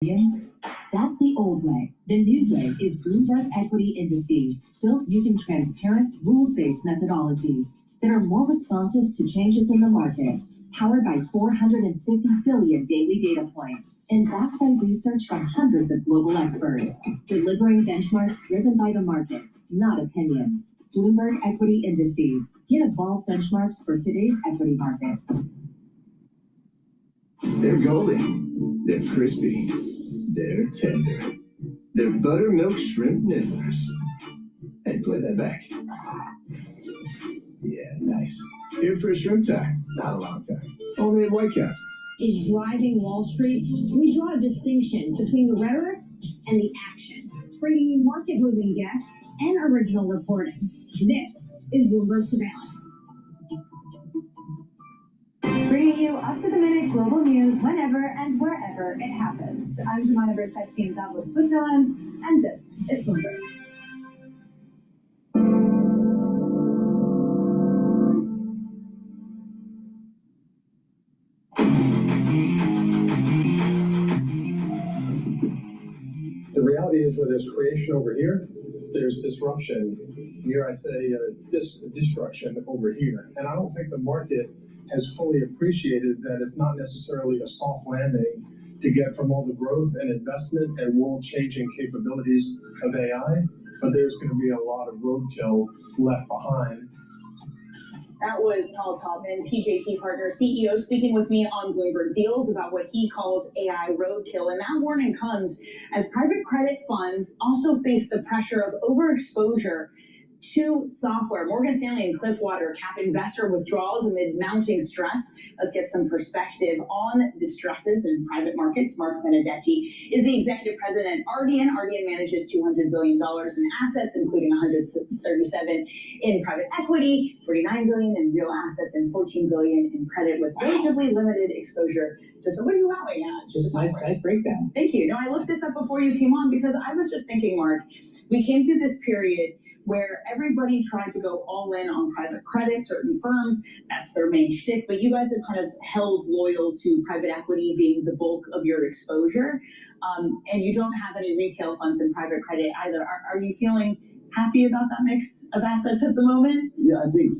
That's the old way. The new way is Bloomberg Equity Indices, built using transparent, rules-based methodologies that are more responsive to changes in the markets, powered by 450 billion daily data points, and backed by research from hundreds of global experts, delivering benchmarks driven by the markets, not opinions. Bloomberg Equity Indices. Get evolved benchmarks for today's equity markets. They're golden, they're crispy, they're tender, they're buttermilk shrimp nibblers. Hey, play that back. Yeah, nice. Here for a shrimp time, not a long time. Only at White Castle. Is driving Wall Street. We draw a distinction between the rhetoric and the action, bringing you market-moving guests and original reporting. This is Bloomberg Surveillance. Bringing you up-to-the-minute global news whenever and wherever it happens. I'm Jemana Bersachi in Davos, Switzerland, and this is Bloomberg. The reality is where there's creation over here, there's disruption. Here I say destruction over here. And I don't think the market has fully appreciated that it's not necessarily a soft landing to get from all the growth and investment and world-changing capabilities of AI, but there's going to be a lot of roadkill left behind. That was Paul Taubman, Ph.D. partner, CEO, speaking with me on Bloomberg Deals about what he calls AI roadkill. And that warning comes as private credit funds also face the pressure of overexposure to software. Morgan Stanley and Cliffwater cap investor withdrawals amid mounting stress. Let's get some perspective on the stresses in private markets. Mark Benedetti is the executive president at Ardian. Ardian manages $200 billion in assets, including 137 in private equity, 49 billion in real assets, and 14 billion in credit, with relatively limited exposure to. So what are you laughing at? Just a nice breakdown. Thank you. No, I looked this up before you came on because I was just thinking, Mark, we came through this period where everybody tried to go all in on private credit, certain firms, that's their main shtick, but you guys have kind of held loyal to private equity being the bulk of your exposure, and you don't have any retail funds in private credit either. Are you feeling happy about that mix of assets at the moment? Yeah, I think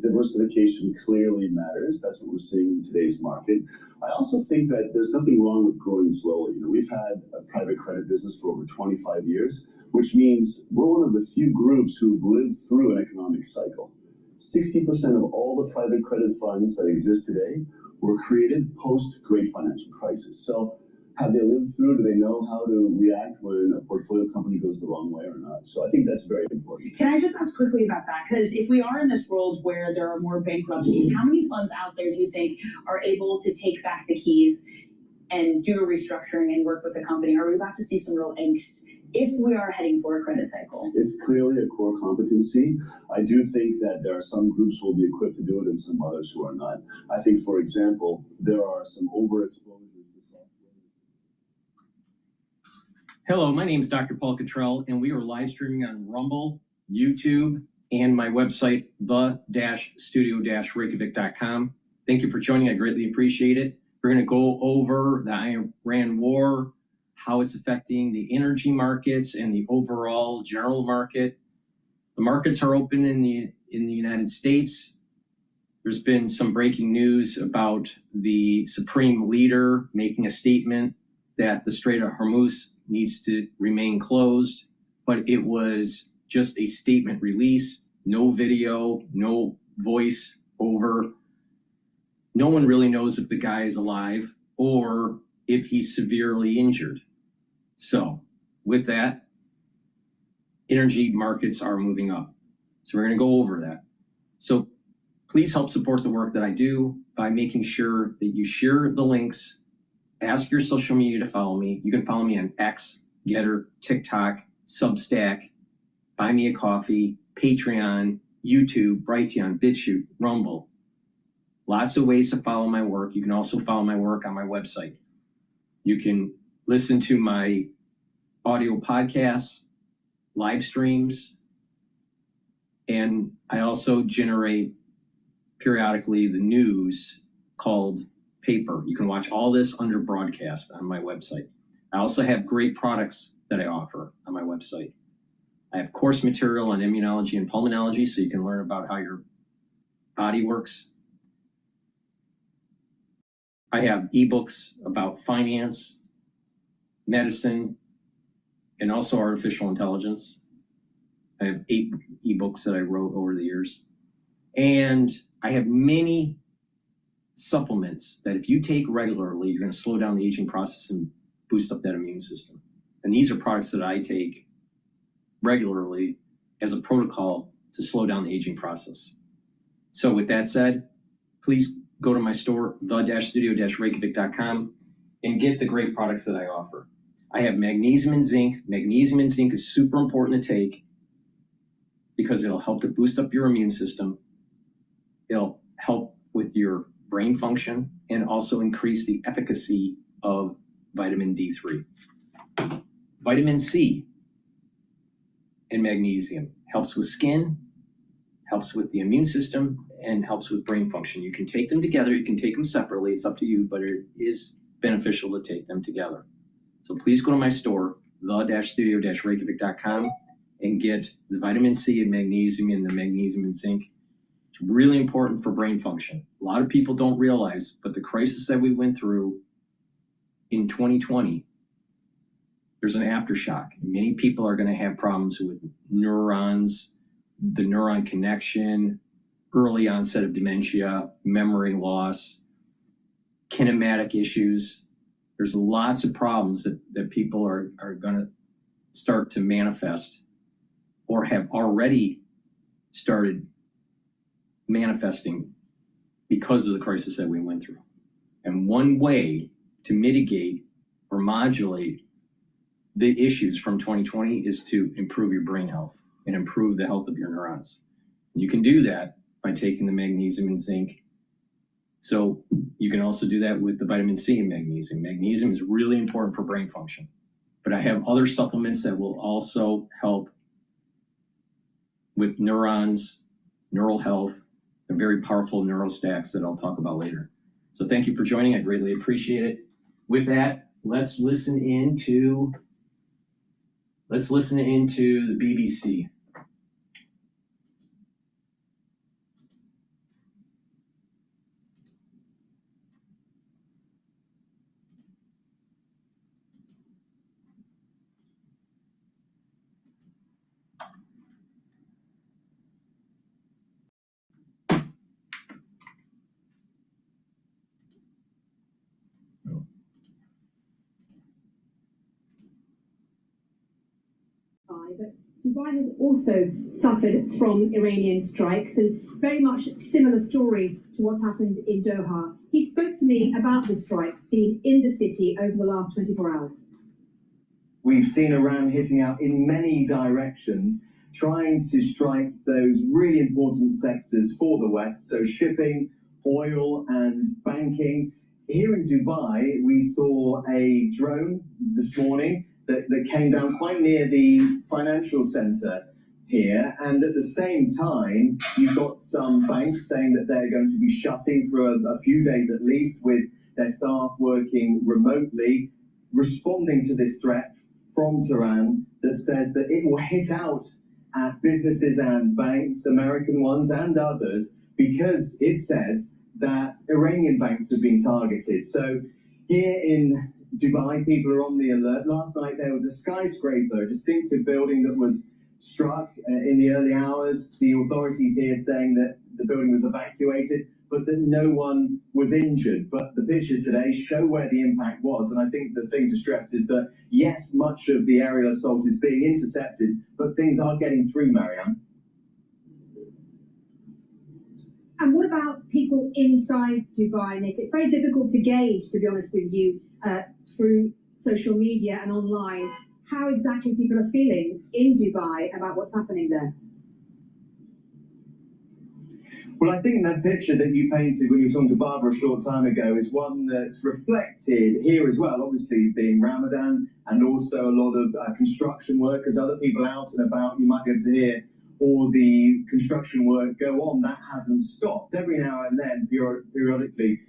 diversification clearly matters. That's what we're seeing in today's market. I also think that there's nothing wrong with growing slowly. We've had a private credit business for over 25 years, which means we're one of the few groups who've lived through an economic cycle. 60% of all the private credit funds that exist today were created post-Great Financial Crisis. So have they lived through? Do they know how to react when a portfolio company goes the wrong way or not? So I think that's very important. Can I just ask quickly about that? Because if we are in this world where there are more bankruptcies, how many funds out there do you think are able to take back the keys and do a restructuring and work with a company? Are we about to see some real angst if we are heading for a credit cycle? It's clearly a core competency. I do think that there are some groups who will be equipped to do it and some others who are not. I think, for example, there are some overexposures to software. Hello, my name is DrPaulCottrell, and we are live streaming on Rumble, YouTube, and my website, the-studio-reykjavik.com. Thank you for joining. I greatly appreciate it. We're going to go over the Iran war, how it's affecting the energy markets and the overall general market. The markets are open in the United States. There's been some breaking news about the supreme leader making a statement that the Strait of Hormuz needs to remain closed, but it was just a statement release, no video, no voice over. No one really knows if the guy is alive or if he's severely injured. So with that, energy markets are moving up. So we're going to go over that. So please help support the work that I do by making sure that you share the links, ask your social media to follow me. You can follow me on X, GETTR, TikTok, Substack, Buy Me a Coffee, Patreon, YouTube, Brighteon, Bitchute, Rumble. Lots of ways to follow my work. You can also follow my work on my website. You can listen to my audio podcasts, live streams, and I also generate periodically the news called Paper. You can watch all this under broadcast on my website. I also have great products that I offer on my website. I have course material on immunology and pulmonology, so you can learn about how your body works. I have ebooks about finance, medicine, and also artificial intelligence. I have 8 ebooks that I wrote over the years. And I have many supplements that if you take regularly, you're going to slow down the aging process and boost up that immune system. And these are products that I take regularly as a protocol to slow down the aging process. So with that said, please go to my store, the-studio-reykjavik.com, and get the great products that I offer. I have magnesium and zinc. Magnesium and zinc is super important to take because it'll help to boost up your immune system. It'll help with your brain function and also increase the efficacy of vitamin D3. Vitamin C and magnesium helps with skin, helps with the immune system, and helps with brain function. You can take them together, you can take them separately, it's up to you, but it is beneficial to take them together. So please go to my store, the-studio-reykjavik.com, and get the vitamin C and magnesium and the magnesium and zinc. It's really important for brain function. A lot of people don't realize, but the crisis that we went through in 2020, there's an aftershock. Many people are going to have problems with neurons, the neuron connection, early onset of dementia, memory loss, kinematic issues. There's lots of problems that people are going to start to manifest or have already started manifesting because of the crisis that we went through. And one way to mitigate or modulate the issues from 2020 is to improve your brain health and improve the health of your neurons. You can do that by taking the magnesium and zinc. So you can also do that with the vitamin C and magnesium. Magnesium is really important for brain function. But I have other supplements that will also help with neurons, neural health. They're very powerful neurostacks that I'll talk about later. So thank you for joining. I greatly appreciate it. With that, let's listen into the BBC. But Dubai has also suffered from Iranian strikes, and very much similar story to what's happened in Doha. He spoke to me about the strikes seen in the city over the last 24 hours. We've seen Iran hitting out in many directions, trying to strike those really important sectors for the West, so shipping, oil, and banking. Here in Dubai, we saw a drone this morning that came down quite near the financial center here, and at the same time, you've got some banks saying that they're going to be shutting for a few days at least, with their staff working remotely, responding to this threat from Tehran that says that it will hit out at businesses and banks, American ones and others, because it says that Iranian banks have been targeted. So here in Dubai, people are on the alert. Last night there was a skyscraper, a distinctive building that was struck in the early hours. The authorities here saying that the building was evacuated, but that no one was injured. But the pictures today show where the impact was, and I think the thing to stress is that, yes, much of the aerial assault is being intercepted, but things are getting through, Marianne. And what about people inside Dubai, Nick? It's very difficult to gauge, to be honest with you, through social media and online, how exactly people are feeling in Dubai about what's happening there. Well, I think that picture that you painted when you were talking to Barbara a short time ago is one that's reflected here as well, obviously being Ramadan and also a lot of construction workers, other people out and about. You might be able to hear all the construction work go on. That hasn't stopped. Every now and then, periodically,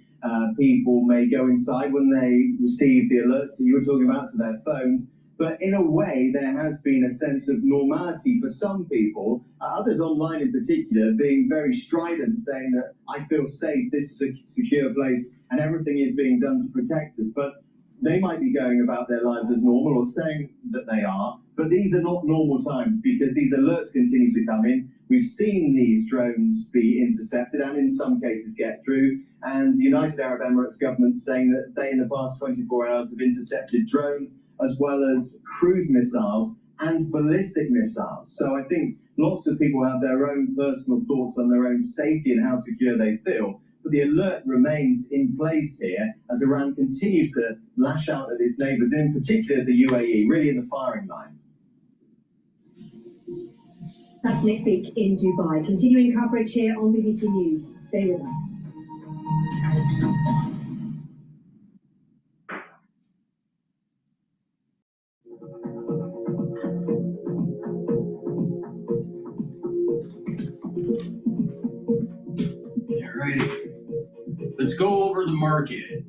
People may go inside when they receive the alerts that you were talking about to their phones. But in a way, there has been a sense of normality for some people, others online in particular, being very strident, saying that I feel safe, this is a secure place, and everything is being done to protect us. But they might be going about their lives as normal or saying that they are, but these are not normal times because these alerts continue to come in. We've seen these drones be intercepted and in some cases get through. And the United Arab Emirates government saying that they in the past 24 hours have intercepted drones as well as cruise missiles and ballistic missiles. So I think lots of people have their own personal thoughts on their own safety and how secure they feel. But the alert remains in place here as Iran continues to lash out at its neighbours, in particular the UAE, really in the firing line. That's Nick Beak in Dubai. Continuing coverage here on BBC News. Stay with us. Alrighty, let's go over the market.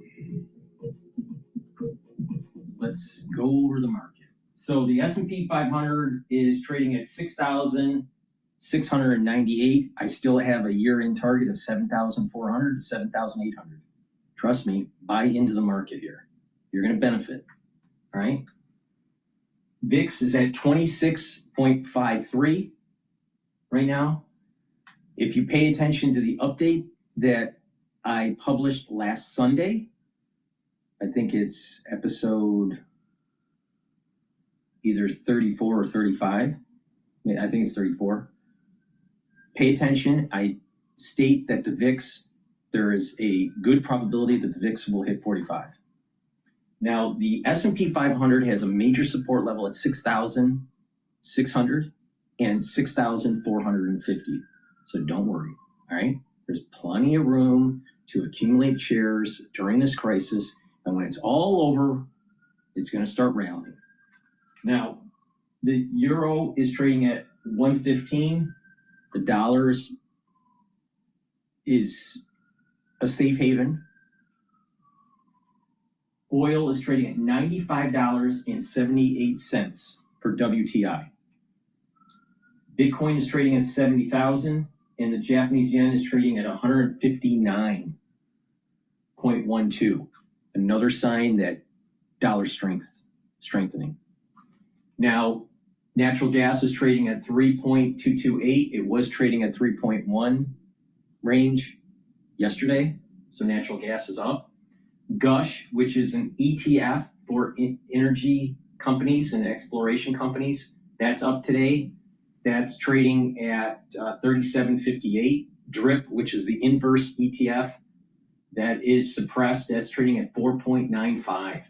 So the S&P 500 is trading at 6,698. I still have a year-end target of 7,400 to 7,800. Trust me, buy into the market here. You're going to benefit. All right. VIX is at 26.53 right now. If you pay attention to the update that I published last Sunday, I think it's episode either 34 or 35. I think it's 34. Pay attention. I state that the VIX, there is a good probability that the VIX will hit 45. Now, the S&P 500 has a major support level at 6,600 and 6,450. So don't worry, all right? There's plenty of room to accumulate shares during this crisis. And when it's all over, it's going to start rallying. Now, the euro is trading at 115. The dollar is a safe haven. Oil is trading at $95.78 for WTI. Bitcoin is trading at 70,000, and the Japanese yen is trading at 159.12. Another sign that dollar strengthening. Now, natural gas is trading at 3.228. It was trading at 3.1 range yesterday, so natural gas is up. Gush, which is an ETF for energy companies and exploration companies, that's up today. That's trading at 37.58. DRIP, which is the inverse ETF, that is suppressed. That's trading at 4.95.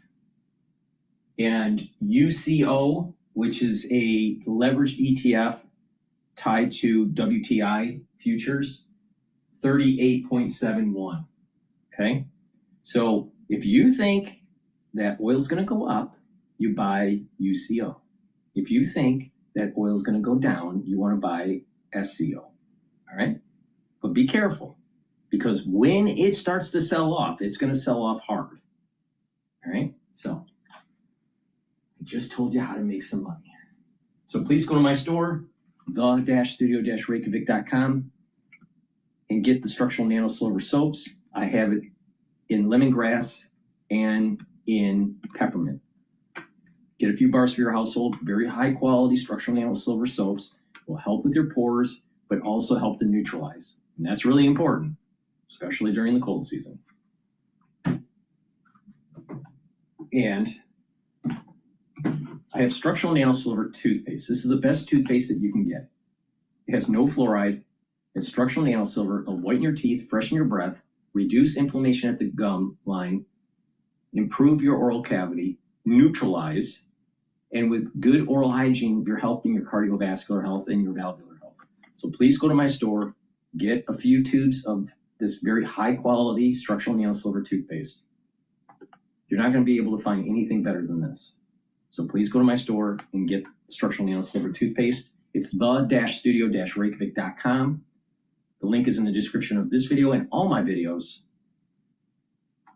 And UCO, which is a leveraged ETF tied to WTI futures, 38.71. Okay? So if you think that oil's going to go up, you buy UCO. If you think that oil's going to go down, you want to buy SCO. All right? But be careful, because when it starts to sell off, it's going to sell off hard. All right? So I just told you how to make some money. So please go to my store, the-studio-reykjavik.com, and get the structural nano silver soaps. I have it in lemongrass and in peppermint. Get a few bars for your household. Very high quality structural nano silver soaps will help with your pores, but also help to neutralize. And that's really important, especially during the cold season. And I have structural nano silver toothpaste. This is the best toothpaste that you can get. It has no fluoride. It's structural nano silver. It'll whiten your teeth, freshen your breath, reduce inflammation at the gum line, improve your oral cavity, neutralize, and with good oral hygiene, you're helping your cardiovascular health and your valvular health. So please go to my store, get a few tubes of this very high quality structural nano silver toothpaste. You're not going to be able to find anything better than this. So please go to my store and get structural nano silver toothpaste. It's the-studio-reykjavik.com. The link is in the description of this video and all my videos.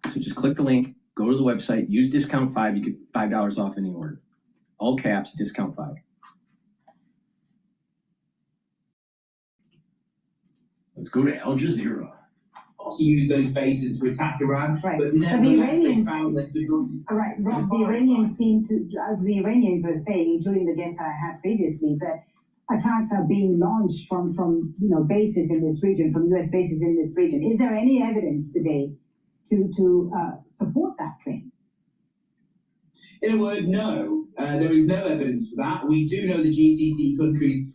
So just click the link, go to the website, use discount 5, you get $5 off any order. All caps, discount 5. Let's go to Al Jazeera. To use those bases to attack Iran, Right. but nevertheless they Iranians, found this. right, Rob, the Iranians seem to, the Iranians are saying, including the guests I had previously, that attacks are being launched from bases in this region, from U.S. bases in this region. Is there any evidence today to support that claim? In a word, no. There is no evidence for that. We do know the GCC countries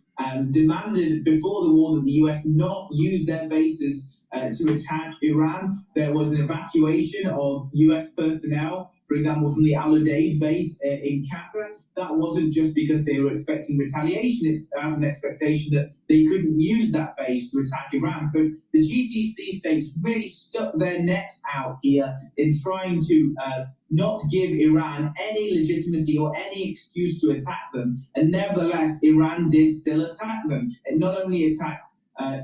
demanded before the war that the US not use their bases to attack Iran. There was an evacuation of US personnel, for example, from the Al Udeid base in Qatar. That wasn't just because they were expecting retaliation, it's as an expectation that they couldn't use that base to attack Iran. So the GCC states really stuck their necks out here in trying to not give Iran any legitimacy or any excuse to attack them. And nevertheless, Iran did still attack them. It not only attacked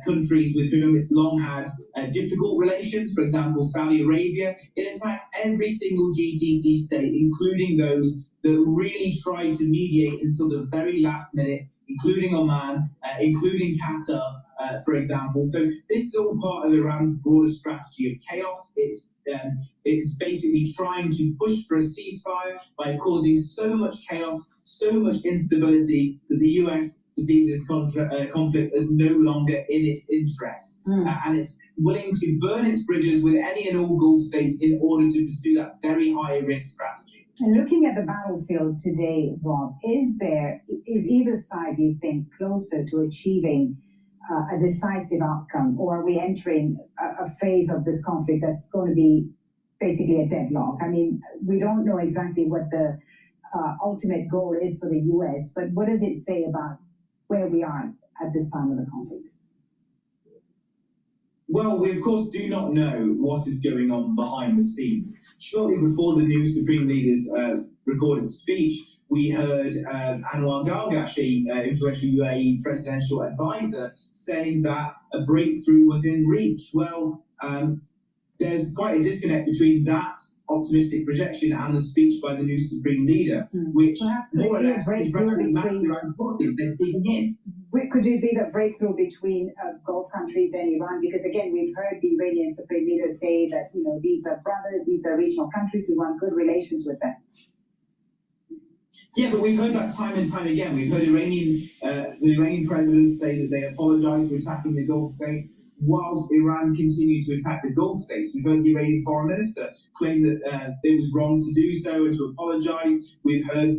countries with whom it's long had difficult relations, for example, Saudi Arabia, it attacked every single GCC state, including those that really tried to mediate until the very last minute, including Oman, including Qatar, for example. So this is all part of Iran's broader strategy of chaos. It's basically trying to push for a ceasefire by causing so much chaos, so much instability that the US perceives this conflict as no longer in its interests. And it's willing to burn its bridges with any and all Gulf states in order to pursue that very high-risk strategy. And looking at the battlefield today, Rob, is either side, you think, closer to achieving a decisive outcome, or are we entering a phase of this conflict that's going to be basically a deadlock? I mean, we don't know exactly what the ultimate goal is for the US, but what does it say about where we are at this time of the conflict? Well, we of course do not know what is going on behind the scenes. Shortly before the new Supreme Leader's recorded speech, we heard Anwar Gargash, influential UAE presidential advisor, saying that a breakthrough was in reach. Well, there's quite a disconnect between that optimistic projection and the speech by the new Supreme Leader, which more or less is rhetorically mapping around forces they're digging in. Could it be the breakthrough between Gulf countries and Iran? Because again, we've heard the Iranian Supreme Leader say that these are brothers, these are regional countries, we want good relations with them. Yeah, but we've heard that time and time again. We've heard the Iranian president say that they apologized for attacking the Gulf states, whilst Iran continued to attack the Gulf states. We've heard the Iranian foreign minister claim that it was wrong to do so and to apologize. We've heard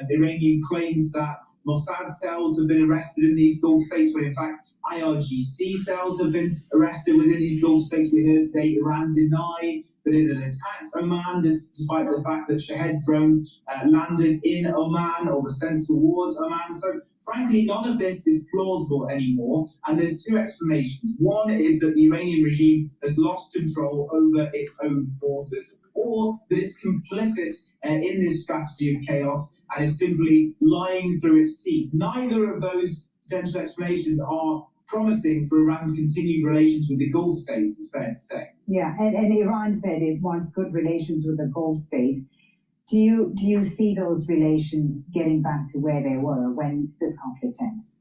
Iranian claims that Mossad cells have been arrested in these Gulf states, when in fact IRGC cells have been arrested within these Gulf states. We heard today Iran deny that it had attacked Oman, despite the fact that Shahed drones landed in Oman or were sent towards Oman. So frankly, none of this is plausible anymore, and there's two explanations. One is that the Iranian regime has lost control over its own forces, or that it's complicit in this strategy of chaos and is simply lying through its teeth. Neither of those potential explanations are promising for Iran's continued relations with the Gulf states, it's fair to say. Yeah, and Iran said it wants good relations with the Gulf states. Do you see those relations getting back to where they were when this conflict ends?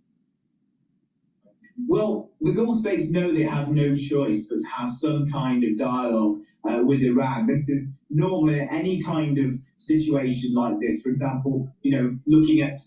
Well, the Gulf states know they have no choice but to have some kind of dialogue with Iran. This is normally any kind of situation like this. For example, looking at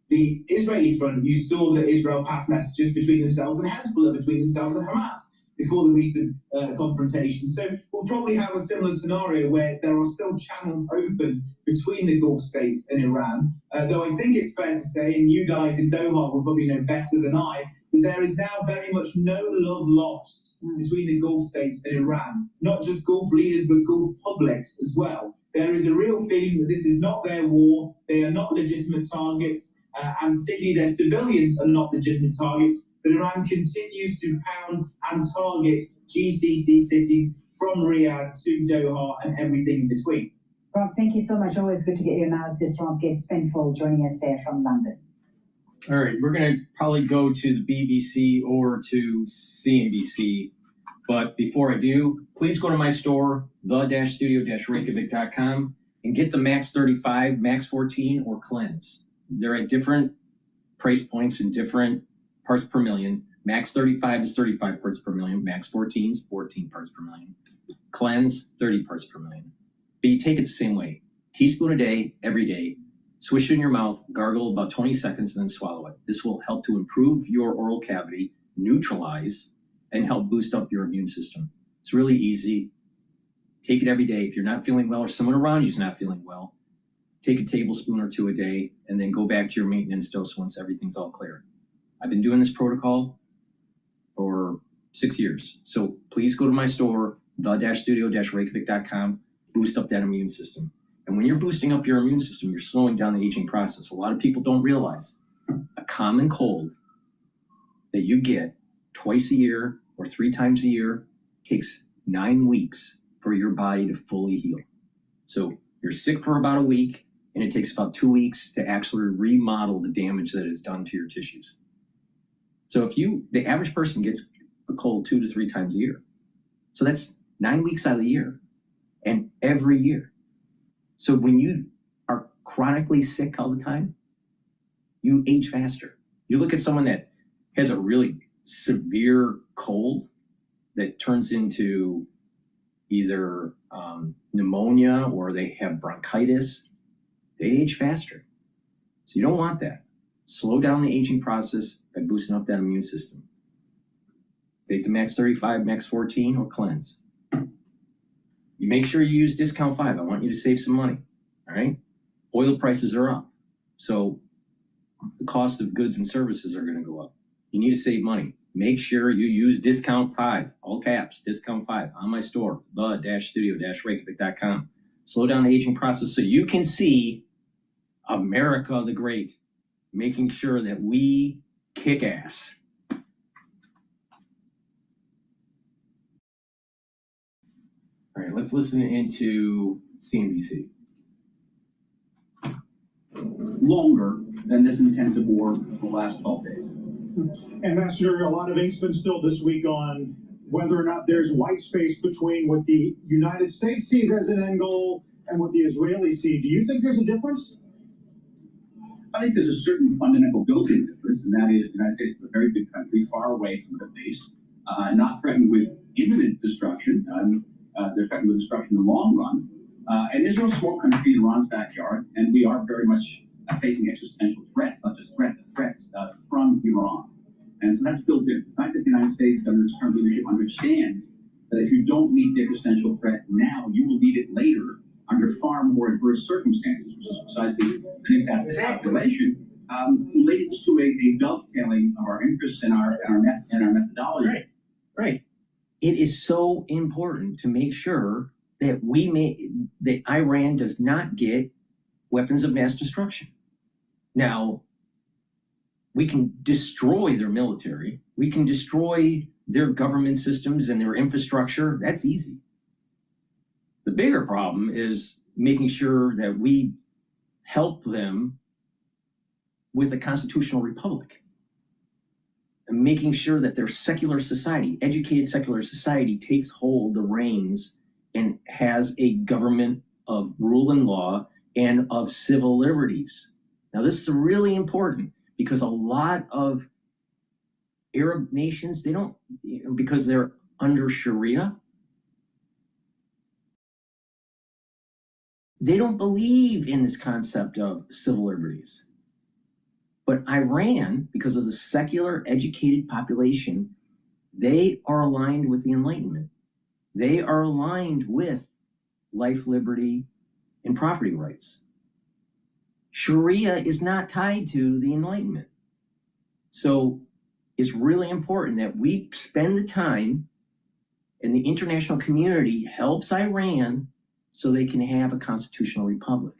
the Israeli front, you saw that Israel passed messages between themselves and Hezbollah, between themselves and Hamas, before the recent confrontation. So we'll probably have a similar scenario where there are still channels open between the Gulf states and Iran, though I think it's fair to say, and you guys in Doha will probably know better than I, that there is now very much no love lost between the Gulf states and Iran. Not just Gulf leaders, but Gulf publics as well. There is a real feeling that this is not their war, they are not legitimate targets, and particularly their civilians are not legitimate targets, but Iran continues to pound and target GCC cities from Riyadh to Doha and everything in between. Rob, thank you so much. Always good to get your analysis. Rob Spenfold joining us there from London. All right, we're going to probably go to the BBC or to CNBC But before I do, please go to my store, the-studio-reykjavik.com, and get the Max 35, Max 14, or Cleanse. They're at different price points and different parts per million. Max 35 is 35 parts per million. Max 14 is 14 parts per million. Cleanse, 30 parts per million. But you take it the same way. Teaspoon a day, every day. Swish it in your mouth, gargle about 20 seconds, and then swallow it. This will help to improve your oral cavity, neutralize, and help boost up your immune system. It's really easy. Take it every day. If you're not feeling well or someone around you is not feeling well, take a tablespoon or two a day, and then go back to your maintenance dose once everything's all clear. I've been doing this protocol for 6 years. So please go to my store, the-studio-reykjavik.com, boost up that immune system. And when you're boosting up your immune system, you're slowing down the aging process. A lot of people don't realize a common cold that you get twice a year or 3 times a year takes 9 weeks for your body to fully heal. So you're sick for about a week, and it takes about 2 weeks to actually remodel the damage that is done to your tissues. So the average person gets a cold 2 to 3 times a year. So that's 9 weeks out of the year, and every year. So when you are chronically sick all the time, you age faster. You look at someone that has a really severe cold that turns into either pneumonia or they have bronchitis, they age faster. So you don't want that. Slow down the aging process by boosting up that immune system. Take the Max 35, Max 14, or Cleanse. You make sure you use discount 5. I want you to save some money, all right? Oil prices are up, so the cost of goods and services are gonna go up. You need to save money. Make sure you use discount 5, all caps, discount 5, on my store, the-studio-reykjavik.com. Slow down the aging process so you can see America the Great, making sure that we kick ass. All right, let's listen into CNBC. Longer than this intensive war of the last 12 days. Ambassador, a lot of ink's been spilled this week on whether or not there's white space between what the United States sees as an end goal and what the Israelis see. Do you think there's a difference? I think there's a certain fundamental built-in difference, and that is the United States is a very big country, far away from the base, not threatened with imminent destruction. They're threatened with destruction in the long run. And Israel's a small country in Iran's backyard, and we are very much facing existential threats, not just threats from Iran. And so that's built in. The fact that the United States under its current leadership understands that if you don't meet the existential threat now, you will need it later under far more adverse circumstances, which is precisely an impact of population, leads to a dovetailing of our interests and our methodology. Right. It is so important to make sure that that Iran does not get weapons of mass destruction. Now, we can destroy their military. We can destroy their government systems and their infrastructure. That's easy. The bigger problem is making sure that we help them with a constitutional republic and making sure that their secular society, educated secular society, takes hold the reins and has a government of rule and law and of civil liberties. Now, this is really important because a lot of Arab nations, they don't, because they're under Sharia, they don't believe in this concept of civil liberties. But Iran, because of the secular educated population, they are aligned with the Enlightenment. They are aligned with life, liberty, and property rights. Sharia is not tied to the Enlightenment. So it's really important that we spend the time and the international community helps Iran so they can have a constitutional republic.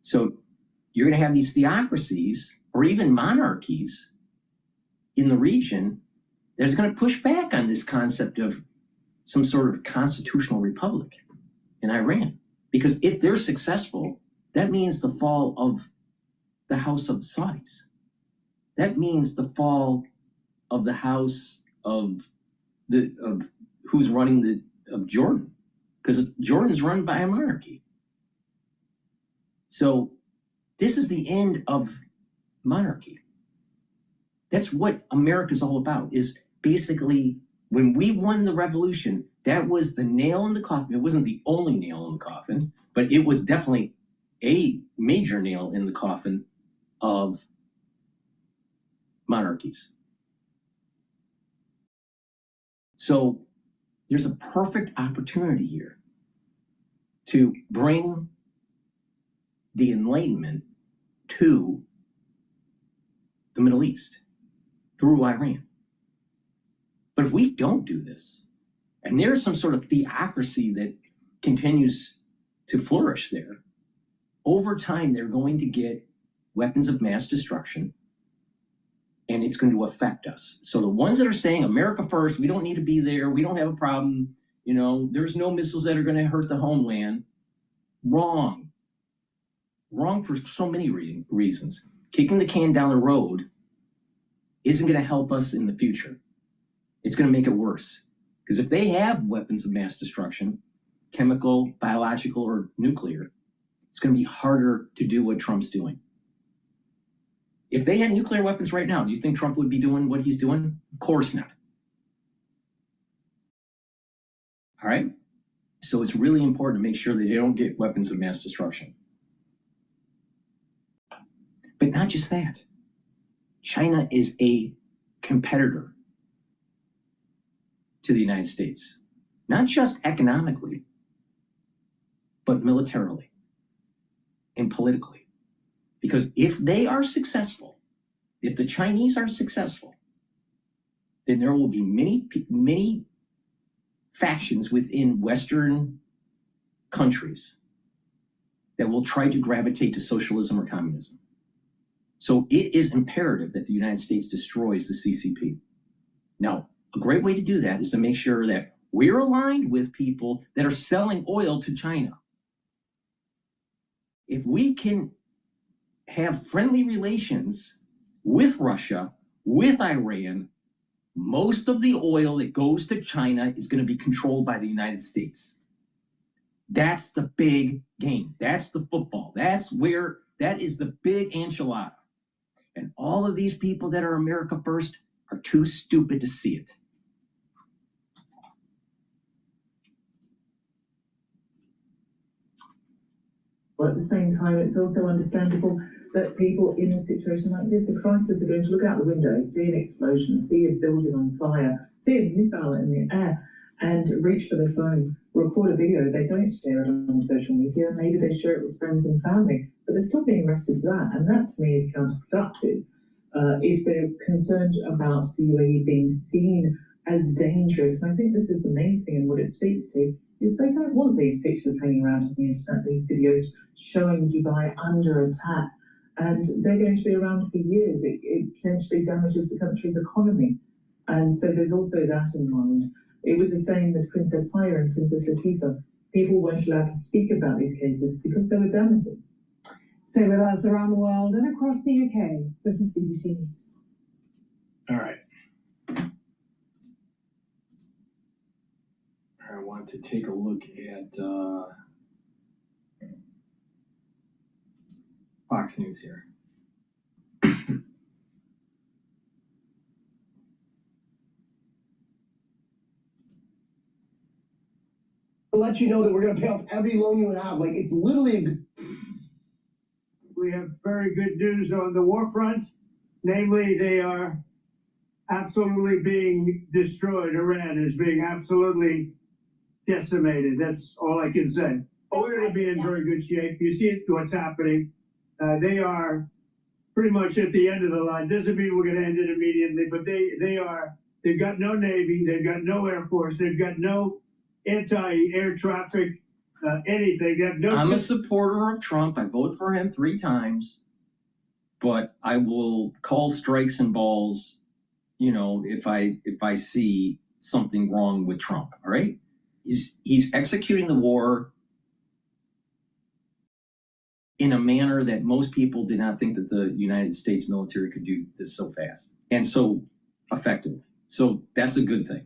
So you're going to have these theocracies or even monarchies in the region that's going to push back on this concept of some sort of constitutional republic in Iran. Because if they're successful, that means the fall of the House of the Saudis. That means the fall of the House of who's running of Jordan, because Jordan's run by a monarchy. So this is the end of monarchy. That's what America's all about, is basically when we won the revolution, that was the nail in the coffin. It wasn't the only nail in the coffin, but it was definitely a major nail in the coffin of monarchies. So there's a perfect opportunity here to bring the Enlightenment to the Middle East through Iran. But if we don't do this, and there's some sort of theocracy that continues to flourish there, over time they're going to get weapons of mass destruction, and it's going to affect us. So the ones that are saying America first, we don't need to be there, we don't have a problem, you know, there's no missiles that are going to hurt the homeland, wrong. Wrong for so many reasons. Kicking the can down the road isn't going to help us in the future. It's going to make it worse. Because if they have weapons of mass destruction, chemical, biological, or nuclear, it's going to be harder to do what Trump's doing. If they had nuclear weapons right now, do you think Trump would be doing what he's doing? Of course not. All right? So it's really important to make sure that they don't get weapons of mass destruction. But not just that. China is a competitor to the United States, not just economically, but militarily and politically. Because if they are successful, if the Chinese are successful, then there will be many factions within Western countries that will try to gravitate to socialism or communism. So it is imperative that the United States destroys the CCP. Now, a great way to do that is to make sure that we're aligned with people that are selling oil to China. If we can have friendly relations with Russia, with Iran, most of the oil that goes to China is going to be controlled by the United States. That's the big game. That's the football. That is the big enchilada. And all of these people that are America first are too stupid to see it. But at the same time, it's also understandable that people in a situation like this, a crisis, are going to look out the window, see an explosion, see a building on fire, see a missile in the air, and reach for their phone, record a video. They don't share it on social media. Maybe they share it with friends and family, but they're still being arrested for that. And that, to me, is counterproductive. If they're concerned about the UAE being seen as dangerous, and I think this is the main thing, and what it speaks to, is they don't want these pictures hanging around on the internet, these videos showing Dubai under attack, and they're going to be around for years. It potentially damages the country's economy. And so there's also that in mind. It was the same with Princess Haya and Princess Latifa. People weren't allowed to speak about these cases because they were damaging. So with us around the world and across the UK, this is BBC News. All right. I want to take a look at Fox News here. To let you know that we're going to pay off every loan you have. Like, it's literally. We have very good news on the war front. Namely, they are absolutely being destroyed. Iran is being absolutely decimated. That's all I can say. But we're going to be in very good shape. You see what's happening. They are pretty much at the end of the line. Doesn't mean we're going to end it immediately, but they've got no Navy, they've got no Air Force, they've got no anti-air traffic, anything. I'm a supporter of Trump. I voted for him 3 times, but I will call strikes and balls, you know, if I see something wrong with Trump. All right, he's executing the war in a manner that most people did not think that the United States military could do this so fast and so effectively. So that's a good thing.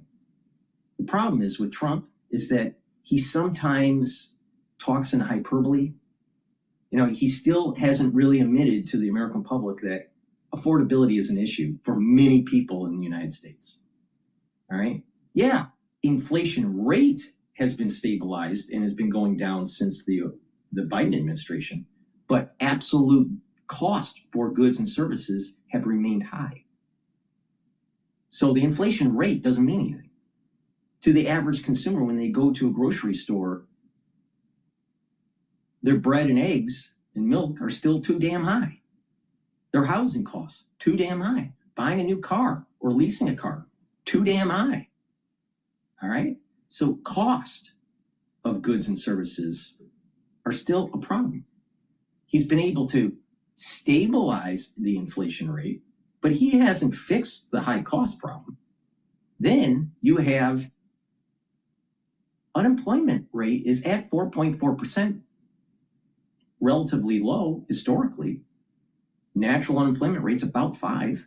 problem is with Trump is that he sometimes talks in hyperbole. You know, he still hasn't really admitted to the American public that affordability is an issue for many people in the United States. All right. Yeah. Inflation rate has been stabilized and has been going down since the Biden administration, but absolute cost for goods and services have remained high. So the inflation rate doesn't mean anything to the average consumer. When they go to a grocery store, their bread and eggs and milk are still too damn high. Their housing costs too damn high. Buying a new car or leasing a car, too damn high. All right. So cost of goods and services are still a problem. He's been able to stabilize the inflation rate, but he hasn't fixed the high cost problem. Then you have unemployment rate is at 4.4%, relatively low historically. Natural unemployment rate's about 5%.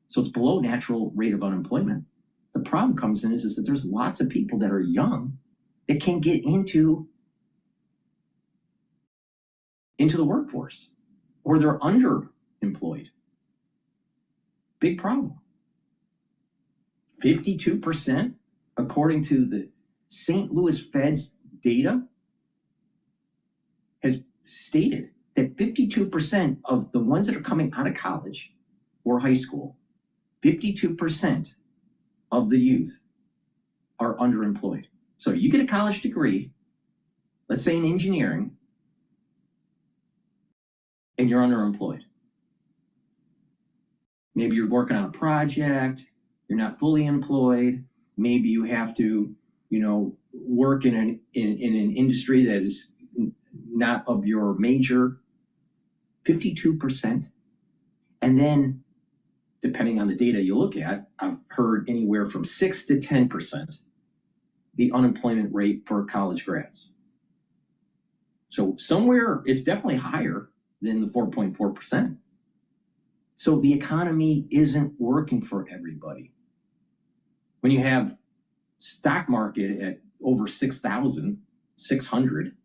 So it's below natural rate of unemployment. The problem comes in is that there's lots of people that are young that can't get into the workforce, or they're underemployed. Big problem. 52%, according to the St. Louis Fed's data, has stated that 52% of the ones that are coming out of college or high school, 52% of the youth are underemployed. So you get a college degree, let's say in engineering, and you're underemployed. Maybe you're working on a project, you're not fully employed. Maybe you have to, work in an industry that is not of your major. 52%. And then, depending on the data you look at, I've heard anywhere from 6 to 10% the unemployment rate for college grads. So somewhere it's definitely higher than the 4.4%. So the economy isn't working for everybody. When you have stock market at over 6,600,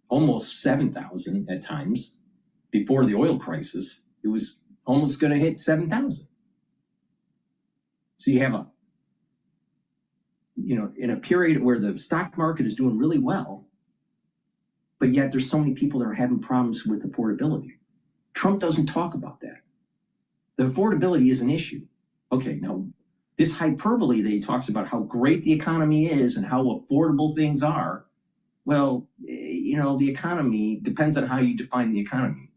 almost 7,000 at times, before the oil crisis, it was almost going to hit 7,000. So you have in a period where the stock market is doing really well, but yet there's so many people that are having problems with affordability. Trump doesn't talk about that. The affordability is an issue. Okay, now this hyperbole that he talks about how great the economy is and how affordable things are, well, the economy depends on how you define the economy.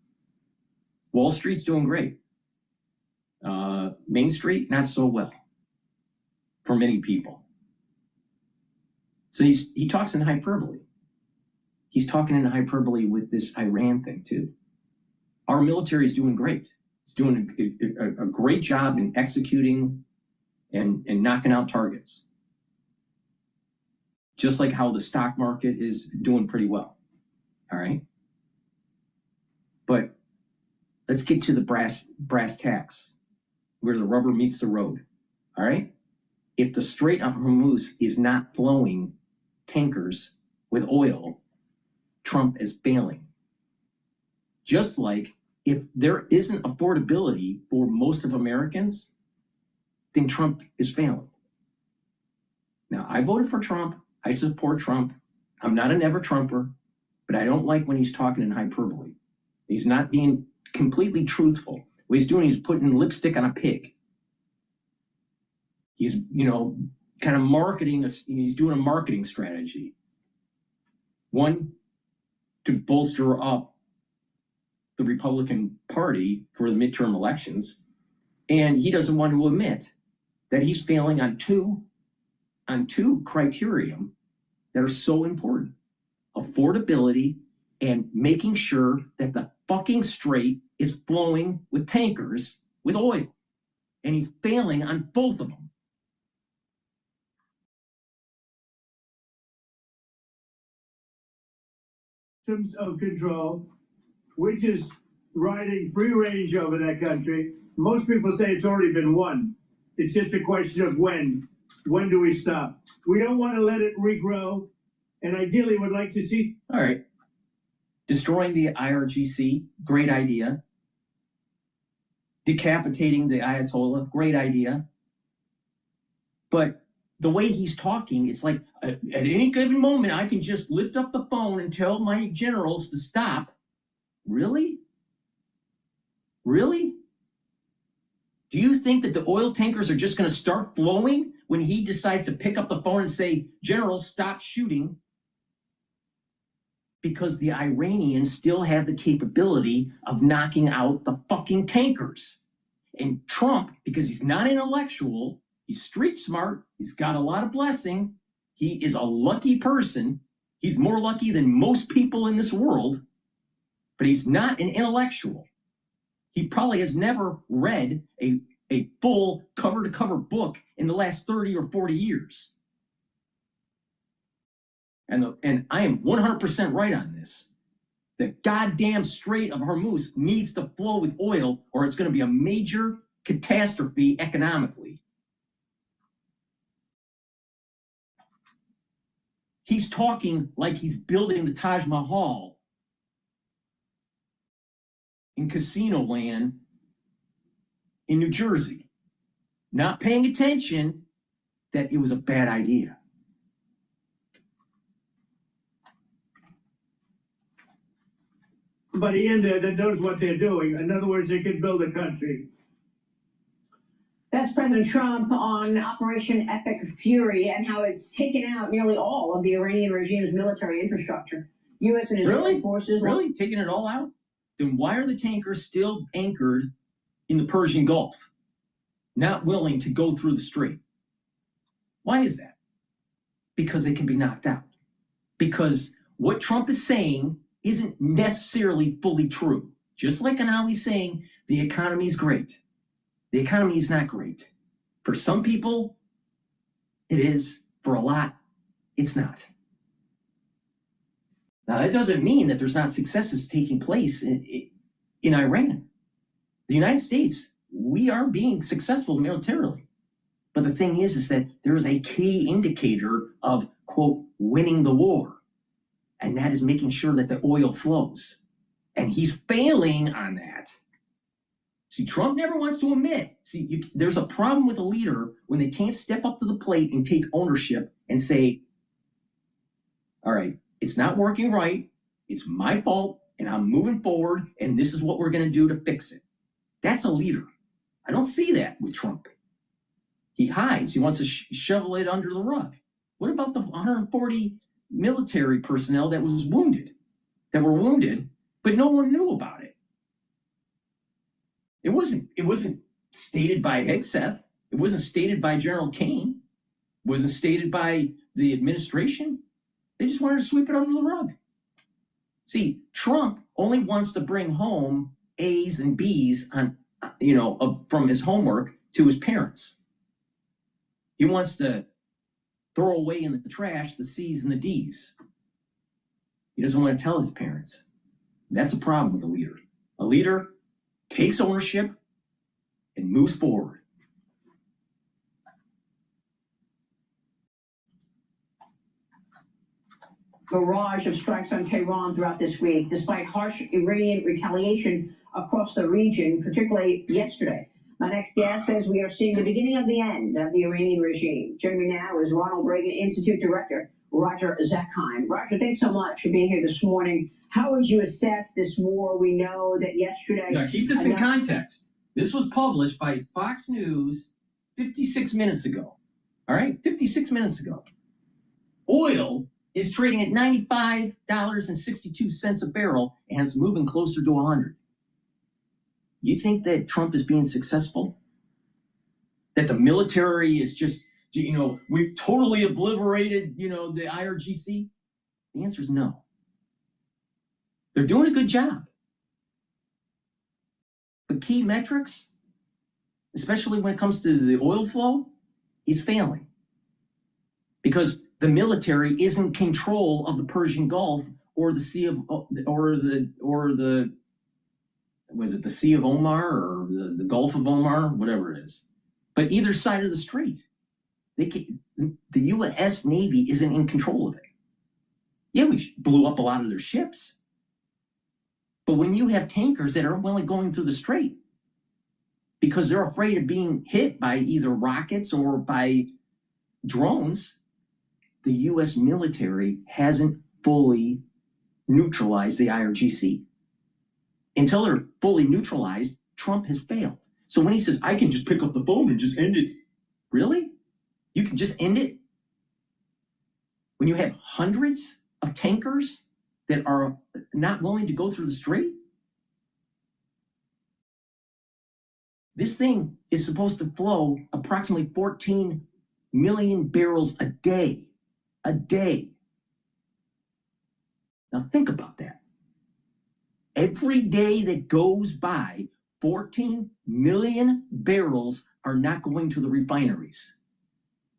Wall Street's doing great. Main Street, not so well for many people. So he talks in hyperbole. He's talking in hyperbole with this Iran thing too. Our military is doing great. It's doing a great job in executing and knocking out targets. Just like how the stock market is doing pretty well. All right. But let's get to the brass tacks, where the rubber meets the road. All right. If the Strait of Hormuz is not flowing tankers with oil, Trump is failing. Just like if there isn't affordability for most of Americans, then Trump is failing. Now, I voted for Trump. I support Trump. I'm not a never Trumper, but I don't like when he's talking in hyperbole. He's not being completely truthful. What he's doing is putting lipstick on a pig. He's, kind of marketing, he's doing a marketing strategy. One, to bolster up the Republican Party for the midterm elections. And he doesn't want to admit that he's failing on two criteria that are so important: affordability and making sure that the fucking strait is flowing with tankers with oil. And he's failing on both of them. Systems of control, which is riding free range over that country. Most people say it's already been won. It's just a question of when. when do we stop? We don't want to let it regrow, and ideally would like to see. All right. Destroying the IRGC, great idea. Decapitating the Ayatollah, great idea. But the way he's talking, it's like at any given moment, I can just lift up the phone and tell my generals to stop. Really? Really? Do you think that the oil tankers are just going to start flowing when he decides to pick up the phone and say, General, stop shooting? Because the Iranians still have the capability of knocking out the fucking tankers. And Trump, because he's not intellectual, he's street smart, he's got a lot of blessing, he is a lucky person. He's more lucky than most people in this world, but he's not an intellectual. He probably has never read a full cover-to-cover book in the last 30 or 40 years. And I am 100% right on this. The goddamn Strait of Hormuz needs to flow with oil, or it's going to be a major catastrophe economically. He's talking like he's building the Taj Mahal in Casino Land in New Jersey, not paying attention that it was a bad idea. Somebody in there that knows what they're doing. In other words, they could build a country. That's President Trump on Operation Epic Fury and how it's taken out nearly all of the Iranian regime's military infrastructure. U.S. and Israeli forces... Really? Taking it all out? Then why are the tankers still anchored in the Persian Gulf, not willing to go through the strait? Why is that? Because they can be knocked out. Because what Trump is saying isn't necessarily fully true. Just like now he's saying the economy is great. The economy is not great. For some people, it is. For a lot, it's not. Now, that doesn't mean that there's not successes taking place in Iran. The United States, we are being successful militarily. But the thing is that there is a key indicator of, quote, winning the war. And that is making sure that the oil flows. And he's failing on that. See, Trump never wants to admit. See, there's a problem with a leader when they can't step up to the plate and take ownership and say, all right, it's not working right. It's my fault, and I'm moving forward, and this is what we're going to do to fix it. That's a leader. I don't see that with Trump. He hides. He wants to shovel it under the rug. What about the 140 military personnel that were wounded, but no one knew about it? It wasn't stated by Hegseth. It wasn't stated by General Kane. It wasn't stated by the administration. They just wanted to sweep it under the rug. See, Trump only wants to bring home A's and B's on, from his homework to his parents. He wants to throw away in the trash the C's and the D's. He doesn't want to tell his parents. That's a problem with a leader. A leader takes ownership and moves forward. Barrage of strikes on Tehran throughout this week, despite harsh Iranian retaliation across the region, particularly yesterday. My next guest says we are seeing the beginning of the end of the Iranian regime. Joining me now is Ronald Reagan Institute Director Roger Zakheim. Roger, thanks so much for being here this morning. How would you assess this war? We know that yesterday... Now, keep this in context. This was published by Fox News 56 minutes ago. All right? 56 minutes ago. Oil is trading at $95.62 a barrel and it's moving closer to 100. You think that Trump is being successful? That the military is just, we've totally obliterated, the IRGC? The answer is no. They're doing a good job. But key metrics, especially when it comes to the oil flow, he's failing. Because the military is in control of the Persian Gulf or the Sea of, was it the Sea of Omar or the Gulf of Omar, whatever it is. But either side of the strait. The U.S. Navy isn't in control of it. Yeah, we blew up a lot of their ships. But when you have tankers that are only going through the strait because they're afraid of being hit by either rockets or by drones, the U.S. military hasn't fully neutralized the IRGC. Until they're fully neutralized, Trump has failed. So when he says, I can just pick up the phone and just end it, really? You can just end it? When you have hundreds of tankers that are not willing to go through the strait? This thing is supposed to flow approximately 14 million barrels a day. A day. Now think about that. Every day that goes by, 14 million barrels are not going to the refineries.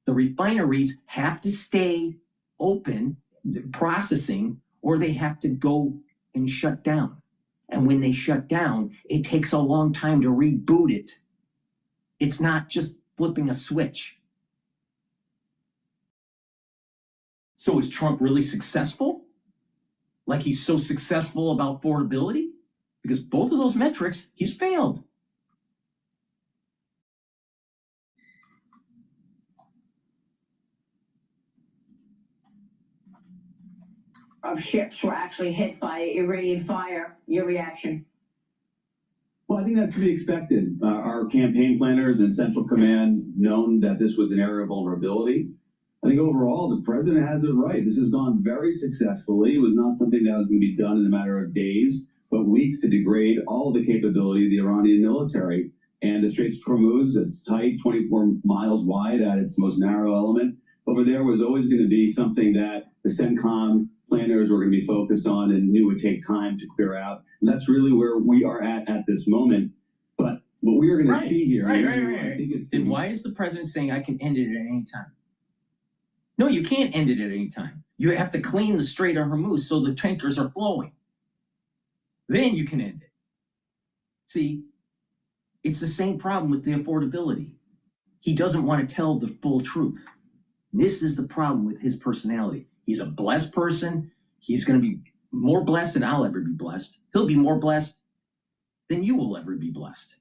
The refineries have to stay open, processing, or they have to go and shut down. And when they shut down, it takes a long time to reboot it. It's not just flipping a switch. So is Trump really successful? Like he's so successful about affordability? Because both of those metrics, he's failed. Of ships were actually hit by Iranian fire. Your reaction? Well, I think that's to be expected. Our campaign planners and Central Command known that this was an area of vulnerability. I think overall, the president has it right. This has gone very successfully. It was not something that was going to be done in a matter of days, but weeks to degrade all of the capability of the Iranian military. And the Straits of Hormuz, it's tight, 24 miles wide at its most narrow element. Over there was always going to be something that the CENTCOM planners were going to be focused on and knew would take time to clear out. And that's really where we are at this moment. But what we are going to see here, I think it's then why is the president saying I can end it at any time? No, you can't end it at any time. You have to clean the Strait of Hormuz so the tankers are flowing. Then you can end it. See, it's the same problem with the affordability. He doesn't want to tell the full truth. This is the problem with his personality. He's a blessed person. He's going to be more blessed than I'll ever be blessed. He'll be more blessed than you will ever be blessed.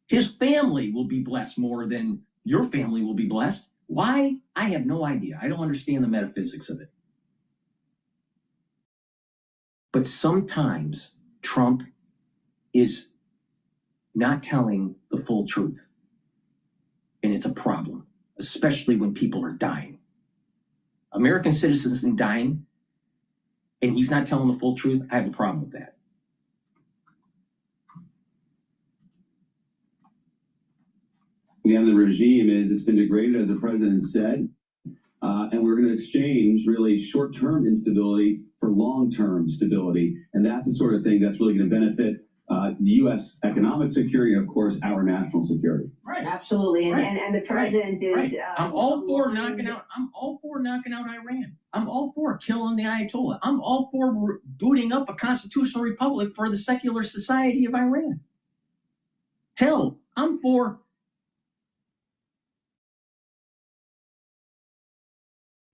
His family will be blessed more than your family will be blessed. Why? I have no idea. I don't understand the metaphysics of it. But sometimes Trump is not telling the full truth. And it's a problem, especially when people are dying. American citizens are dying, and he's not telling the full truth. I have a problem with that. And the regime is, it's been degraded, as the president said, and we're going to exchange really short-term instability for long-term stability. And that's the sort of thing that's really going to benefit the U.S. economic security and, of course, our national security. Right. Absolutely. And the president is... I'm all for knocking out Iran. I'm all for killing the Ayatollah. I'm all for booting up a constitutional republic for the secular society of Iran. Hell, I'm for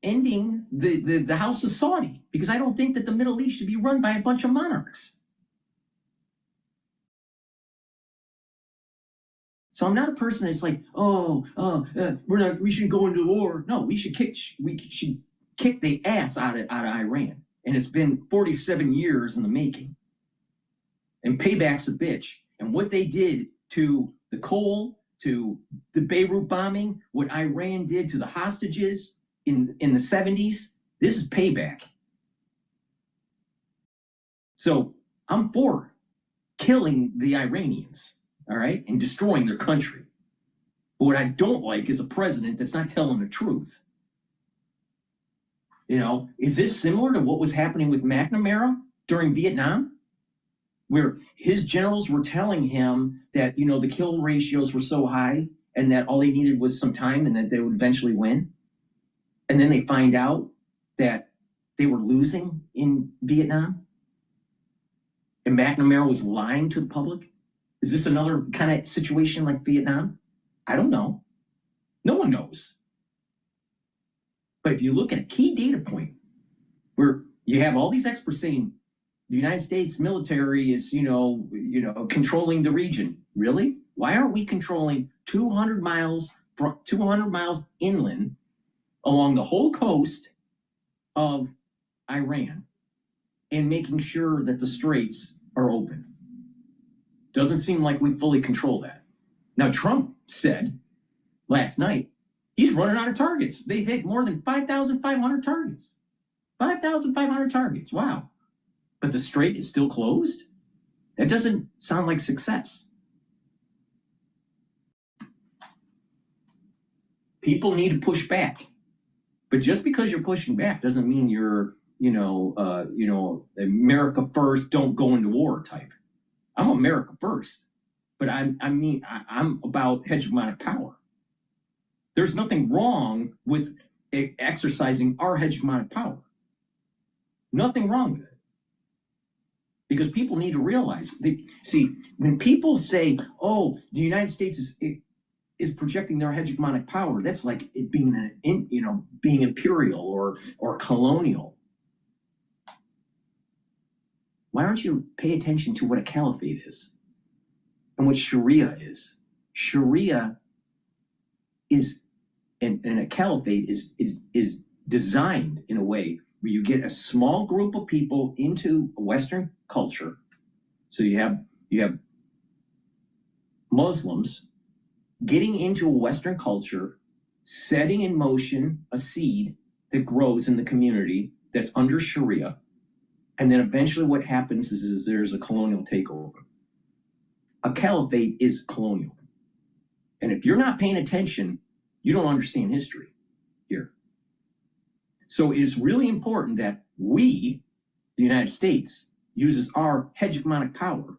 ending the House of Saudi, because I don't think that the Middle East should be run by a bunch of monarchs. So I'm not a person that's like, we shouldn't go into war. No, we should kick the ass out of Iran. And it's been 47 years in the making. And payback's a bitch. And what they did to the coal, to the Beirut bombing, what Iran did to the hostages in the 70s, this is payback. So I'm for killing the Iranians, all right, and destroying their country. But what I don't like is a president that's not telling the truth. You know, is this similar to what was happening with McNamara during Vietnam? Where his generals were telling him that, you know, the kill ratios were so high and that all they needed was some time and that they would eventually win. And then they find out that they were losing in Vietnam. And McNamara was lying to the public. Is this another kind of situation like Vietnam? I don't know. No one knows. But if you look at a key data point where you have all these experts saying the United States military is, controlling the region. Really? Why aren't we controlling 200 miles inland along the whole coast of Iran and making sure that the straits are open? Doesn't seem like we fully control that. Now, Trump said last night he's running out of targets. They've hit more than 5,500 targets. 5,500 targets. Wow. But the strait is still closed? That doesn't sound like success. People need to push back. But just because you're pushing back doesn't mean you're, America first, don't go into war type. I'm America first. But I'm about hegemonic power. There's nothing wrong with exercising our hegemonic power. Nothing wrong with it. Because people need to realize, when people say, oh, the United States is projecting their hegemonic power, that's like it being being imperial or colonial. Why don't you pay attention to what a caliphate is and what Sharia is? Sharia is, and a caliphate is designed in a way where you get a small group of people into a Western culture. So you have Muslims getting into a Western culture, setting in motion a seed that grows in the community that's under Sharia. And then eventually what happens is there's a colonial takeover. A caliphate is colonial. And if you're not paying attention, you don't understand history here. So it is really important that we, the United States, uses our hegemonic power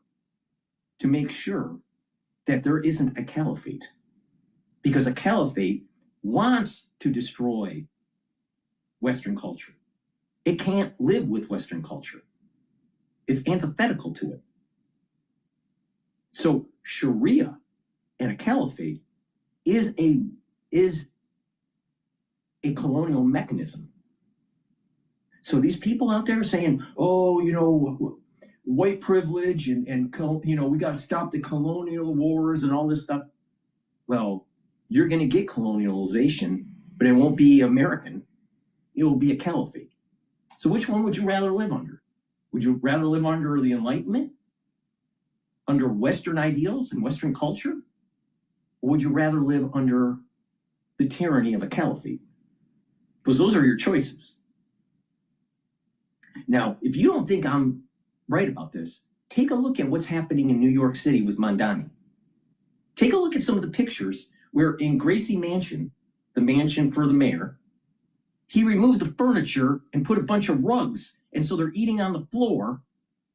to make sure that there isn't a caliphate. Because a caliphate wants to destroy Western culture. It can't live with Western culture. It's antithetical to it. So Sharia and a caliphate is a colonial mechanism. So these people out there saying, oh, white privilege and we got to stop the colonial wars and all this stuff. Well, you're going to get colonialization, but it won't be American. It will be a caliphate. So which one would you rather live under? Would you rather live under the Enlightenment? Under Western ideals and Western culture? Or would you rather live under the tyranny of a caliphate? Because those are your choices. Now, if you don't think I'm right about this, take a look at what's happening in New York City with Mondani. Take a look at some of the pictures where in Gracie Mansion, the mansion for the mayor, he removed the furniture and put a bunch of rugs. And so they're eating on the floor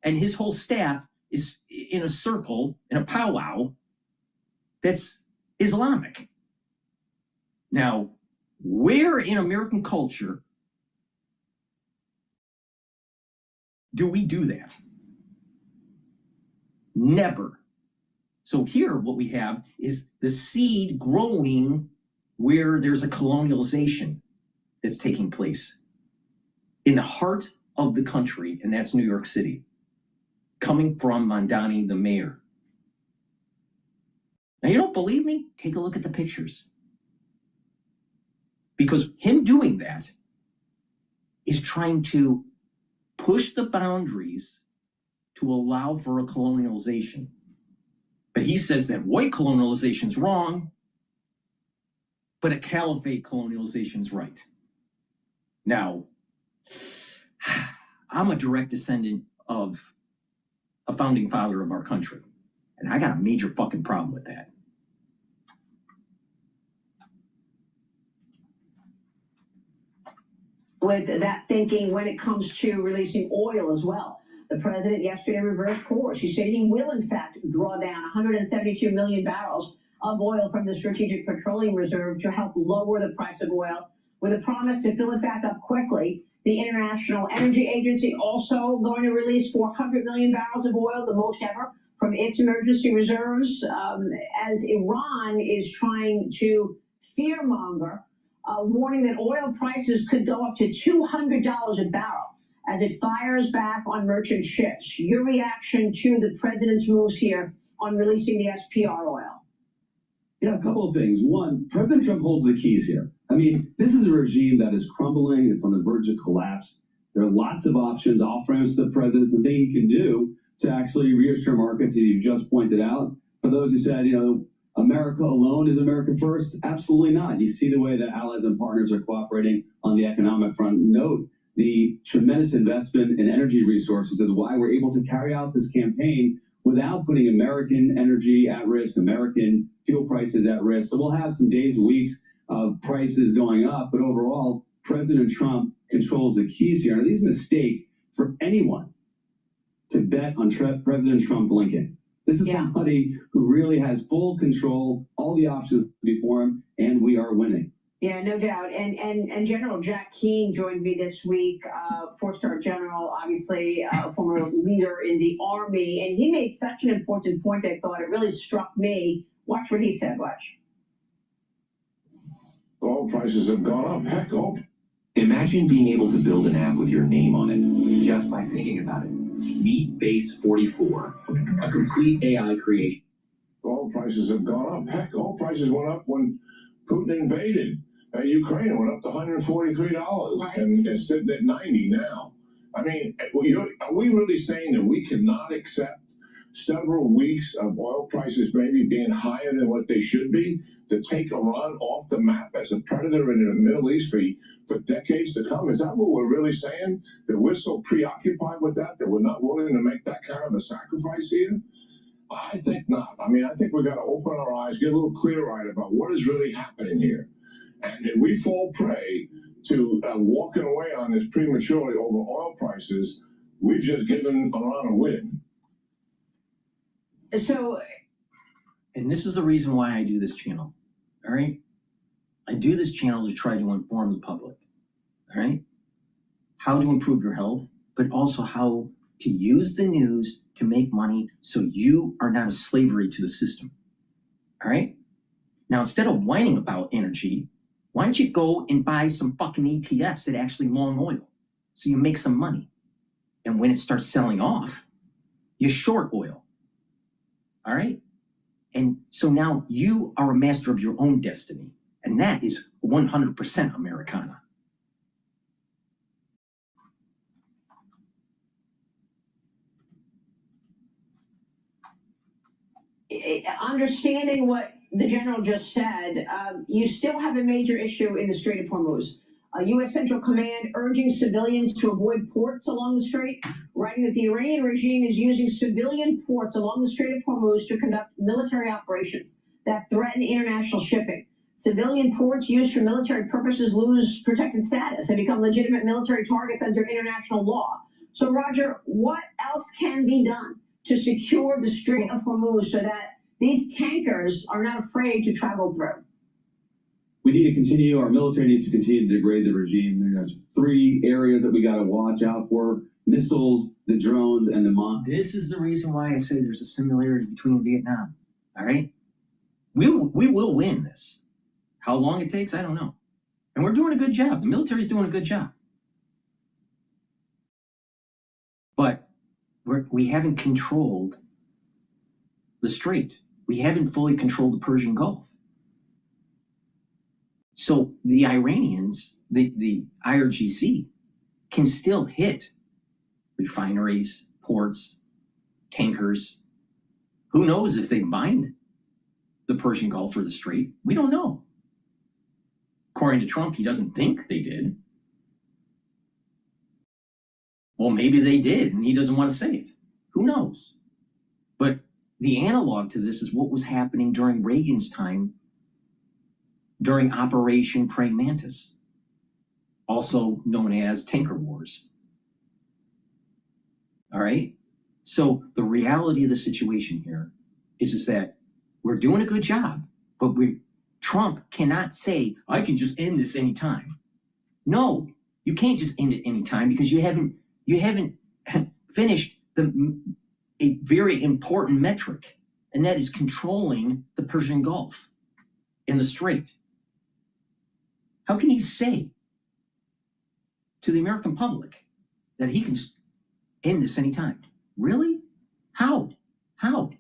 and his whole staff is in a circle, in a powwow that's Islamic. Now, where in American culture do we do that? Never. So here what we have is the seed growing where there's a colonialization that's taking place in the heart of the country, and that's New York City, coming from Mondani, the mayor. Now, you don't believe me? Take a look at the pictures. Because him doing that is trying to push the boundaries to allow for a colonialization. But he says that white colonialization is wrong, but a caliphate colonialization is right. Now, I'm a direct descendant of a founding father of our country, and I got a major fucking problem with that. With that thinking when it comes to releasing oil as well. The president yesterday reversed course. He said he will, in fact, draw down 172 million barrels of oil from the Strategic Petroleum Reserve to help lower the price of oil, with a promise to fill it back up quickly. The International Energy Agency also going to release 400 million barrels of oil, the most ever, from its emergency reserves, as Iran is trying to fearmonger, warning that oil prices could go up to $200 a barrel as it fires back on merchant ships. Your reaction to the president's moves here on releasing the SPR oil? Yeah, a couple of things. One, President Trump holds the keys here. I mean, this is a regime that is crumbling. It's on the verge of collapse. There are lots of options off ramps to the president and things he can do to actually reassure markets, as you just pointed out. For those who said, America alone is America first, absolutely not. You see the way that allies and partners are cooperating on the economic front. Note the tremendous investment in energy resources is why we're able to carry out this campaign without putting American energy at risk, American fuel prices at risk. So we'll have some days, weeks of prices going up, but overall, President Trump controls the keys here. And it is a mistake for anyone to bet on President Trump blinking. This is somebody who really has full control, all the options before him, and we are winning. Yeah, no doubt. And General Jack Keane joined me this week, four-star general, obviously a former leader in the Army, and he made such an important point, I thought. It really struck me. Watch what he said, watch. Oil prices have gone up. Heck, Imagine being able to build an app with your name on it just by thinking about it. Meet Base 44, a complete AI creation. Oil prices have gone up. Heck, oil prices went up when Putin invaded Ukraine. It went up to $143 and it's sitting at 90 now. I mean, are we really saying that we cannot accept several weeks of oil prices maybe being higher than what they should be to take Iran off the map as a predator in the Middle East for decades to come? Is that what we're really saying? That we're so preoccupied with that we're not willing to make that kind of a sacrifice here? I think not. I mean, I think we've got to open our eyes, get a little clear-eyed about what is really happening here. And if we fall prey to walking away on this prematurely over oil prices, we've just given Iran a win. So, and this is the reason why I do this channel, all right? I do this channel to try to inform the public, all right? How to improve your health, but also how to use the news to make money so you are not a slavery to the system, all right? Now, instead of whining about energy, why don't you go and buy some fucking ETFs that actually long oil so you make some money? And when it starts selling off, you short oil. All right? And so now you are a master of your own destiny. And that is 100% Americana. Understanding what the general just said, you still have a major issue in the Strait of Hormuz. U.S. Central Command urging civilians to avoid ports along the strait, writing that the Iranian regime is using civilian ports along the Strait of Hormuz to conduct military operations that threaten international shipping. Civilian ports used for military purposes lose protected status and become legitimate military targets under international law. So, Roger, what else can be done to secure the Strait of Hormuz so that these tankers are not afraid to travel through? We need to continue, our military needs to continue to degrade the regime. There's 3 areas that we got to watch out for: missiles, the drones, and the mines. This is the reason why I say there's a similarity between Vietnam, all right? We will win this. How long it takes, I don't know. And we're doing a good job. The military's doing a good job. But we haven't controlled the strait. We haven't fully controlled the Persian Gulf. So the Iranians, the IRGC, can still hit refineries, ports, tankers. Who knows if they mined the Persian Gulf or the Strait? We don't know. According to Trump, he doesn't think they did. Well, maybe they did, and he doesn't want to say it. Who knows? But the analog to this is what was happening during Reagan's time during Operation Praying Mantis, also known as Tanker Wars. All right? So the reality of the situation here is that we're doing a good job, but Trump cannot say, I can just end this anytime. No, you can't just end it anytime because you haven't finished a very important metric, and that is controlling the Persian Gulf and the Strait. How can he say to the American public that he can just end this anytime? Really? How? How?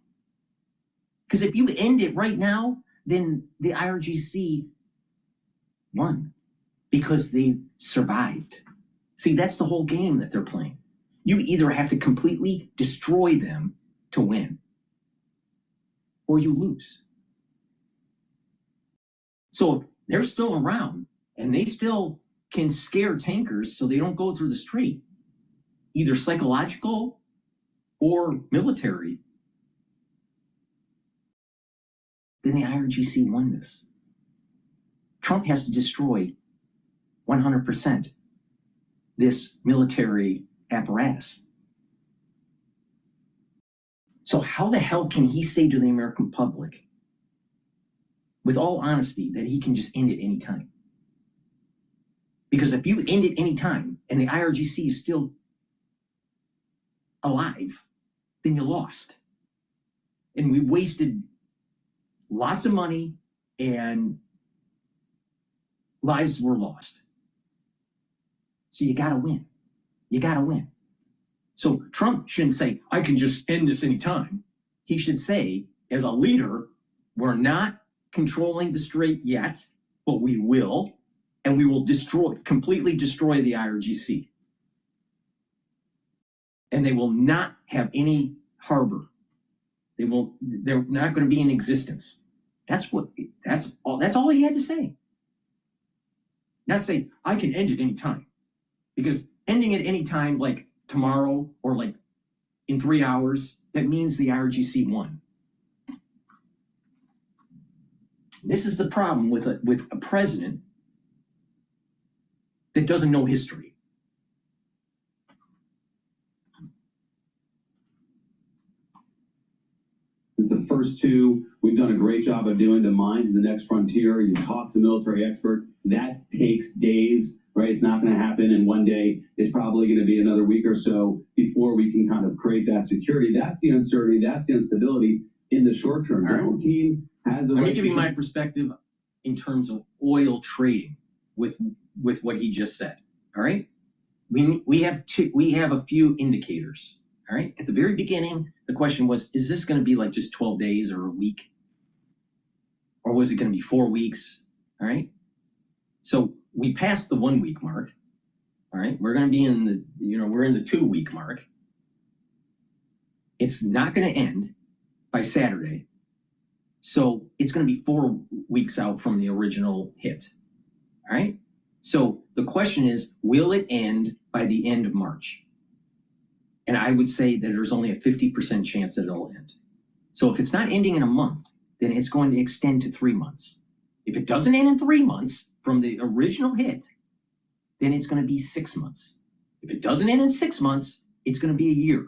Because if you end it right now, then the IRGC won because they survived. See, that's the whole game that they're playing. You either have to completely destroy them to win, or you lose. So if they're still around and they still can scare tankers so they don't go through the strait, either psychological or military, then the IRGC won this. Trump has to destroy 100% this military apparatus. So how the hell can he say to the American public, with all honesty, that he can just end it anytime? Because if you end it anytime and the IRGC is still alive, then you lost. And we wasted lots of money and lives were lost. So you gotta win. You gotta win. So Trump shouldn't say, I can just end this anytime. He should say, as a leader, we're not controlling the strait yet, but we will, and we will completely destroy the IRGC. And they will not have any harbor. They're not going to be in existence. That's all he had to say. Not say, I can end it anytime. Because ending it anytime, like tomorrow or like in 3 hours, that means the IRGC won. This is the problem with a president that doesn't know history. Is the first two we've done a great job of doing. The mines is the next frontier. You talk to military expert. That takes days, right? It's not going to happen in one day. It's probably going to be another week or so before we can kind of create that security. That's the uncertainty. That's the instability in the short term. General Keane has the Let me give you my perspective in terms of oil trading with what he just said. All right, we have a few indicators. All right, at the very beginning, the question was, is this going to be like just 12 days or a week? Or was it going to be 4 weeks? All right. So we passed the 1 week mark. All right. We're going to be in we're in the 2 week mark. It's not going to end by Saturday. So it's going to be 4 weeks out from the original hit. All right. So the question is, will it end by the end of March? And I would say that there's only a 50% chance that it'll end. So if it's not ending in a month, then it's going to extend to 3 months. If it doesn't end in 3 months from the original hit, then it's going to be 6 months. If it doesn't end in 6 months, it's going to be a year.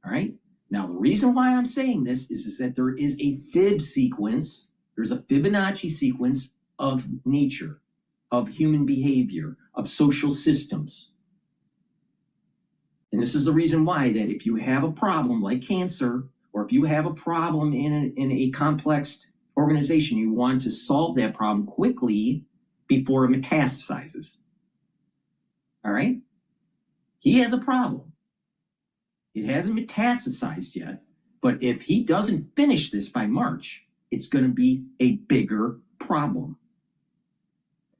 All right. Now, the reason why I'm saying this is that there is a Fib sequence. There's a Fibonacci sequence of nature, of human behavior, of social systems. And this is the reason why that if you have a problem like cancer, or if you have a problem in a complex organization, you want to solve that problem quickly before it metastasizes. All right? He has a problem. It hasn't metastasized yet, but if he doesn't finish this by March, it's going to be a bigger problem.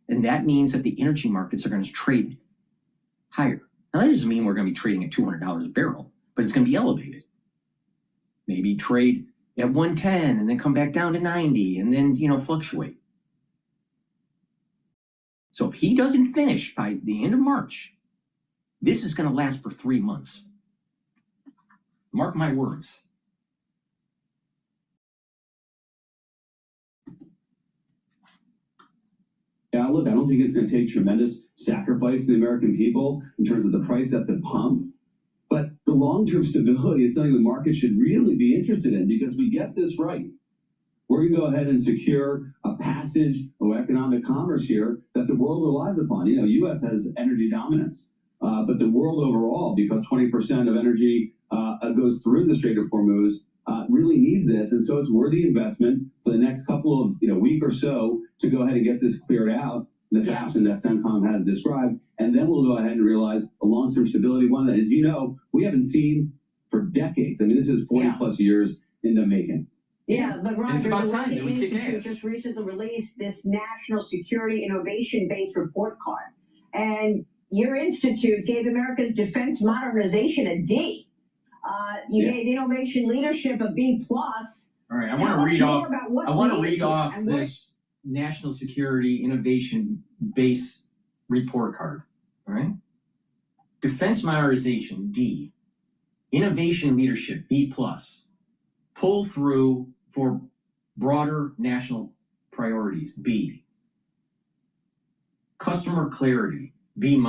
And that means that the energy markets are going to trade higher. Now, that doesn't mean we're going to be trading at $200 a barrel, but it's going to be elevated. Maybe trade at 110 and then come back down to 90 and then, fluctuate. So if he doesn't finish by the end of March, this is going to last for 3 months. Mark my words. Yeah, look, I don't think it's going to take tremendous sacrifice to the American people in terms of the price at the pump. But the long-term stability is something the market should really be interested in, because we get this right. We're going to go ahead and secure a passage of economic commerce here that the world relies upon. U.S. has energy dominance, but the world overall, because 20% of energy goes through the Strait of Hormuz, really needs this. And so it's worthy investment for the next couple of week or so to go ahead and get this cleared out the fashion that CENTCOM has described, and then we'll go ahead and realize a long-term stability, one that, as you know, we haven't seen for decades. I mean, this is 40 plus years in the making. Yeah, but Roger, it's about the time that we kick Institute ass. just recently released this National Security Innovation-Based Report Card. And your institute gave America's defense modernization a D. You gave innovation leadership a B+. All right, I want to read off this National Security Innovation Base Report Card. All right. Defense modernization, D. Innovation leadership, B+. Pull through for broader national priorities, B. Customer clarity, B-.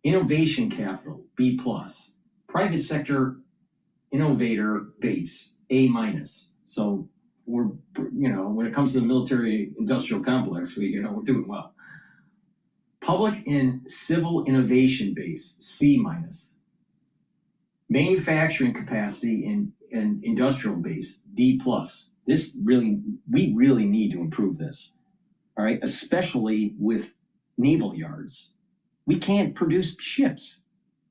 Innovation capital, B+. Private sector innovator base, A-. So we're, when it comes to the military industrial complex, we're doing well. Public and civil innovation base, C-. Manufacturing capacity and industrial base, D+. We really need to improve this. All right, especially with naval yards. We can't produce ships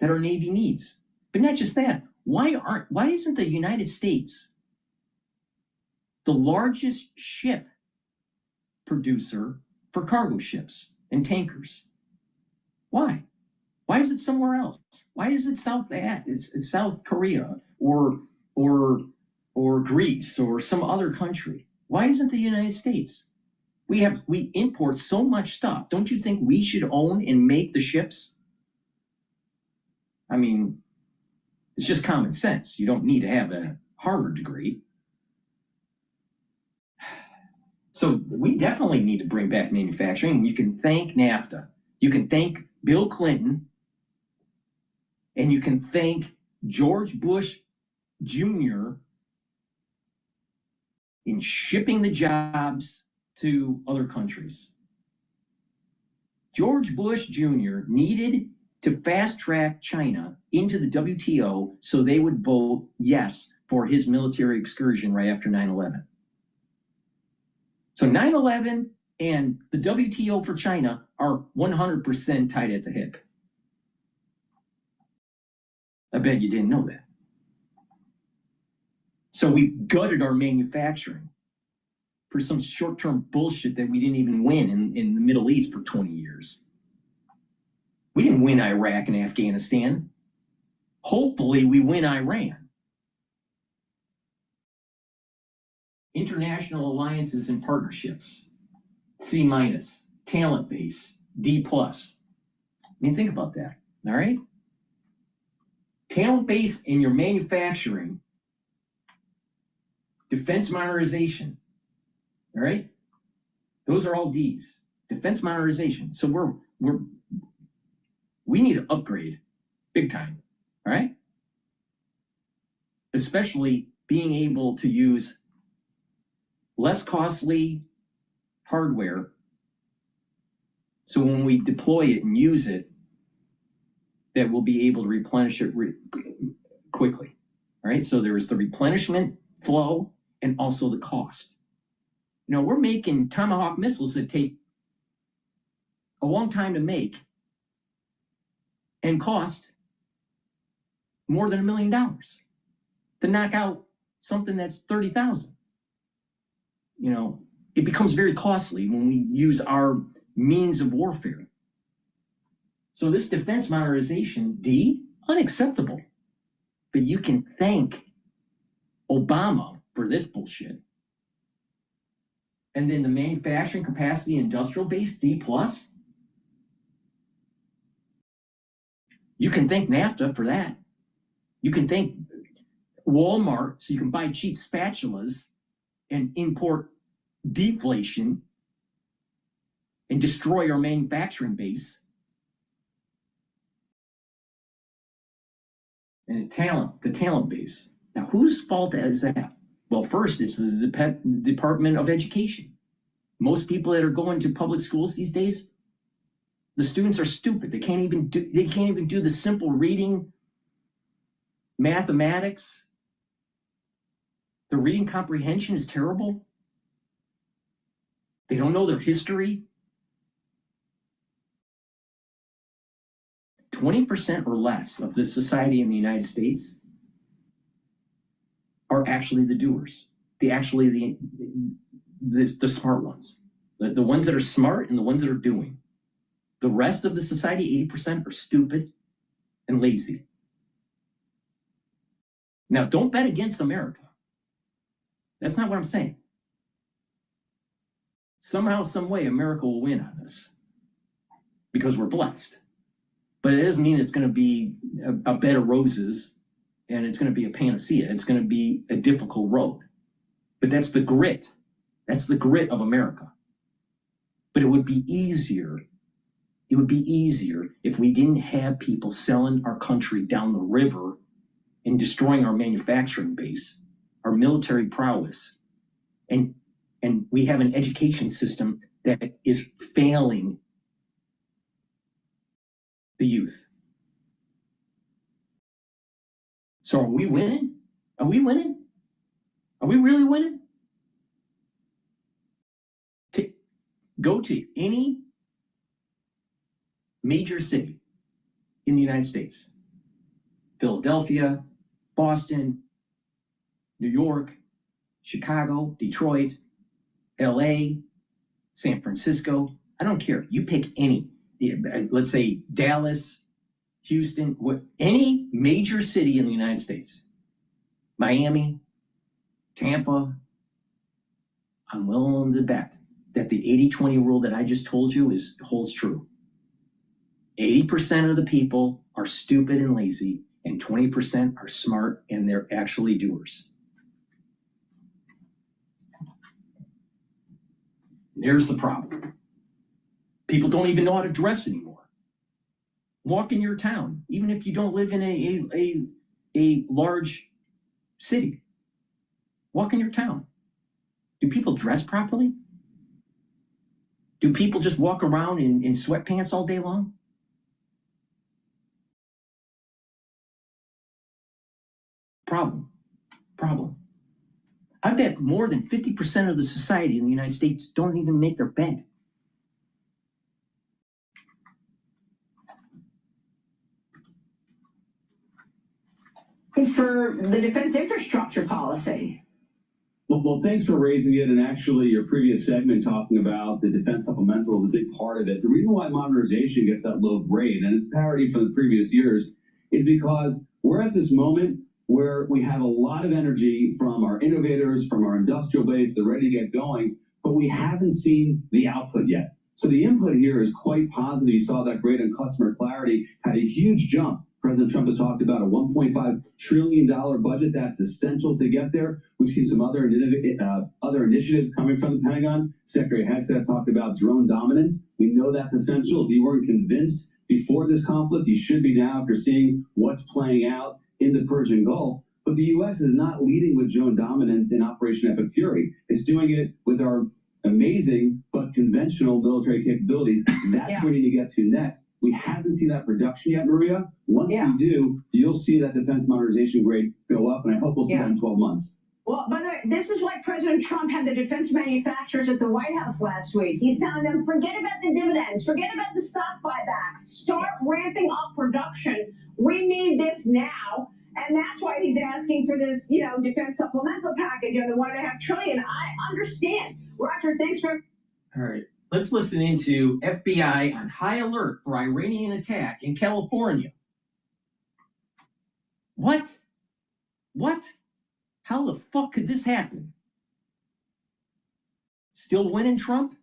that our Navy needs. But not just that, why isn't the United States the largest ship producer for cargo ships and tankers? Why? Why is it somewhere else? Why is it South Korea or Greece or some other country? Why isn't the United States? We import so much stuff. Don't you think we should own and make the ships? I mean, it's just common sense. You don't need to have a Harvard degree. So we definitely need to bring back manufacturing. You can thank NAFTA. You can thank Bill Clinton. And you can thank George Bush Jr. in shipping the jobs to other countries. George Bush Jr. needed to fast track China into the WTO so they would vote yes for his military excursion right after 9/11. So 9/11 and the WTO for China are 100% tied at the hip. I bet you didn't know that. So we gutted our manufacturing for some short-term bullshit that we didn't even win in the Middle East for 20 years. We didn't win Iraq and Afghanistan. Hopefully we win Iran. International alliances and partnerships, C-. Talent base, D+. I mean, think about that, all right? Talent base in your manufacturing, defense modernization, all right? Those are all D's. Defense modernization. So we need to upgrade big time, all right? Especially being able to use less costly hardware. So when we deploy it and use it, that we'll be able to replenish it quickly, all right? So there's the replenishment flow and also the cost. We're making Tomahawk missiles that take a long time to make and cost more than $1 million to knock out something that's 30,000. It becomes very costly when we use our means of warfare. So this defense modernization, D, unacceptable. But you can thank Obama for this bullshit. And then the manufacturing capacity industrial base, D+. You can thank NAFTA for that. You can thank Walmart so you can buy cheap spatulas and import deflation and destroy our manufacturing base. And the talent base. Now, whose fault is that? Well, first, it's the Department of Education. Most people that are going to public schools these days, the students are stupid. They can't even do the simple reading, mathematics. The reading comprehension is terrible. They don't know their history. 20% or less of the society in the United States are actually the doers. The smart ones. The ones that are smart and the ones that are doing. The rest of the society, 80%, are stupid and lazy. Now, don't bet against America. That's not what I'm saying. Somehow, some way, America will win on this because we're blessed. But it doesn't mean it's going to be a bed of roses and it's going to be a panacea. It's going to be a difficult road. But that's the grit. That's the grit of America. But it would be easier. It would be easier if we didn't have people selling our country down the river and destroying our manufacturing base, our military prowess, and we have an education system that is failing the youth. So are we winning? Are we winning? Are we really winning? Go to any major city in the United States. Philadelphia, Boston, New York, Chicago, Detroit, LA, San Francisco. I don't care. You pick any. Let's say Dallas, Houston, any major city in the United States. Miami, Tampa. I'm willing to bet that the 80-20 rule that I just told you holds true. 80% of the people are stupid and lazy, and 20% are smart and they're actually doers. There's the problem. People don't even know how to dress anymore. Walk in your town, even if you don't live in a large city. Walk in your town. Do people dress properly? Do people just walk around in sweatpants all day long? Problem. I bet more than 50% of the society in the United States don't even make their bed. It's for the defense infrastructure policy. Well, thanks for raising it. And actually, your previous segment talking about the defense supplemental is a big part of it. The reason why modernization gets that low grade, and it's parity from the previous years, is because we're at this moment where we have a lot of energy from our innovators, from our industrial base, they're ready to get going, but we haven't seen the output yet. So the input here is quite positive. You saw that grade on customer clarity had a huge jump. President Trump has talked about a $1.5 trillion budget that's essential to get there. We've seen some other initiatives coming from the Pentagon. Secretary Hegseth talked about drone dominance. We know that's essential. If you weren't convinced before this conflict, you should be now after seeing what's playing out in the Persian Gulf. But the U.S. is not leading with drone dominance in Operation Epic Fury. It's doing it with our amazing but conventional military capabilities. That's where we need to get to next. We haven't seen that production yet, Maria. Once we do, you'll see that defense modernization grade go up, and I hope we'll see that in 12 months. Well, by the way, this is why President Trump had the defense manufacturers at the White House last week. He's telling them, forget about the dividends, forget about the stock buybacks, start ramping up production. We need this now. And that's why he's asking for this, defense supplemental package of the $1.5 trillion. I understand. Roger, thanks for... All right. Let's listen into FBI on high alert for Iranian attack in California. What? How the fuck could this happen? Still winning, Trump?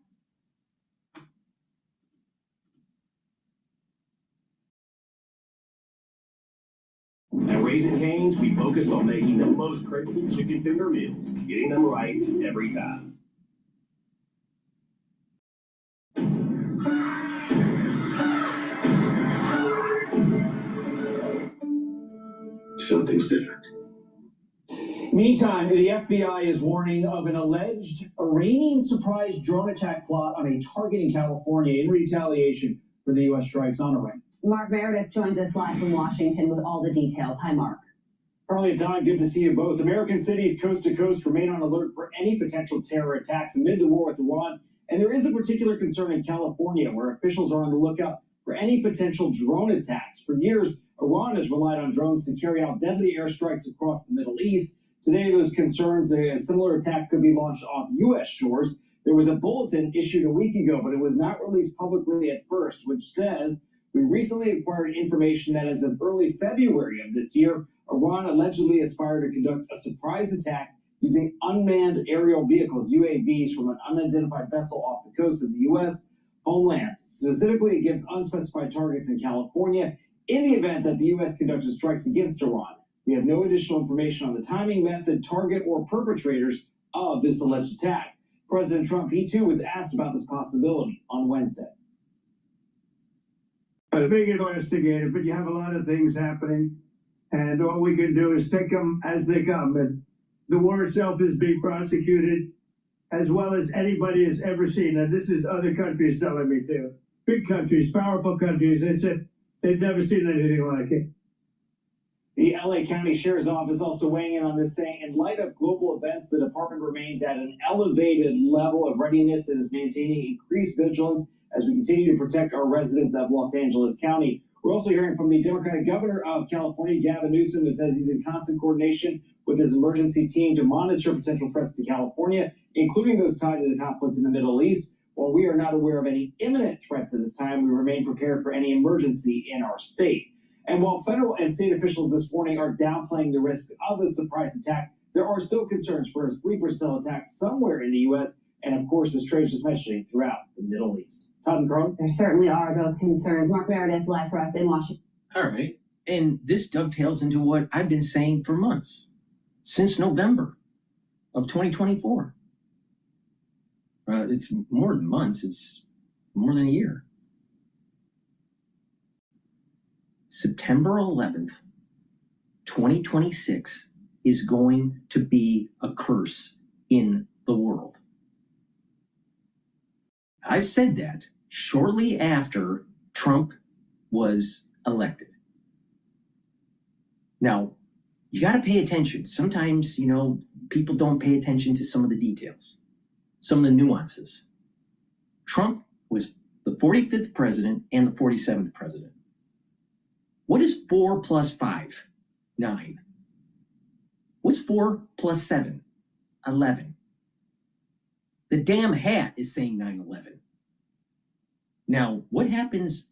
At Raising Cane's, we focus on making the most craveable chicken finger meals, getting them right every time. Something's different. Meantime, the FBI is warning of an alleged Iranian surprise drone attack plot on a target in California in retaliation for the U.S. strikes on Iran. Mark Meredith joins us live from Washington with all the details. Hi, Mark. Carly and Don, good to see you both. American cities coast to coast remain on alert for any potential terror attacks amid the war with Iran. And there is a particular concern in California where officials are on the lookout for for any potential drone attacks. For years, Iran has relied on drones to carry out deadly airstrikes across the Middle East. Today, those concerns a similar attack could be launched off U.S. shores. There was a bulletin issued a week ago, but it was not released publicly at first, which says, we recently acquired information that as of early February of this year, Iran allegedly aspired to conduct a surprise attack using unmanned aerial vehicles, UAVs, from an unidentified vessel off the coast of the U.S. homeland, specifically against unspecified targets in California, in the event that the U.S. conducted strikes against Iran. We have no additional information on the timing, method, target, or perpetrators of this alleged attack. President Trump, he too, was asked about this possibility on Wednesday. It's being investigated, but you have a lot of things happening, and all we can do is take them as they come. And the war itself is being prosecuted as well as anybody has ever seen. And this is other countries telling me too. Big countries, powerful countries. They said they've never seen anything like it. The LA County Sheriff's Office also weighing in on this, saying, in light of global events, the department remains at an elevated level of readiness and is maintaining increased vigilance as we continue to protect our residents of Los Angeles County. We're also hearing from the Democratic governor of California, Gavin Newsom, who says he's in constant coordination with his emergency team to monitor potential threats to California, including those tied to the conflict in the Middle East. While we are not aware of any imminent threats at this time, we remain prepared for any emergency in our state. And while federal and state officials this morning are downplaying the risk of a surprise attack, there are still concerns for a sleeper cell attack somewhere in the U.S. and, of course, as Trey's just mentioning, throughout the Middle East. Todd and Carl? There certainly are those concerns. Mark Meredith, live for us in Washington. All right. And this dovetails into what I've been saying for months, since November of 2024. It's more than months. It's more than a year. September 11th, 2026 is going to be a curse in the world. I said that shortly after Trump was elected. Now, you got to pay attention. Sometimes, people don't pay attention to some of the details, some of the nuances. Trump was the 45th president and the 47th president. What is 4 plus 5? 9. What's 4 plus 7? 11. The damn hat is saying 9/11. Now, what happens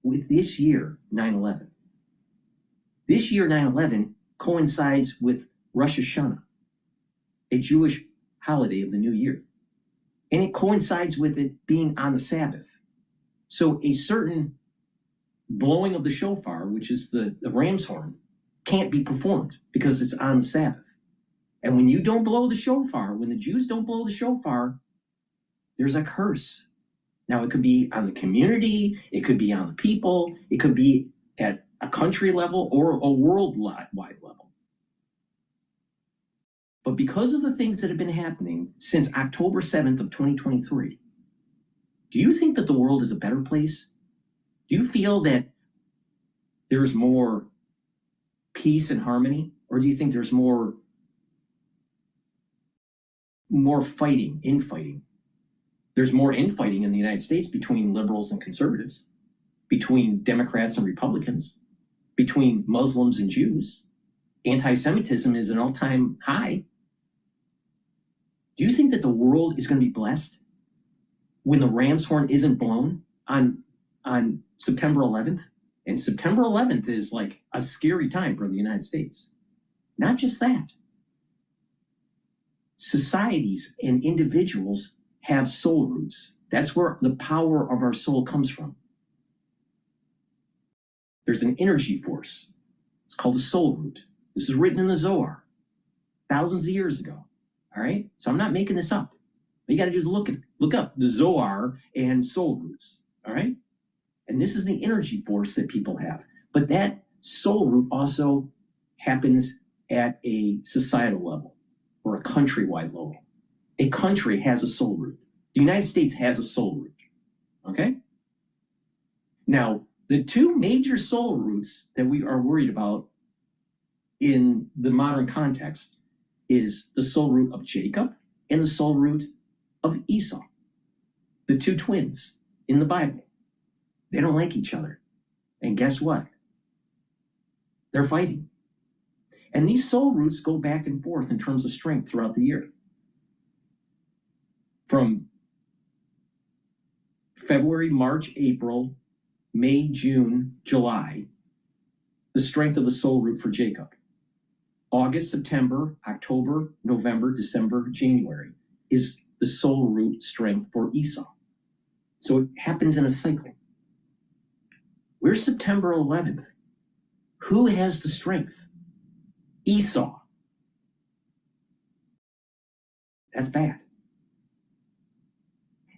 with this year, 9/11? This year, 9/11, coincides with Rosh Hashanah, a Jewish holiday of the new year. And it coincides with it being on the Sabbath. So a certain blowing of the shofar, which is the ram's horn, can't be performed because it's on the Sabbath. And when you don't blow the shofar, when the Jews don't blow the shofar, there's a curse. Now, it could be on the community, it could be on the people, it could be at a country level or a worldwide level. But because of the things that have been happening since October 7th of 2023, do you think that the world is a better place? Do you feel that there's more peace and harmony? Or do you think there's more fighting, infighting? There's more infighting in the United States between liberals and conservatives, between Democrats and Republicans, between Muslims and Jews. Anti-Semitism is an all-time high. Do you think that the world is going to be blessed when the ram's horn isn't blown on September 11th? And September 11th is like a scary time for the United States. Not just that. Societies and individuals have soul roots. That's where the power of our soul comes from. There's an energy force. It's called a soul root. This is written in the Zohar thousands of years ago. All right? So I'm not making this up. All you got to do is look up the Zohar and soul roots. All right? And this is the energy force that people have. But that soul root also happens at a societal level or a countrywide level. A country has a soul root. The United States has a soul root. Okay? Now, the two major soul roots that we are worried about in the modern context is the soul root of Jacob and the soul root of Esau, the two twins in the Bible. They don't like each other. And guess what? They're fighting. And these soul roots go back and forth in terms of strength throughout the year. From February, March, April, May, June, July, the strength of the soul root for Jacob. August, September, October, November, December, January is the soul root strength for Esau. So it happens in a cycle. We're September 11th. Who has the strength? Esau. That's bad.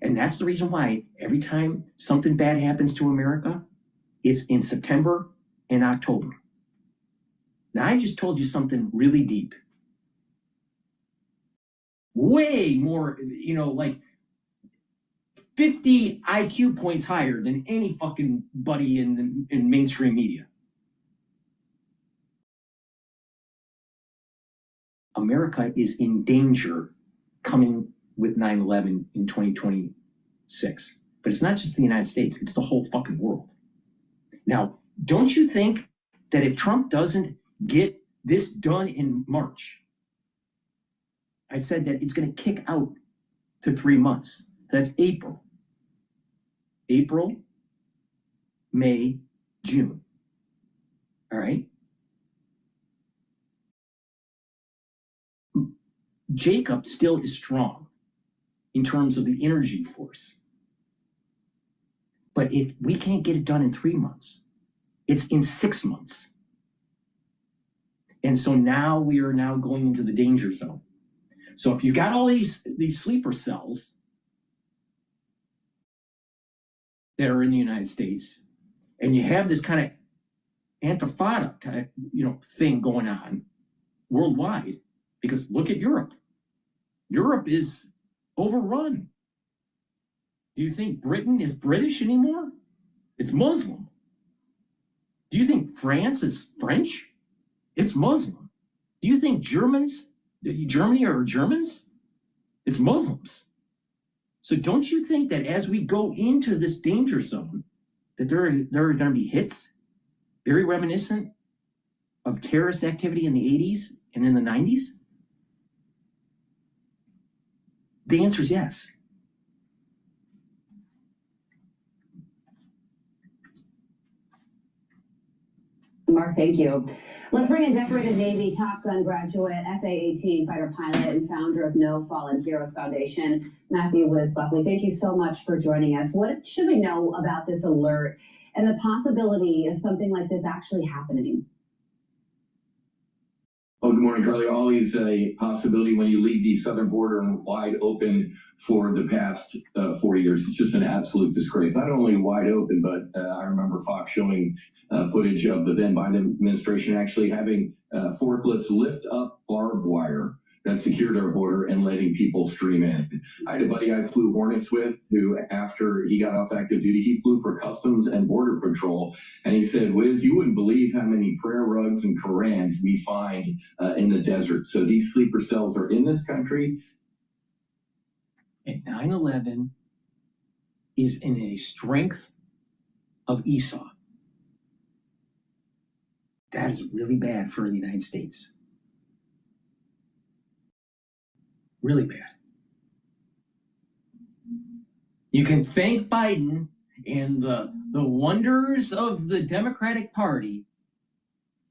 And that's the reason why every time something bad happens to America, it's in September and October. Now, I just told you something really deep. Way more, like 50 IQ points higher than any fucking buddy in mainstream media. America is in danger coming with 9/11 in 2026. But it's not just the United States, it's the whole fucking world. Now, don't you think that if Trump doesn't get this done in March, I said that it's going to kick out to 3 months. That's April. April, May, June. All right? Jacob still is strong in terms of the energy force. But if we can't get it done in 3 months, it's in 6 months. And so now we are now going into the danger zone. So if you got all these sleeper cells that are in the United States, and you have this kind of intifada kind of, thing going on worldwide, because look at Europe. Europe is overrun. Do you think Britain is British anymore? It's Muslim. Do you think France is French? It's Muslim. Do you think Germany are Germans? It's Muslims. So don't you think that as we go into this danger zone, that there are going to be hits very reminiscent of terrorist activity in the 80s and in the 90s? The answer is yes. Mark, thank you. Let's bring in decorated Navy Top Gun graduate, F/A-18 fighter pilot, and founder of No Fallen Heroes Foundation, Matthew Wiz-Buckley. Thank you so much for joining us. What should we know about this alert and the possibility of something like this actually happening? Oh, good morning, Carly. Always a possibility when you leave the southern border wide open for the past 4 years. It's just an absolute disgrace. Not only wide open, but I remember Fox showing footage of the then Biden administration actually having forklifts lift up barbed wire that secured our border and letting people stream in. I had a buddy I flew Hornets with who, after he got off active duty, he flew for Customs and Border Patrol. And he said, Wiz, you wouldn't believe how many prayer rugs and Korans we find in the desert. So these sleeper cells are in this country. And 9/11 is in a strength of Esau. That is really bad for the United States. Really bad. You can thank Biden and the wonders of the Democratic Party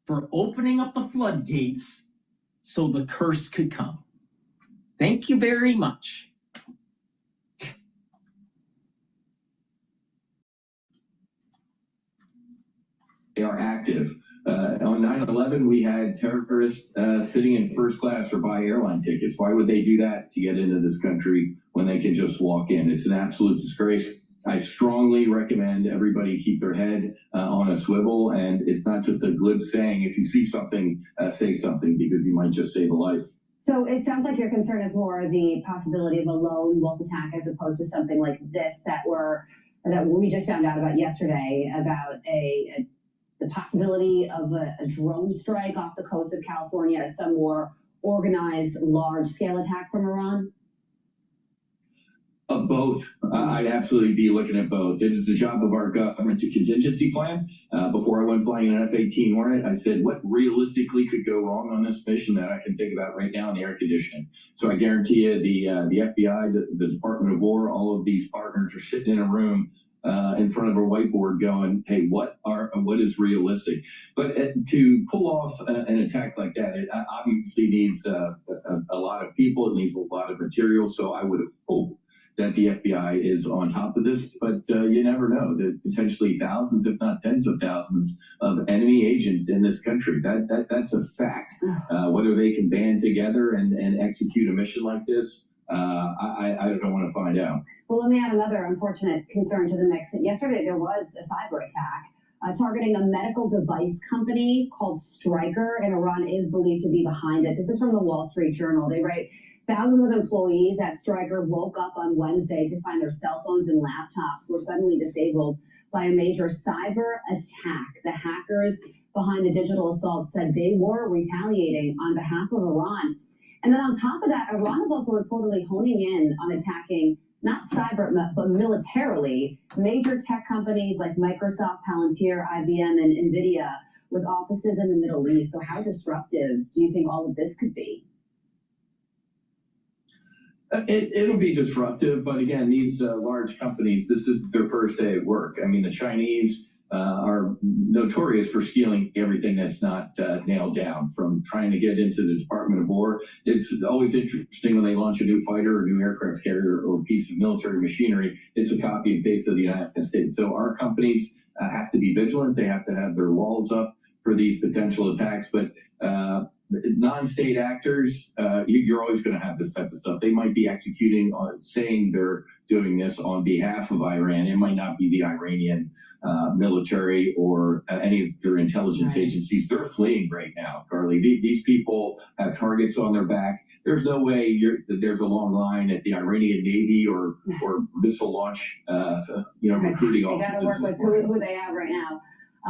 for opening up the floodgates so the curse could come. Thank you very much. They are active. On 9/11, we had terrorists sitting in first class or buy airline tickets. Why would they do that to get into this country when they can just walk in? It's an absolute disgrace. I strongly recommend everybody keep their head on a swivel, and it's not just a glib saying. If you see something, say something, because you might just save a life. So it sounds like your concern is more the possibility of a lone wolf attack as opposed to something like this that we just found out about yesterday, about the possibility of a drone strike off the coast of California, some more organized, large-scale attack from Iran? Both. I'd absolutely be looking at both. It is the job of our government to contingency plan. Before I went flying an F-18 Hornet, I said, what realistically could go wrong on this mission that I can think about right now in the air conditioning? So I guarantee you the FBI, the Department of War, all of these partners are sitting in a room in front of a whiteboard going, hey, what is realistic? But to pull off an attack like that, it obviously needs a lot of people. It needs a lot of material. So I would hope that the FBI is on top of this, but you never know. That potentially thousands, if not tens of thousands, of enemy agents in this country. That's a fact. Whether they can band together and execute a mission like this, I don't want to find out. Well, let me add another unfortunate concern to the mix. Yesterday, there was a cyber attack targeting a medical device company called Stryker, and Iran is believed to be behind it. This is from the Wall Street Journal. They write, thousands of employees at Stryker woke up on Wednesday to find their cell phones and laptops were suddenly disabled by a major cyber attack. The hackers behind the digital assault said they were retaliating on behalf of Iran. And then on top of that, Iran is also reportedly honing in on attacking not cyber, but militarily, major tech companies like Microsoft, Palantir, IBM, and NVIDIA with offices in the Middle East. So how disruptive do you think all of this could be? It'll be disruptive, but again, these large companies, this is their first day at work. I mean, the Chinese are notorious for stealing everything that's not nailed down, from trying to get into the Department of War. It's always interesting when they launch a new fighter or new aircraft carrier or piece of military machinery, it's a copy and paste of the United States. So our companies have to be vigilant. They have to have their walls up for these potential attacks, but non-state actors, you're always going to have this type of stuff. They might be executing on saying they're doing this on behalf of Iran. It might not be the Iranian military or any of their intelligence agencies. They're fleeing right now, Carly. These people have targets on their back. There's no way there's a long line at the Iranian Navy or missile launch, recruiting offices. They got to work with who they have right now.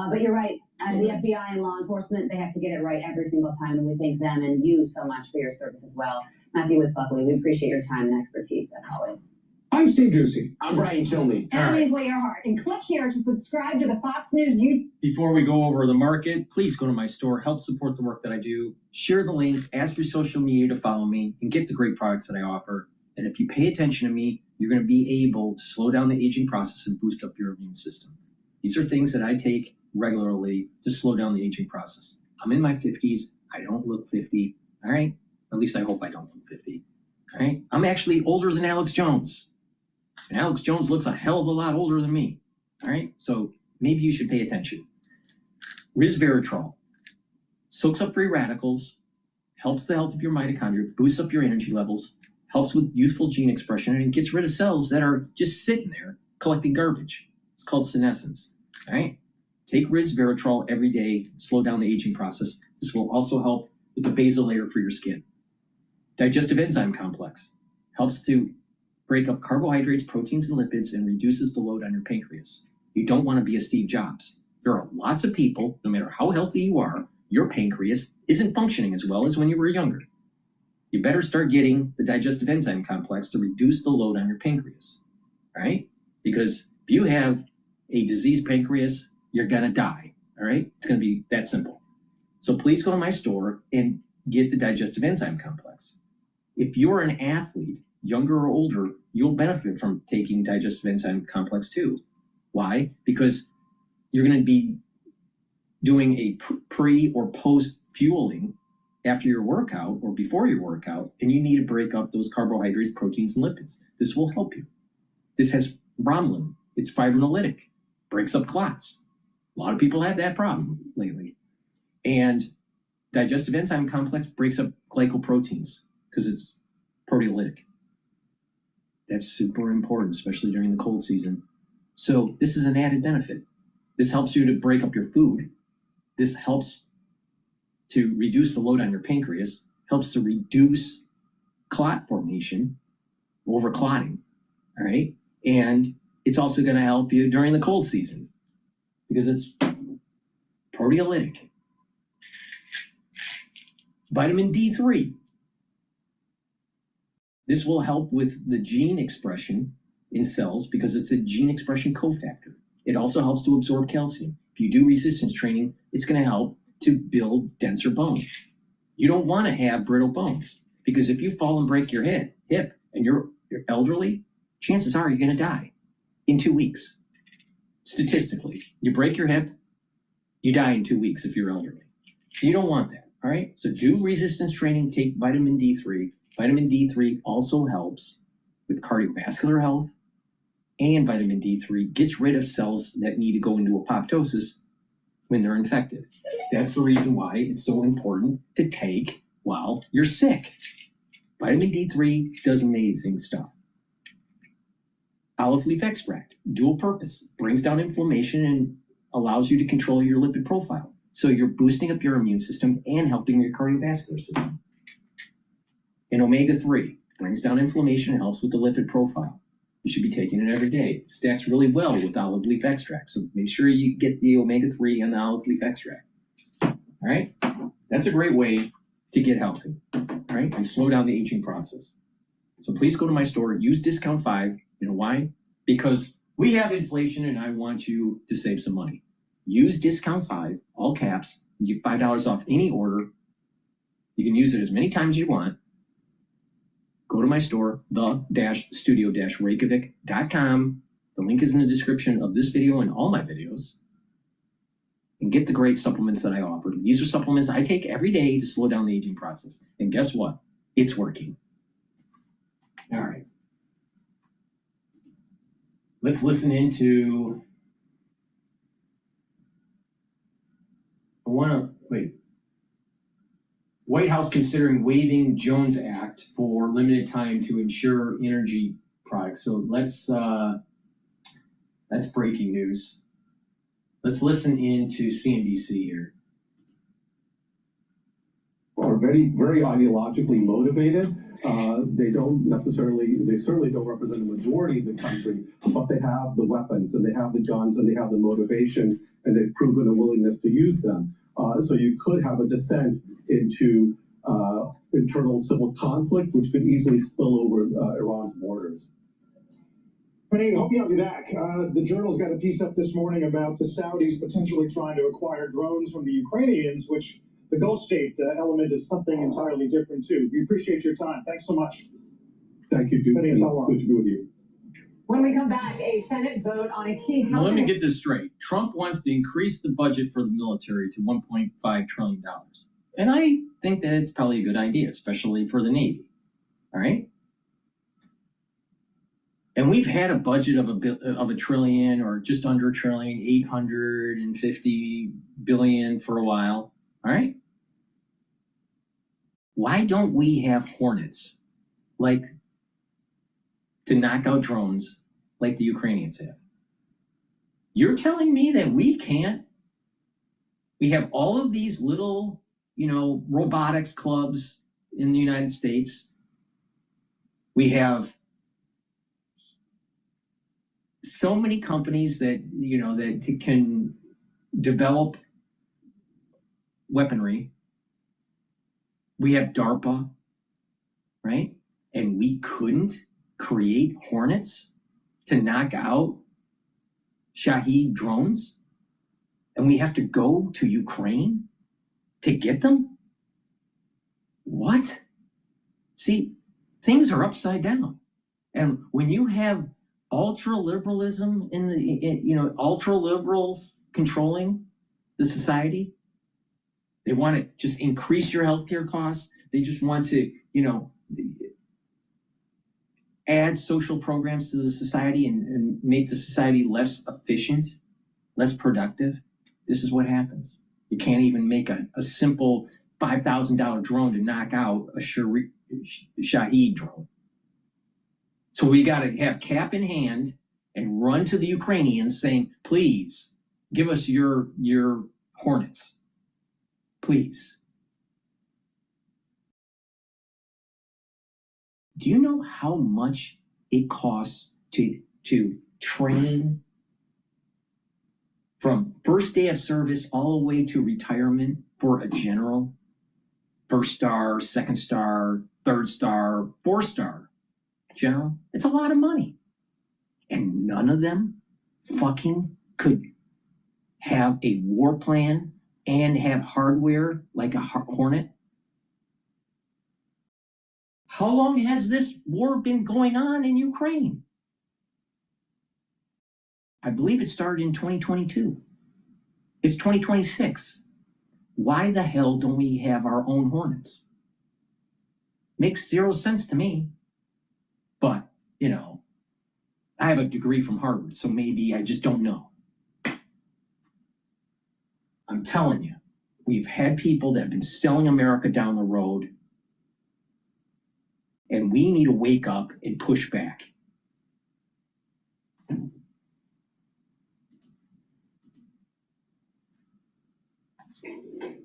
But you're right. The FBI and law enforcement, they have to get it right every single time, and we thank them and you so much for your service as well. Matthew Buckley, we appreciate your time and expertise as always. I'm Steve Ducey. I'm Brighteon Channel. And I'm Ainsley Earhart. And click here to subscribe to the Fox News YouTube. Before we go over the market, please go to my store, help support the work that I do, share the links, ask your social media to follow me, and get the great products that I offer. And if you pay attention to me, you're going to be able to slow down the aging process and boost up your immune system. These are things that I take regularly to slow down the aging process. I'm in my 50s. I don't look 50. All right. At least I hope I don't look 50. All right. I'm actually older than Alex Jones. And Alex Jones looks a hell of a lot older than me. All right. So maybe you should pay attention. Resveratrol soaks up free radicals, helps the health of your mitochondria, boosts up your energy levels, helps with youthful gene expression, and it gets rid of cells that are just sitting there collecting garbage. It's called senescence. All right. Take resveratrol every day, slow down the aging process. This will also help with the basal layer for your skin. Digestive enzyme complex helps to break up carbohydrates, proteins, and lipids and reduces the load on your pancreas. You don't want to be a Steve Jobs. There are lots of people, no matter how healthy you are, your pancreas isn't functioning as well as when you were younger. You better start getting the digestive enzyme complex to reduce the load on your pancreas, all right? Because if you have a diseased pancreas, you're going to die, all right? It's going to be that simple. So please go to my store and get the digestive enzyme complex. If you're an athlete, younger or older, you'll benefit from taking digestive enzyme complex too. Why? Because you're going to be doing a pre or post fueling after your workout or before your workout, and you need to break up those carbohydrates, proteins, and lipids. This will help you. This has bromelain. It's fibrinolytic, breaks up clots. A lot of people have that problem lately. And digestive enzyme complex breaks up glycoproteins because it's proteolytic. That's super important, especially during the cold season. So this is an added benefit. This helps you to break up your food. This helps to reduce the load on your pancreas, helps to reduce clot formation, overclotting, all right? And it's also going to help you during the cold season because it's proteolytic. Vitamin D3. This will help with the gene expression in cells because it's a gene expression cofactor. It also helps to absorb calcium. If you do resistance training, it's going to help to build denser bones. You don't want to have brittle bones because if you fall and break your hip and you're elderly, chances are you're going to die in 2 weeks. Statistically, you break your hip, you die in 2 weeks if you're elderly. You don't want that, all right? So do resistance training, take vitamin D3. Vitamin D3 also helps with cardiovascular health, and vitamin D3 gets rid of cells that need to go into apoptosis when they're infected. That's the reason why it's so important to take while you're sick. Vitamin D3 does amazing stuff. Olive leaf extract, dual purpose, brings down inflammation and allows you to control your lipid profile. So you're boosting up your immune system and helping your cardiovascular system. And omega-3 brings down inflammation and helps with the lipid profile. You should be taking it every day. It stacks really well with olive leaf extract. So make sure you get the omega-3 and the olive leaf extract. All right? That's a great way to get healthy, right? And slow down the aging process. So please go to my store, use discount 5. You know why? Because we have inflation and I want you to save some money. Use discount 5, all caps, and get $5 off any order. You can use it as many times as you want. Go to my store, the-studio-reykjavik.com. The link is in the description of this video and all my videos. And get the great supplements that I offer. These are supplements I take every day to slow down the aging process. And guess what? It's working. All right. Let's listen into... White House considering waiving Jones Act for limited time to ensure energy products. So that's breaking news. Let's listen into CNBC here. Are very, very ideologically motivated. They certainly don't represent the majority of the country, but they have the weapons and they have the guns and they have the motivation and they've proven a willingness to use them. So you could have a descent into internal civil conflict, which could easily spill over Iran's borders. Penny, hope you have you back. The Journal's got a piece up this morning about the Saudis potentially trying to acquire drones from the Ukrainians, which the Gulf state element is something entirely different too. We appreciate your time. Thanks so much. Thank you. Good to be with you. When we come back, a Senate vote on a key Now, let me get this straight. Trump wants to increase the budget for the military to $1.5 trillion. And I think that it's probably a good idea, especially for the Navy. All right? And we've had a budget of a trillion or just under a trillion, 850 billion for a while. All right? Why don't we have Hornets, like to knock out drones like the Ukrainians have? You're telling me that we can't? We have all of these little, robotics clubs in the United States. We have so many companies that, that can develop weaponry. We have DARPA, right? And we couldn't create Hornets to knock out Shahed drones? And we have to go to Ukraine to get them? What? See, things are upside down. And when you have ultra-liberalism ultra-liberals controlling the society, they want to just increase your healthcare costs. They just want to, add social programs to the society and make the society less efficient, less productive. This is what happens. You can't even make a simple $5,000 drone to knock out a Shahed drone. So we got to have cap in hand and run to the Ukrainians saying, please, give us your Hornets. Please. Do you know how much it costs to train from first day of service all the way to retirement for a general? 1st star, 2nd star, 3rd star, 4th star. General. It's a lot of money. And none of them fucking could have a war plan and have hardware like a Hornet. How long has this war been going on in Ukraine? I believe it started in 2022. It's 2026. Why the hell don't we have our own Hornets? Makes zero sense to me. But, you know, I have a degree from Harvard, so maybe I just don't know. I'm telling you, we've had people that have been selling America down the road, and we need to wake up and push back.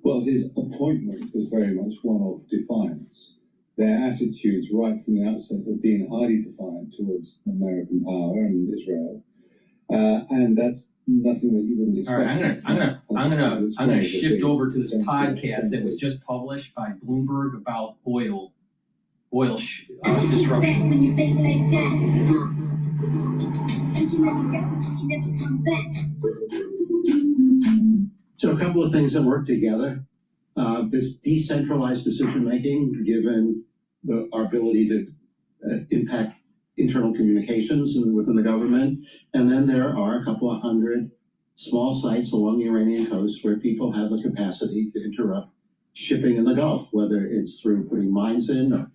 Well, his appointment was very much one of defiance. Their attitudes right from the outset have been highly defiant towards American power and Israel, and that's nothing that you wouldn't expect. All right, I'm gonna shift over to this podcast that was just published by Bloomberg about oil disruption. When you think like that, and you never go, you never come back. So a couple of things that work together. This decentralized decision-making, given our ability to impact internal communications within the government. And then there are a couple of hundred small sites along the Iranian coast where people have the capacity to interrupt shipping in the Gulf, whether it's through putting mines in or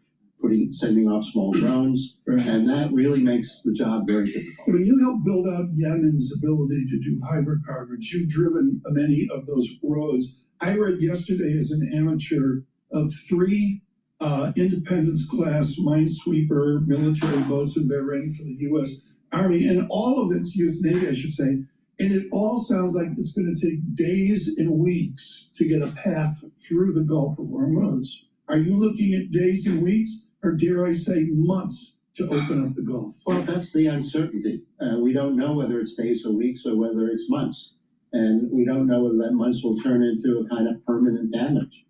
sending off small drones. Right. And that really makes the job very difficult. When you help build out Yemen's ability to do hydrocarbons, you've driven many of those roads. I read yesterday as an amateur of 3 Independence-class minesweeper military boats have been ready for the U.S. Army, and all of it's U.S. Navy, I should say. And it all sounds like it's going to take days and weeks to get a path through the Gulf of Hormuz. Are you looking at days and weeks, or dare I say months, to open up the Gulf? Well, that's the uncertainty. We don't know whether it's days or weeks or whether it's months. And we don't know whether that months will turn into a kind of permanent damage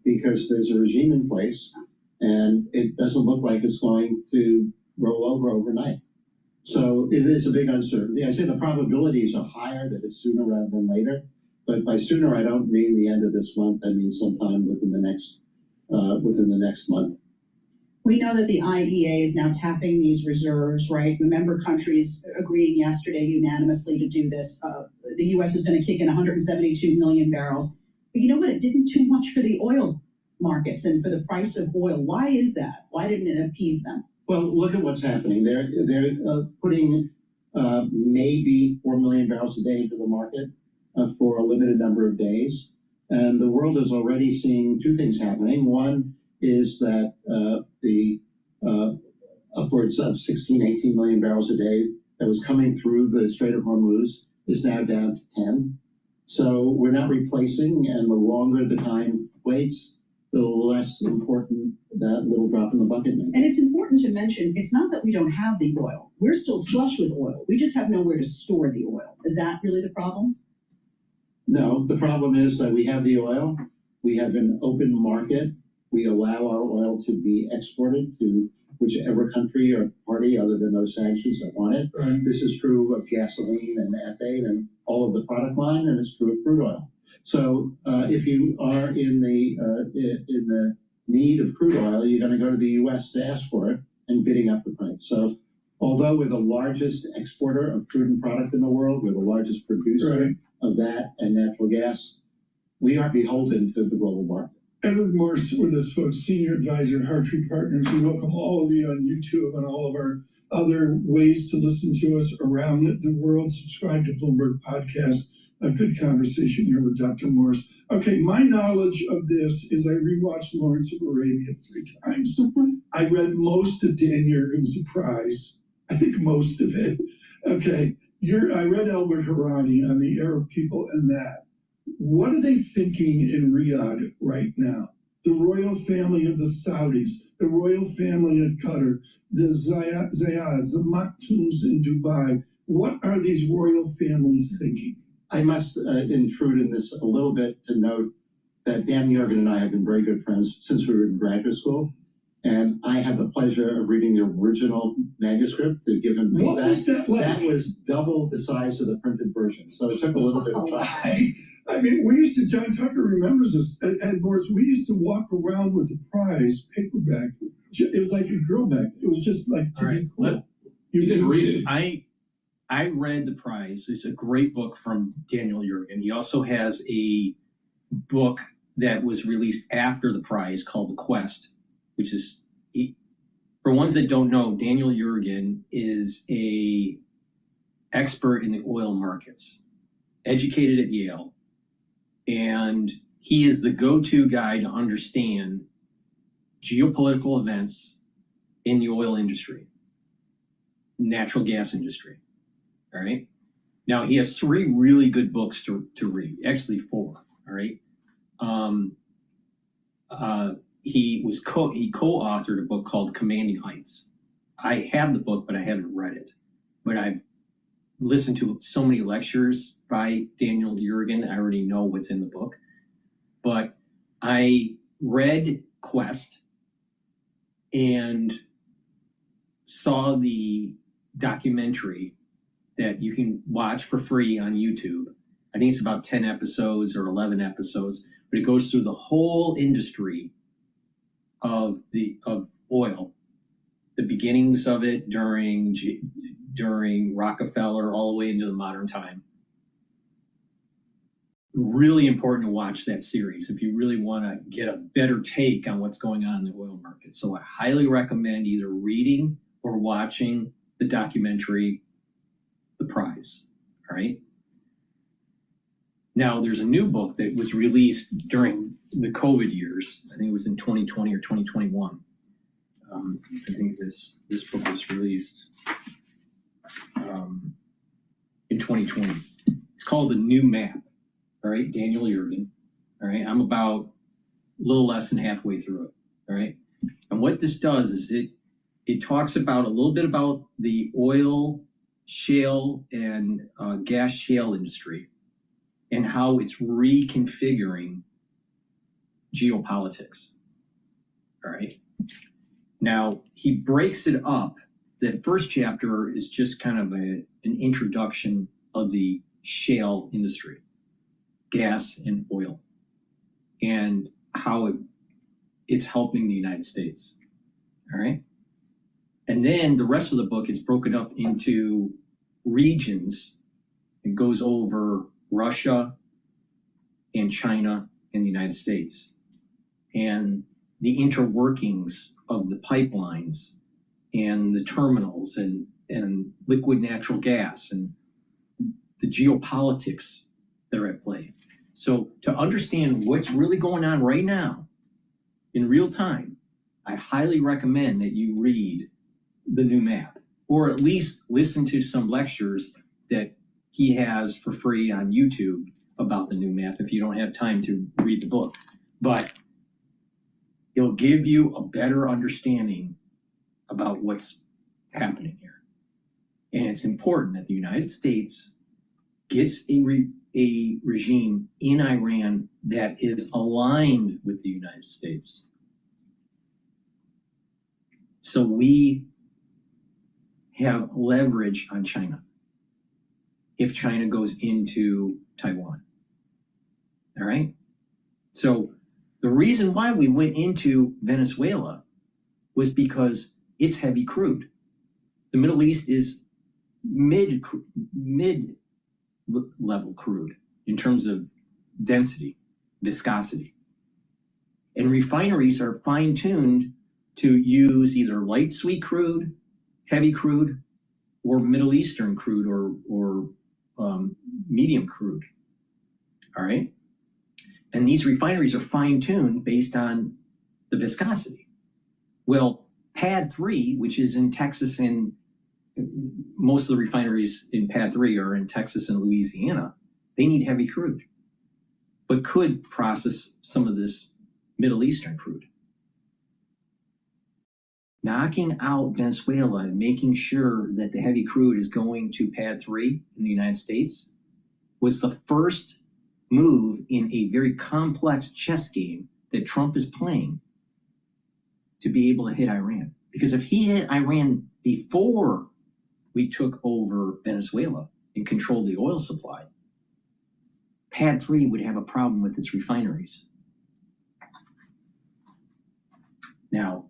because there's a regime in place and it doesn't look like it's going to roll over overnight. So it is a big uncertainty. I say the probabilities are higher that it's sooner rather than later. But by sooner, I don't mean the end of this month. I mean sometime within the next month. We know that the IEA is now tapping these reserves, right? Member countries agreeing yesterday unanimously to do this. The U.S. is going to kick in 172 million barrels. But you know what? It didn't do much for the oil markets and for the price of oil. Why is that? Why didn't it appease them? Well, look at what's happening. They're putting maybe 4 million barrels a day into the market for a limited number of days. And the world is already seeing 2 things happening. One is that the upwards of 16, 18 million barrels a day that was coming through the Strait of Hormuz is now down to 10. So we're not replacing, and the longer the time waits, the less important that little drop in the bucket makes. And it's important to mention, it's not that we don't have the oil. We're still flush with oil. We just have nowhere to store the oil. Is that really the problem? No, the problem is that we have the oil. We have an open market. We allow our oil to be exported to whichever country or party other than those sanctions that want it. Right. This is true of gasoline and ethane and all of the product line, and it's true of crude oil. So if you are in the need of crude oil, you're going to go to the U.S. to ask for it and bidding up the price. So although we're the largest exporter of crude and product in the world, we're the largest producer of that and natural gas, we are beholden to the global market. Edward Morse with us, folks, Senior Advisor at Hartree Partners. We welcome all of you on YouTube and all of our other ways to listen to us around the world. Subscribe to Bloomberg Podcast. A good conversation here with Dr. Morse. Okay, my knowledge of this is I rewatched Lawrence of Arabia 3 times. I read most of Dan Yergin's Surprise. I think most of it. Okay, I read Albert Harani on the Arab people and that. What are they thinking in Riyadh right now? The royal family of the Saudis, the royal family of Qatar, the Zayeds, the Maktoums in Dubai. What are these royal families thinking? I must intrude in this a little bit to note that Dan Yergin and I have been very good friends since we were in graduate school. And I had the pleasure of reading the original manuscript to give him feedback. What was that like? That was double the size of the printed version, so it took a little bit of time. I mean, we used to, John Tucker remembers this, at Morris, we used to walk around with the prize paperback. It was like a girl bag. It was just like to be cool. You didn't read it. I read The Prize. It's a great book from Daniel Jurgen. He also has a book that was released after The Prize called The Quest, which is, for ones that don't know, Daniel Jurgen is a expert in the oil markets, educated at Yale, and he is the go-to guy to understand geopolitical events in the oil industry, natural gas industry. All right. Now he has 3 really good books to read, actually 4. All right. He co-authored a book called Commanding Heights. I have the book, but I haven't read it. But I've listened to so many lectures by Daniel Jurgen. I already know what's in the book. But I read Quest and saw the documentary that you can watch for free on YouTube. I think it's about 10 episodes or 11 episodes, but it goes through the whole industry of oil, the beginnings of it during Rockefeller all the way into the modern time. Really important to watch that series if you really want to get a better take on what's going on in the oil market. So I highly recommend either reading or watching the documentary, The Prize. All right. Now there's a new book that was released during the COVID years. I think it was in 2020 or 2021. I think this book was released in 2020. It's called The New Map. All right, Daniel Jurgen. All right, I'm about a little less than halfway through it. All right, and what this does is it talks about a little bit about the oil, shale, and gas shale industry and how it's reconfiguring geopolitics. All right. Now he breaks it up. The first chapter is just kind of an introduction of the shale industry, gas and oil, and how it's helping the United States. All right. And then the rest of the book is broken up into regions. It goes over Russia and China and the United States and the interworkings of the pipelines and the terminals and liquid natural gas and the geopolitics that are at play. So to understand what's really going on right now in real time, I highly recommend that you read The New Map, or at least listen to some lectures that he has for free on YouTube about the New Map if you don't have time to read the book. But it'll give you a better understanding about what's happening here. And it's important that the United States gets a regime in Iran that is aligned with the United States. So we have leverage on China if China goes into Taiwan. All right? So the reason why we went into Venezuela was because it's heavy crude. The Middle East is mid-level crude in terms of density, viscosity. And refineries are fine-tuned to use either light sweet crude, heavy crude, or Middle Eastern crude or medium crude. All right? And these refineries are fine-tuned based on the viscosity. Well, PADD 3, which is in Texas, and most of the refineries in PADD 3 are in Texas and Louisiana, they need heavy crude, but could process some of this Middle Eastern crude. Knocking out Venezuela and making sure that the heavy crude is going to PADD 3 in the United States was the first move in a very complex chess game that Trump is playing to be able to hit Iran. Because if he hit Iran before we took over Venezuela and controlled the oil supply, Pad 3 would have a problem with its refineries. Now,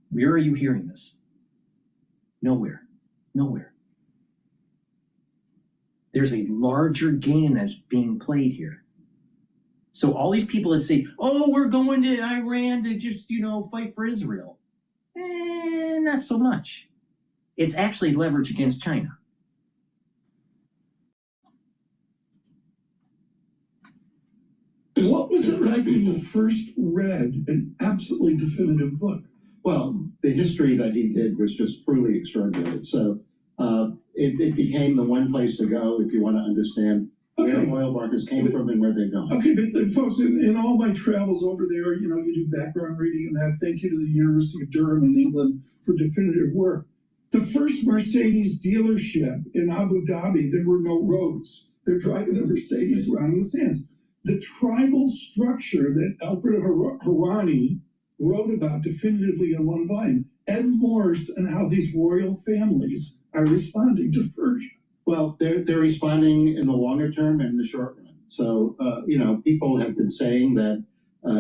where are you hearing this? Nowhere. Nowhere. There's a larger game that's being played here. So all these people that say, oh, we're going to Iran to just, fight for Israel. Not so much. It's actually leverage against China. What was it like when you first read an absolutely definitive book? Well, the history that he did was just truly extraordinary. So it became the one place to go if you want to understand where oil markets came from and where they're going. Okay, but folks, in all my travels over there, you do background reading and that. Thank you to the University of Durham in England for definitive work. The first Mercedes dealership in Abu Dhabi, there were no roads. They're driving the Mercedes around in the sands. The tribal structure that Alfred Harani wrote about definitively in one volume, Ed Morse and how these royal families are responding to Persia. Well, they're responding in the longer term and the short run. So, people have been saying that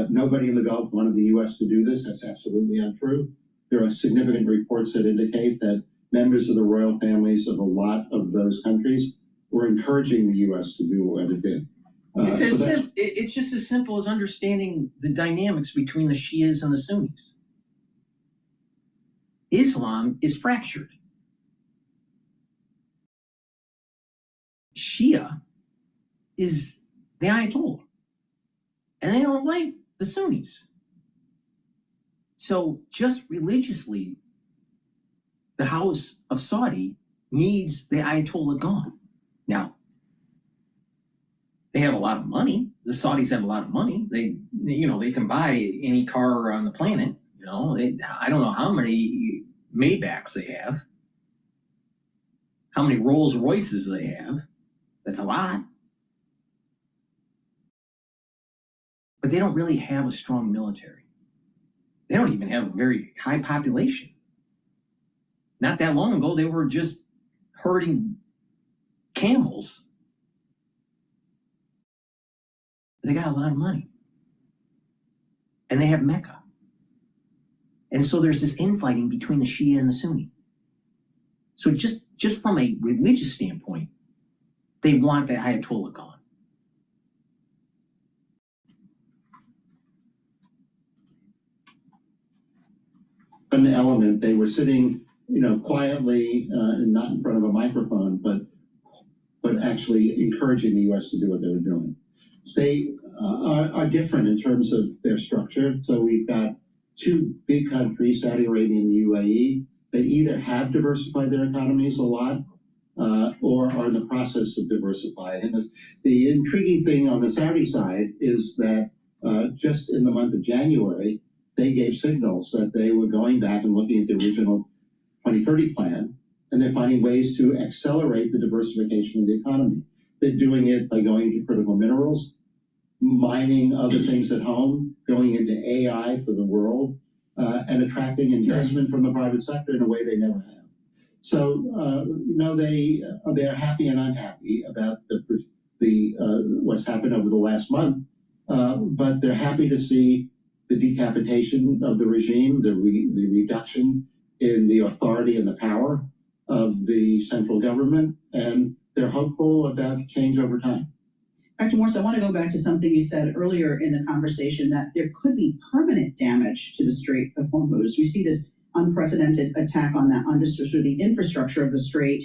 nobody in the Gulf wanted the U.S. to do this. That's absolutely untrue. There are significant reports that indicate that members of the royal families of a lot of those countries were encouraging the U.S. to do what it did. It's just as simple as understanding the dynamics between the Shias and the Sunnis. Islam is fractured. Shia is the Ayatollah, and they don't like the Sunnis. So just religiously, the House of Saudi needs the Ayatollah gone. Now, they have a lot of money. The Saudis have a lot of money. They can buy any car on the planet. I don't know how many Maybachs they have, how many Rolls Royces they have. That's a lot. But they don't really have a strong military. They don't even have a very high population. Not that long ago, they were just herding camels. They got a lot of money. And they have Mecca. And so there's this infighting between the Shia and the Sunni. So just from a religious standpoint, they want the Ayatollah gone. An element, they were sitting, quietly and not in front of a microphone, but actually encouraging the U.S. to do what they were doing. They are different in terms of their structure. So we've got two big countries, Saudi Arabia and the UAE, that either have diversified their economies a lot or are in the process of diversifying. And the intriguing thing on the Saudi side is that just in the month of January, they gave signals that they were going back and looking at the original 2030 plan, and they're finding ways to accelerate the diversification of the economy. They're doing it by going into critical minerals, mining other things at home, going into AI for the world, and attracting investment from the private sector in a way they never have. So, they're happy and unhappy about the what's happened over the last month, but they're happy to see the decapitation of the regime, the reduction in the authority and the power of the central government, and they're hopeful about change over time. Dr. Morse, I want to go back to something you said earlier in the conversation, that there could be permanent damage to the Strait of Hormuz. We see this unprecedented attack on that sort of the infrastructure of the strait.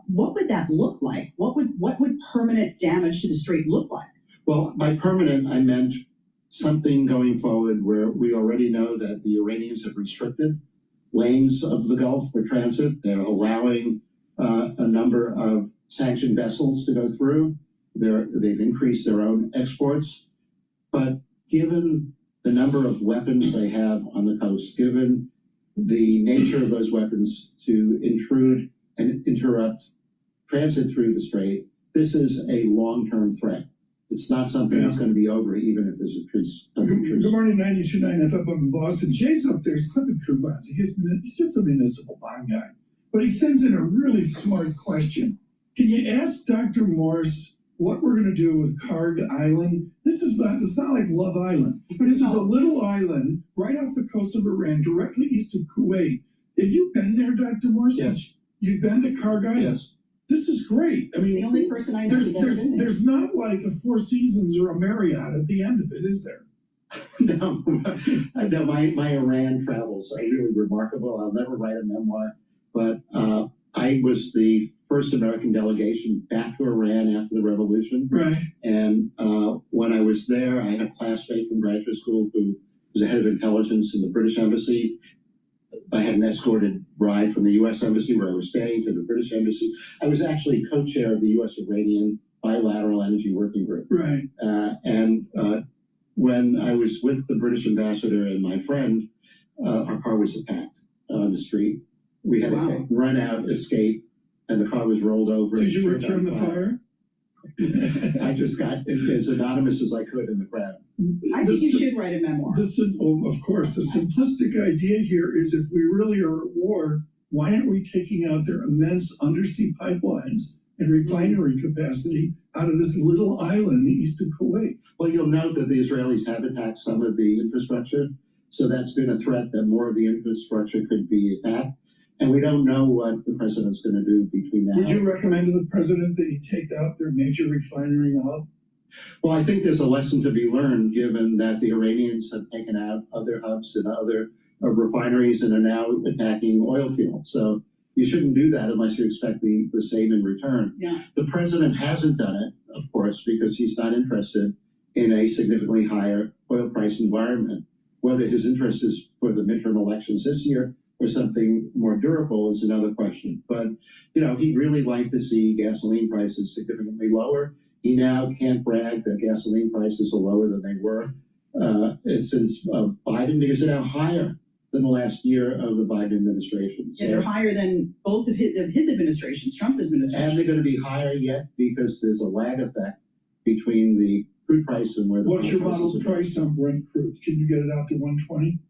What would that look like? What would permanent damage to the strait look like? Well, by permanent, I meant something going forward where we already know that the Iranians have restricted lanes of the Gulf for transit. They're allowing a number of sanctioned vessels to go through. They've increased their own exports. But given the number of weapons they have on the coast, given the nature of those weapons to intrude and interrupt transit through the strait, this is a long-term threat. It's not something that's going to be over, even if there's a trees. Good morning, 92.9 FM up in Boston. Jay's up there. He's clipping coupons. He's just a municipal bond guy. But he sends in a really smart question. Can you ask Dr. Morse what we're going to do with Karg Island? It's not like Love Island. This is a little island right off the coast of Iran, directly east of Kuwait. Have you been there, Dr. Morse? Yes. You've been to Karg Island? Yes. This is great. I mean, the only person I know who's ever been there. there's not like a Four Seasons or a Marriott at the end of it, is there? No, I know my Iran travels are really remarkable. I'll never write a memoir, but I was the first American delegation back to Iran after the revolution. Right. And when I was there, I had a classmate from graduate school who was the head of intelligence in the British Embassy. I had an escorted ride from the U.S. Embassy where I was staying to the British Embassy. I was actually co-chair of the U.S.-Iranian Bilateral Energy Working Group. Right. When I was with the British ambassador and my friend, our car was attacked on the street. We had to run out, escape, and the car was rolled over. Did you return the fire? I just got as anonymous as I could in the crowd. I think you should write a memoir. Of course, the simplistic idea here is if we really are at war, why aren't we taking out their immense undersea pipelines and refinery capacity out of this little island east of Kuwait? Well, you'll note that the Israelis have attacked some of the infrastructure, so that's been a threat that more of the infrastructure could be attacked. And we don't know what the president's going to do between now. Would you recommend to the president that he take out their major refinery hub? Well, I think there's a lesson to be learned, given that the Iranians have taken out other hubs and other refineries and are now attacking oil fields. So you shouldn't do that unless you expect the same in return. Yeah. The president hasn't done it, of course, because he's not interested in a significantly higher oil price environment. Whether his interest is for the midterm elections this year or something more durable is another question. But, he'd really like to see gasoline prices significantly lower. He now can't brag that gasoline prices are lower than they were since Biden, because they're now higher than the last year of the Biden administration. So, they're higher than both of his administrations, Trump's administration. And they're going to be higher yet because there's a lag effect between the crude price and where the What's your model price on Brent crude? Can you get it out to 120?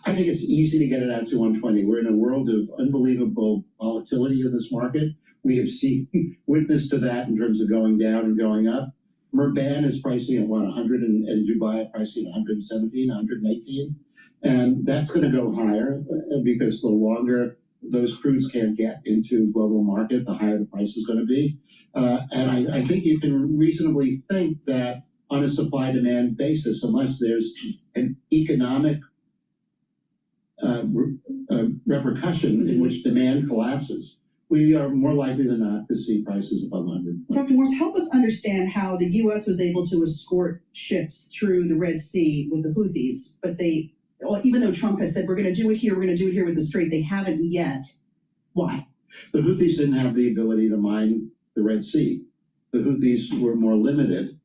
I think it's easy to get it out to 120. We're in a world of unbelievable volatility in this market. We have seen witness to that in terms of going down and going up. Murban is pricing at 100 and Dubai pricing at 117, 118. And that's going to go higher because the longer those crudes can't get into global market, the higher the price is going to be. And I think you can reasonably think that on a supply-demand basis, unless there's an economic repercussion in which demand collapses, we are more likely than not to see prices above 100. Dr. Morse, help us understand how the U.S. was able to escort ships through the Red Sea with the Houthis, but even though Trump has said, we're going to do it here, we're going to do it here with the Strait, they haven't yet. Why? The Houthis didn't have the ability to mine the Red Sea. The Houthis were more limited,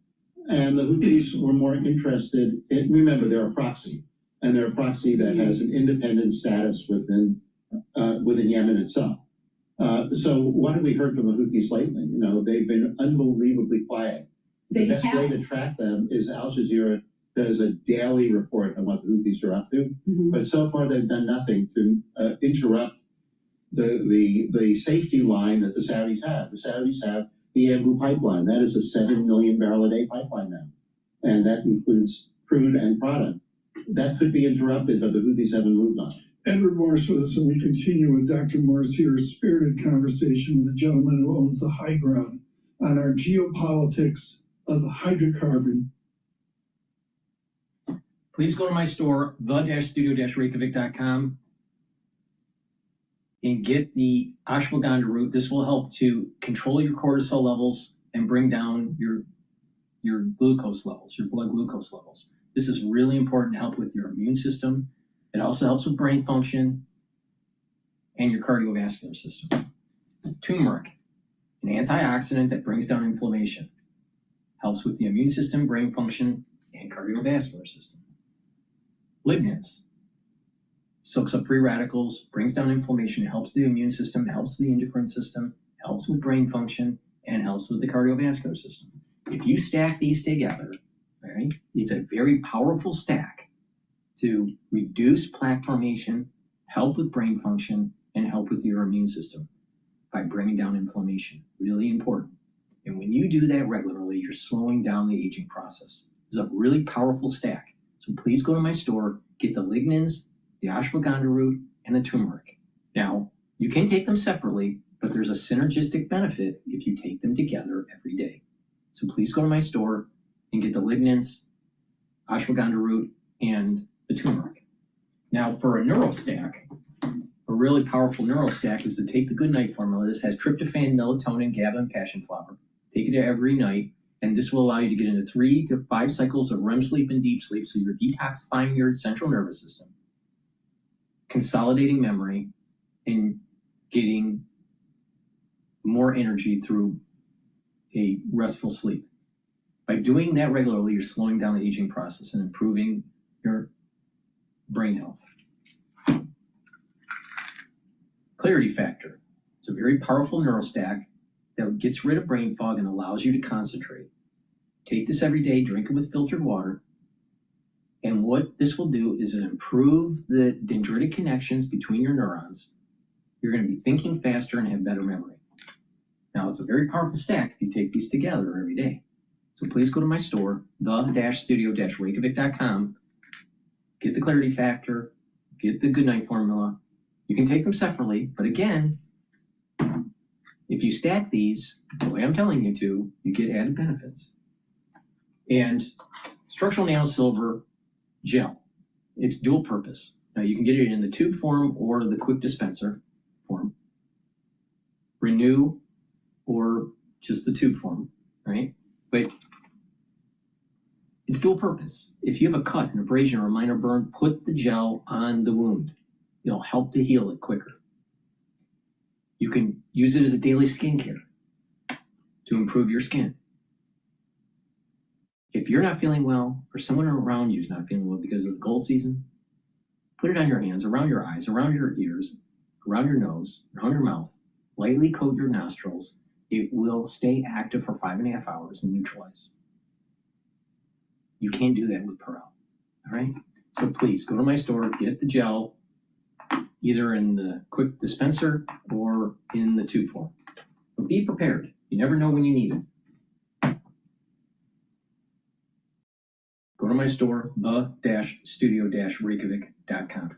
and the Houthis were more interested in, remember, they're a proxy, and they're a proxy that has an independent status within Yemen itself. So what have we heard from the Houthis lately? They've been unbelievably quiet. The best way to track them is Al Jazeera does a daily report on what the Houthis are up to. Mm-hmm. But so far they've done nothing to interrupt the safety line that the Saudis have. The Saudis have the Ambu pipeline. That is a 7 million barrel a day pipeline now. And that includes crude and product. That could be interrupted, but the Houthis haven't moved on. Edward Morse with us, and we continue with Dr. Morse here, a spirited conversation with a gentleman who owns the high ground on our geopolitics of hydrocarbon. Please go to my store, the-studio-reykjavik.com, and get the ashwagandha root. This will help to control your cortisol levels and bring down your glucose levels, your blood glucose levels. This is really important to help with your immune system. It also helps with brain function and your cardiovascular system. Turmeric, an antioxidant that brings down inflammation, helps with the immune system, brain function, and cardiovascular system. Lignans, soaks up free radicals, brings down inflammation, helps the immune system, helps the endocrine system, helps with brain function, and helps with the cardiovascular system. if you stack these together, all right, it's a very powerful stack to reduce plaque formation, help with brain function, and help with your immune system by bringing down inflammation. Really important. And when you do that regularly, you're slowing down the aging process. It's a really powerful stack. So please go to my store, get the lignans, the ashwagandha root, and the turmeric. Now, you can take them separately, but there's a synergistic benefit if you take them together every day. So please go to my store and get the lignans, ashwagandha root, and the turmeric. Now, for a neurostack, a really powerful neurostack is to take the Good Night formula. This has tryptophan, melatonin, GABA, and passion flower. Take it every night, and this will allow you to get into 3 to 5 cycles of REM sleep and deep sleep, so you're detoxifying your central nervous system, consolidating memory, and getting more energy through a restful sleep. By doing that regularly, you're slowing down the aging process and improving your brain health. Clarity factor. It's a very powerful neurostack that gets rid of brain fog and allows you to concentrate. Take this every day, drink it with filtered water. And what this will do is improve the dendritic connections between your neurons. You're going to be thinking faster and have better memory. Now, it's a very powerful stack if you take these together every day. So please go to my store, the-studio-reykjavik.com, get the clarity factor, get the Good Night formula. You can take them separately, but again, if you stack these the way I'm telling you to, you get added benefits. And structural nano silver gel, it's dual purpose. Now you can get it in the tube form or the quick dispenser form. Renew or just the tube form, right? But it's dual purpose. If you have a cut, an abrasion, or a minor burn, put the gel on the wound. It'll help to heal it quicker. You can use it as a daily skincare to improve your skin. If you're not feeling well, or someone around you is not feeling well because of the cold season, put it on your hands, around your eyes, around your ears, around your nose, around your mouth. Lightly coat your nostrils. It will stay active for 5.5 hours and neutralize. You can't do that with Perel, all right? So please go to my store, get the gel, either in the quick dispenser or in the tube form. But be prepared. You never know when you need it. Go to my store, the-studio-reykjavik.com.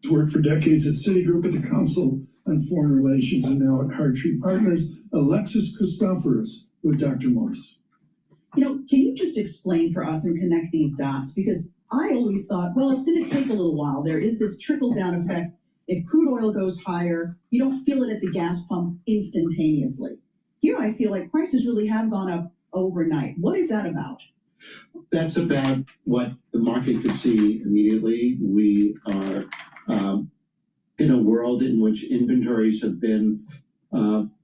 Worked for decades at Citigroup at the Council on Foreign Relations and now at Hartree Partners, Alexis Christoforous with Dr. Morse. You know, can you just explain for us and connect these dots? Because I always thought, well, it's going to take a little while. There is this trickle-down effect. If crude oil goes higher, you don't feel it at the gas pump instantaneously. Here, I feel like prices really have gone up overnight. What is that about? That's about what the market could see immediately. We are in a world in which inventories have been,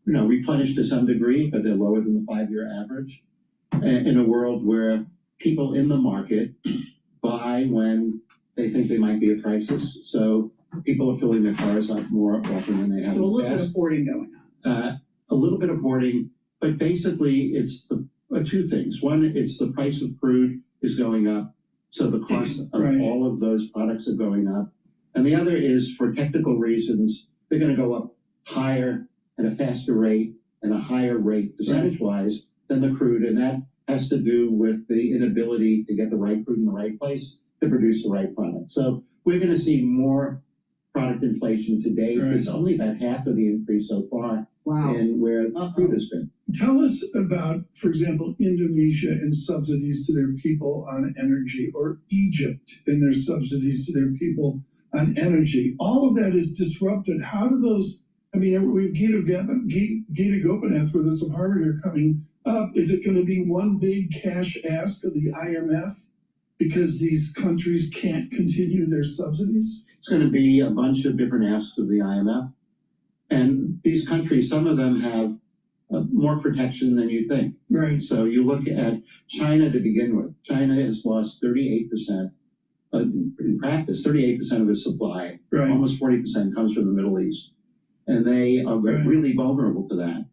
replenished to some degree, but they're lower than the 5-year average. In a world where people in the market buy when they think they might be at crisis. So people are filling their cars up more often than they have. So a little bit of hoarding going on. A little bit of hoarding, but basically it's the two things. One, it's the price of crude is going up, so the cost of all of those products are going up. And the other is, for technical reasons, they're going to go up higher at a faster rate and a higher rate percentage-wise than the crude, and that has to do with the inability to get the right crude in the right place to produce the right product. So we're going to see more product inflation today. It's only about half of the increase so far in where crude has been. Tell us about, for example, Indonesia and subsidies to their people on energy, or Egypt and their subsidies to their people on energy. All of that is disrupted. How do those, we have Gita Gopinath with us from Harvard are coming up. Is it going to be one big cash ask of the IMF because these countries can't continue their subsidies? It's going to be a bunch of different asks of the IMF. And these countries, some of them have more protection than you think. Right. So you look at China to begin with. China has lost 38%. In practice, 38% of its supply, almost 40% comes from the Middle East. And they are really vulnerable to that.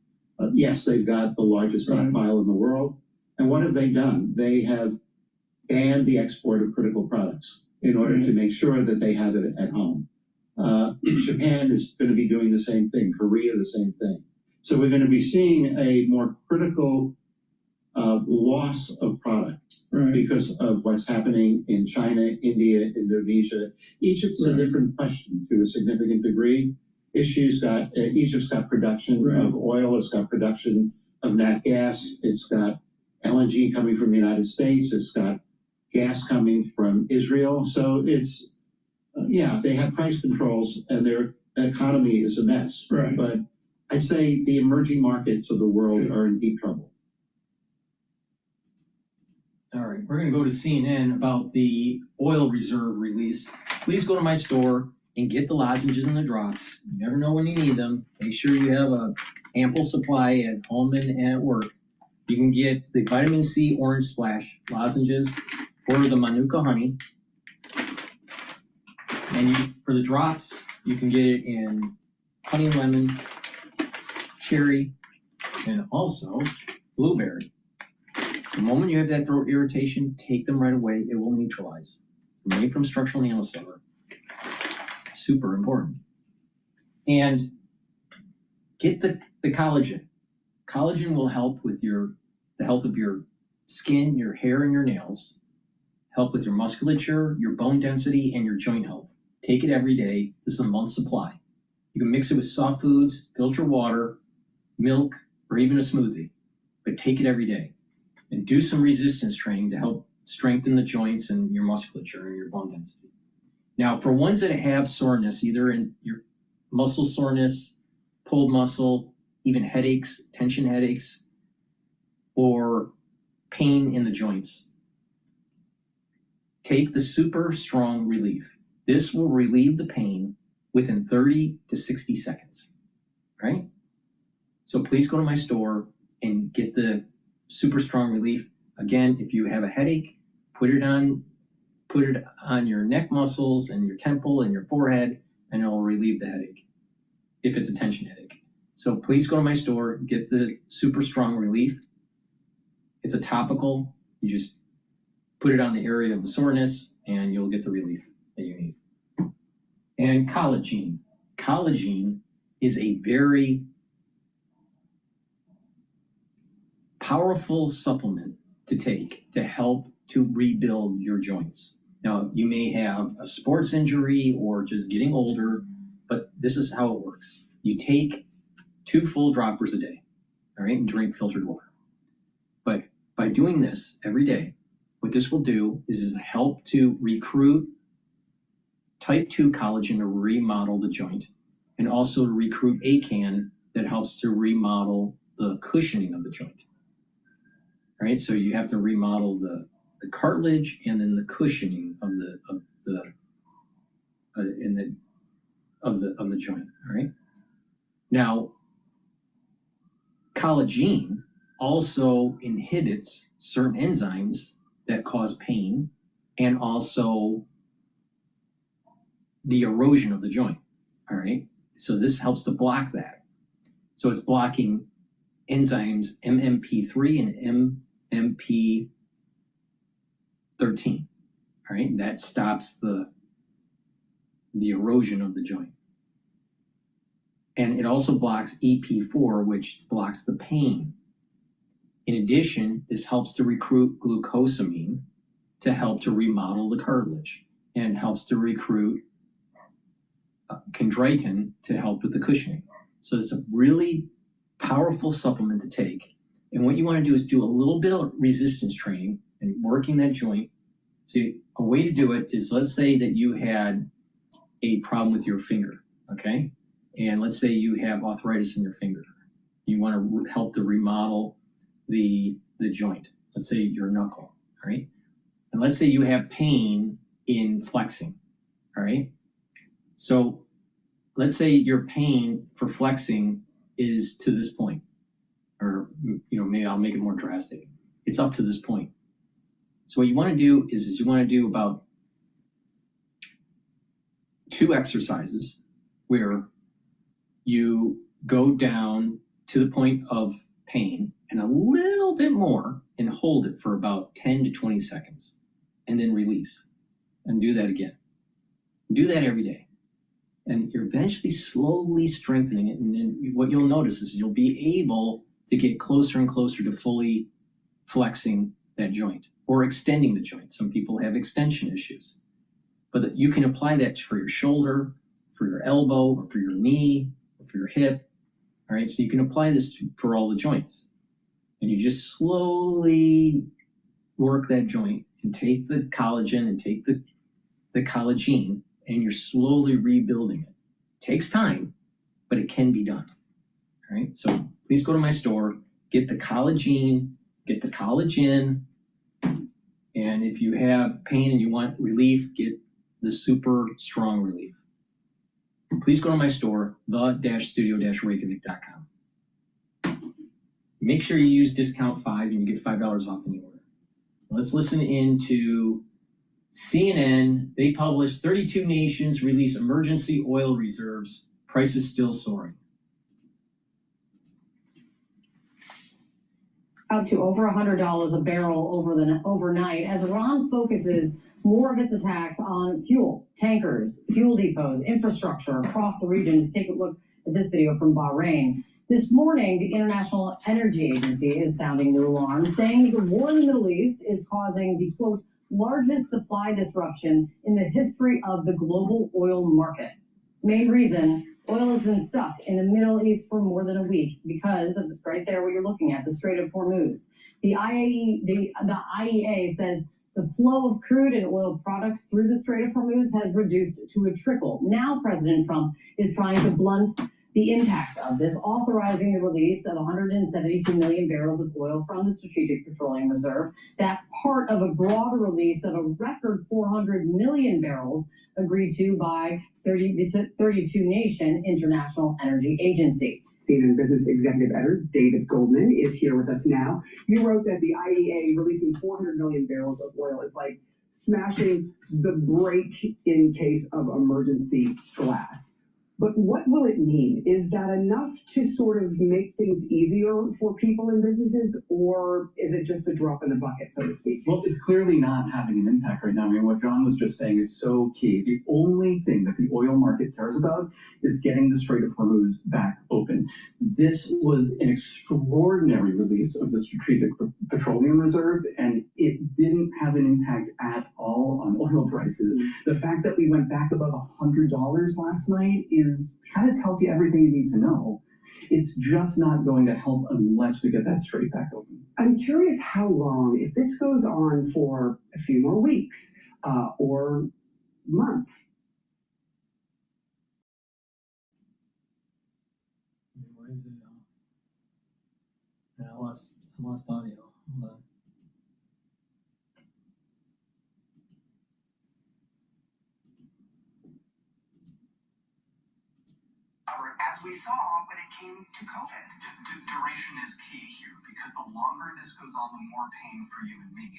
Yes, they've got the largest stockpile in the world. And what have they done? They have banned the export of critical products in order to make sure that they have it at home. Japan is going to be doing the same thing, Korea the same thing. So we're going to be seeing a more critical loss of product because of what's happening in China, India, Indonesia. Egypt's a different question to a significant degree. Egypt's got production of oil, it's got production of nat gas, it's got LNG coming from the United States, it's got gas coming from Israel. So it's, they have price controls and their economy is a mess. But I'd say the emerging markets of the world are in deep trouble. All right, we're going to go to CNN about the oil reserve release. Please go to my store and get the lozenges and the drops. You never know when you need them. Make sure you have a ample supply at home and at work. You can get the vitamin C orange splash lozenges or the Manuka honey. And for the drops, you can get it in honey and lemon, cherry, and also blueberry. The moment you have that throat irritation, take them right away. It will neutralize. Made from structural nanosilver. Super important. And get the collagen. Collagen will help with the health of your skin, your hair, and your nails. Help with your musculature, your bone density, and your joint health. Take it every day. This is a month's supply. You can mix it with soft foods, filter water, milk, or even a smoothie. But take it every day. And do some resistance training to help strengthen the joints and your musculature and your bone density. Now, for ones that have soreness, either in your muscle soreness, pulled muscle, even headaches, tension headaches, or pain in the joints, take the Super Strong Relief. This will relieve the pain within 30 to 60 seconds, right? So please go to my store and get the Super Strong Relief. Again, if you have a headache, put it on your neck muscles and your temple and your forehead, and it will relieve the headache if it's a tension headache. So please go to my store, get the Super Strong Relief. It's a topical. You just put it on the area of the soreness and you'll get the relief that you need. And collagen. Collagen is a very powerful supplement to take to help to rebuild your joints. Now, you may have a sports injury or just getting older, but this is how it works. You take 2 full droppers a day, all right, and drink filtered water. But by doing this every day, what this will do is help to recruit type 2 collagen to remodel the joint, and also to recruit ACAN that helps to remodel the cushioning of the joint. All right, so you have to remodel the cartilage and then the cushioning of the joint. All right. Now, collagen also inhibits certain enzymes that cause pain and also the erosion of the joint. All right. So this helps to block that. So it's blocking enzymes MMP3 and MMP13. All right. That stops the erosion of the joint. And it also blocks EP4, which blocks the pain. In addition, this helps to recruit glucosamine to help to remodel the cartilage, and helps to recruit chondroitin to help with the cushioning. So it's a really powerful supplement to take. And what you want to do is do a little bit of resistance training and working that joint. So a way to do it is, let's say that you had a problem with your finger, okay? And let's say you have arthritis in your finger. You want to help to remodel the joint. Let's say your knuckle, all right? And let's say you have pain in flexing, all right? So let's say your pain for flexing is to this point, or maybe I'll make it more drastic. It's up to this point. So what you want to do is you want to do about 2 exercises where you go down to the point of pain and a little bit more and hold it for about 10 to 20 seconds and then release and do that again. Do that every day. And you're eventually slowly strengthening it. And then what you'll notice is you'll be able to get closer and closer to fully flexing that joint or extending the joint. Some people have extension issues. But you can apply that for your shoulder, for your elbow, or for your knee, or for your hip. All right, so you can apply this for all the joints. And you just slowly work that joint and take the collagen and take the collagen, and you're slowly rebuilding it. Takes time, but it can be done. All right, so please go to my store, get the collagen, get the collagen, and if you have pain and you want relief, get the super strong relief. Please go to my store, the-studio-reykjavik.com. Make sure you use discount 5 and you get $5 off any order. Let's listen into CNN. They published 32 nations release emergency oil reserves. Prices still soaring. Up to over $100 a barrel overnight as Iran focuses more of its attacks on fuel, tankers, fuel depots, infrastructure across the region. Let's take a look at this video from Bahrain. This morning, the International Energy Agency is sounding new alarms, saying the war in the Middle East is causing the, quote, largest supply disruption in the history of the global oil market. Main reason, oil has been stuck in the Middle East for more than a week because of right there what you're looking at, the Strait of Hormuz. The IEA says the flow of crude and oil products through the Strait of Hormuz has reduced to a trickle. Now President Trump is trying to blunt the impacts of this, authorizing the release of 172 million barrels of oil from the Strategic Petroleum Reserve. That's part of a broader release of a record 400 million barrels agreed to by the 32-nation International Energy Agency. CNN business executive editor David Goldman is here with us now. You wrote that the IEA releasing 400 million barrels of oil is like smashing the brake in case of emergency glass. But what will it mean? Is that enough to sort of make things easier for people and businesses, or is it just a drop in the bucket, so to speak? Well, it's clearly not having an impact right now. I mean, what John was just saying is so key. The only thing that the oil market cares about is getting the Strait of Hormuz back open. This was an extraordinary release of the Strategic Petroleum Reserve, and it didn't have an impact at all on oil prices. The fact that we went back above $100 last night kind of tells you everything you need to know. It's just not going to help unless we get that strait back open. I'm curious how long, if this goes on for a few more weeks or months. Where is it? I lost audio. Hold on. As we saw when it came to COVID. Duration is key here because the longer this goes on, the more pain for you and me.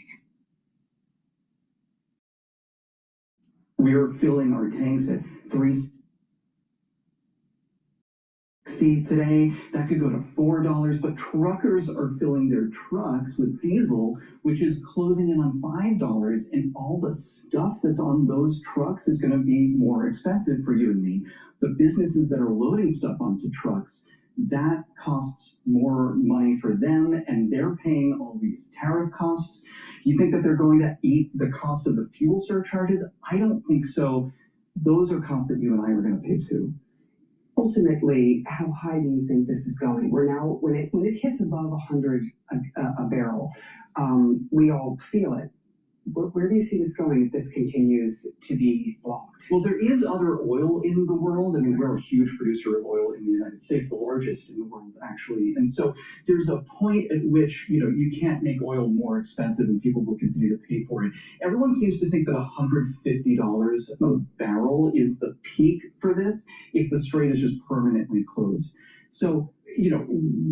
We're filling our tanks at 360 today. That could go to $4, but truckers are filling their trucks with diesel, which is closing in on $5, and all the stuff that's on those trucks is going to be more expensive for you and me. The businesses that are loading stuff onto trucks, that costs more money for them, and they're paying all these tariff costs. You think that they're going to eat the cost of the fuel surcharges? I don't think so. Those are costs that you and I are going to pay too. Ultimately, how high do you think this is going? We're now, when it hits above 100 a barrel, we all feel it. Where do you see this going if this continues to be blocked? Well, there is other oil in the world. I mean, we're a huge producer of oil in the United States, the largest in the world, actually. And so there's a point at which, you can't make oil more expensive and people will continue to pay for it. Everyone seems to think that $150 a barrel is the peak for this if the strait is just permanently closed. So,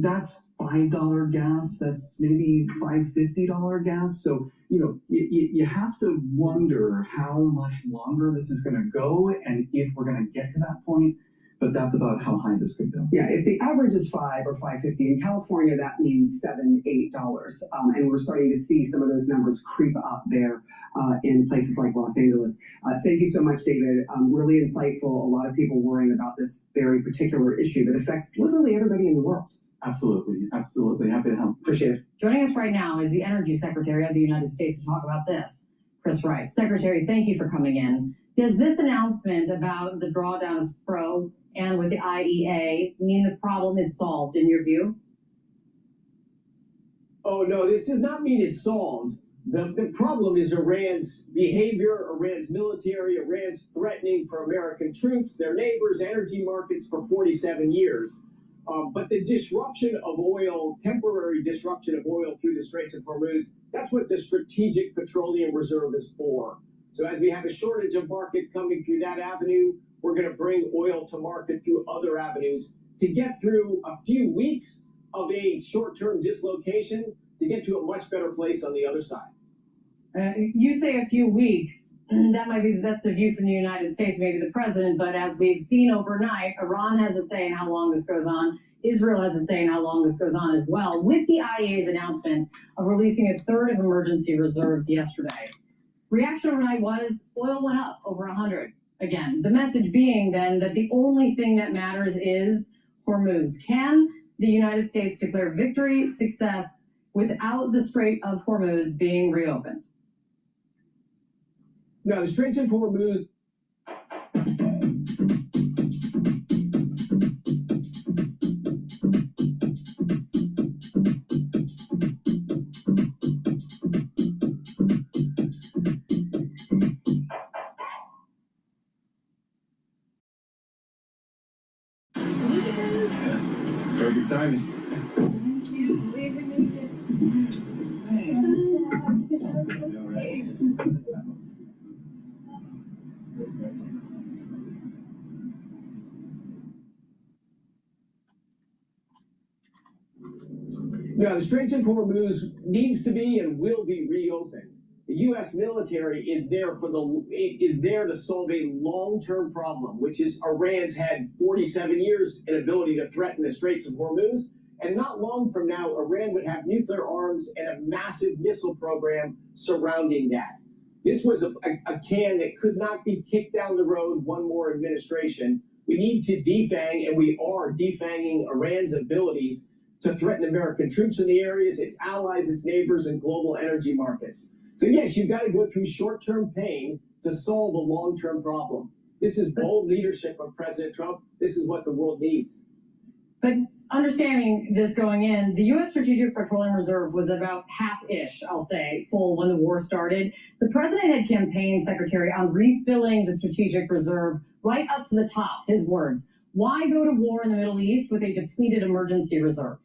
that's $5 gas, that's maybe $5.50 gas. So, you have to wonder how much longer this is going to go and if we're going to get to that point. but that's about how high this could go. Yeah, if the average is $5 or $5.50 in California, that means $7, $8, and we're starting to see some of those numbers creep up there in places like Los Angeles. Thank you so much, David. Really insightful. A lot of people worrying about this very particular issue that affects literally everybody in the world. Absolutely, absolutely. Happy to help. Appreciate it. Joining us right now is the Energy Secretary of the United States to talk about this, Chris Wright. Secretary, thank you for coming in. Does this announcement about the drawdown of SPRO and with the IEA mean the problem is solved in your view? Oh, no, this does not mean it's solved. The problem is Iran's behavior, Iran's military, Iran's threatening for American troops, their neighbors, energy markets for 47 years. But the disruption of oil, temporary disruption of oil through the Straits of Hormuz, that's what the Strategic Petroleum Reserve is for. So as we have a shortage of market coming through that avenue, we're going to bring oil to market through other avenues to get through a few weeks of a short-term dislocation to get to a much better place on the other side. You say a few weeks. That's the view from the United States, maybe the president, but as we've seen overnight, Iran has a say in how long this goes on. Israel has a say in how long this goes on as well, with the IEA's announcement of releasing a third of emergency reserves yesterday. Reaction overnight was oil went up over 100 again. The message being then that the only thing that matters is Hormuz. Can the United States declare victory, success, without the Strait of Hormuz being reopened? Now, the Straits of Hormuz. Perfect timing. Now, the Straits of Hormuz needs to be and will be reopened. The U.S. military is there to solve a long-term problem, which is Iran's had 47 years in ability to threaten the Straits of Hormuz, and not long from now, Iran would have nuclear arms and a massive missile program surrounding that. This was a can that could not be kicked down the road one more administration. We need to defang, and we are defanging Iran's abilities to threaten American troops in the areas, its allies, its neighbors, and global energy markets. So yes, you've got to go through short-term pain to solve a long-term problem. This is bold leadership of President Trump. This is what the world needs. But understanding this going in, the U.S. Strategic Petroleum Reserve was about half-ish, I'll say, full when the war started. The president had campaigned, Secretary, on refilling the Strategic Reserve right up to the top, his words. Why go to war in the Middle East with a depleted emergency reserve?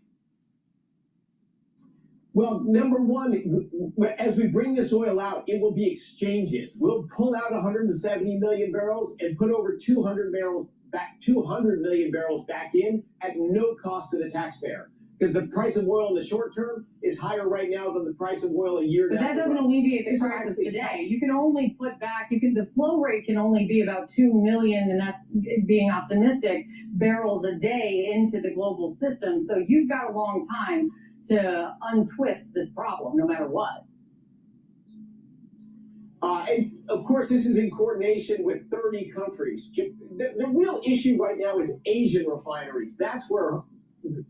Well, number one, as we bring this oil out, it will be exchanges. We'll pull out 170 million barrels and put over 200 million barrels back in at no cost to the taxpayer. Because the price of oil in the short term is higher right now than the price of oil a year ago. But that doesn't alleviate the crisis today. You can only put back, the flow rate can only be about 2 million, and that's being optimistic, barrels a day into the global system. So you've got a long time to untwist this problem, no matter what. And of course, this is in coordination with 30 countries. The real issue right now is Asian refineries. That's where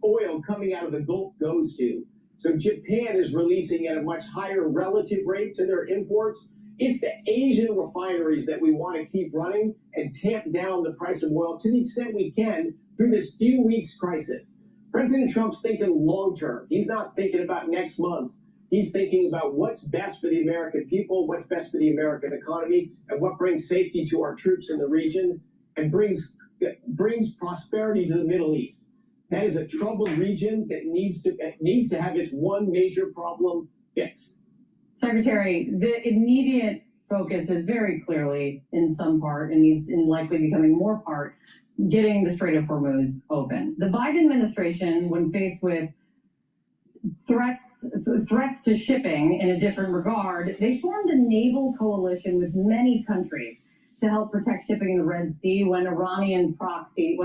oil coming out of the Gulf goes to. So Japan is releasing at a much higher relative rate to their imports. It's the Asian refineries that we want to keep running and tamp down the price of oil to the extent we can through this few weeks crisis. President Trump's thinking long term. He's not thinking about next month. He's thinking about what's best for the American people, what's best for the American economy, and what brings safety to our troops in the region and brings prosperity to the Middle East. That is a troubled region that needs to have its one major problem fixed. Secretary, the immediate focus is very clearly, in some part, and needs in likely becoming more part, getting the Strait of Hormuz open. The Biden administration, when faced with threats to shipping in a different regard, they formed a naval coalition with many countries to help protect shipping in the Red Sea when an Iranian proxy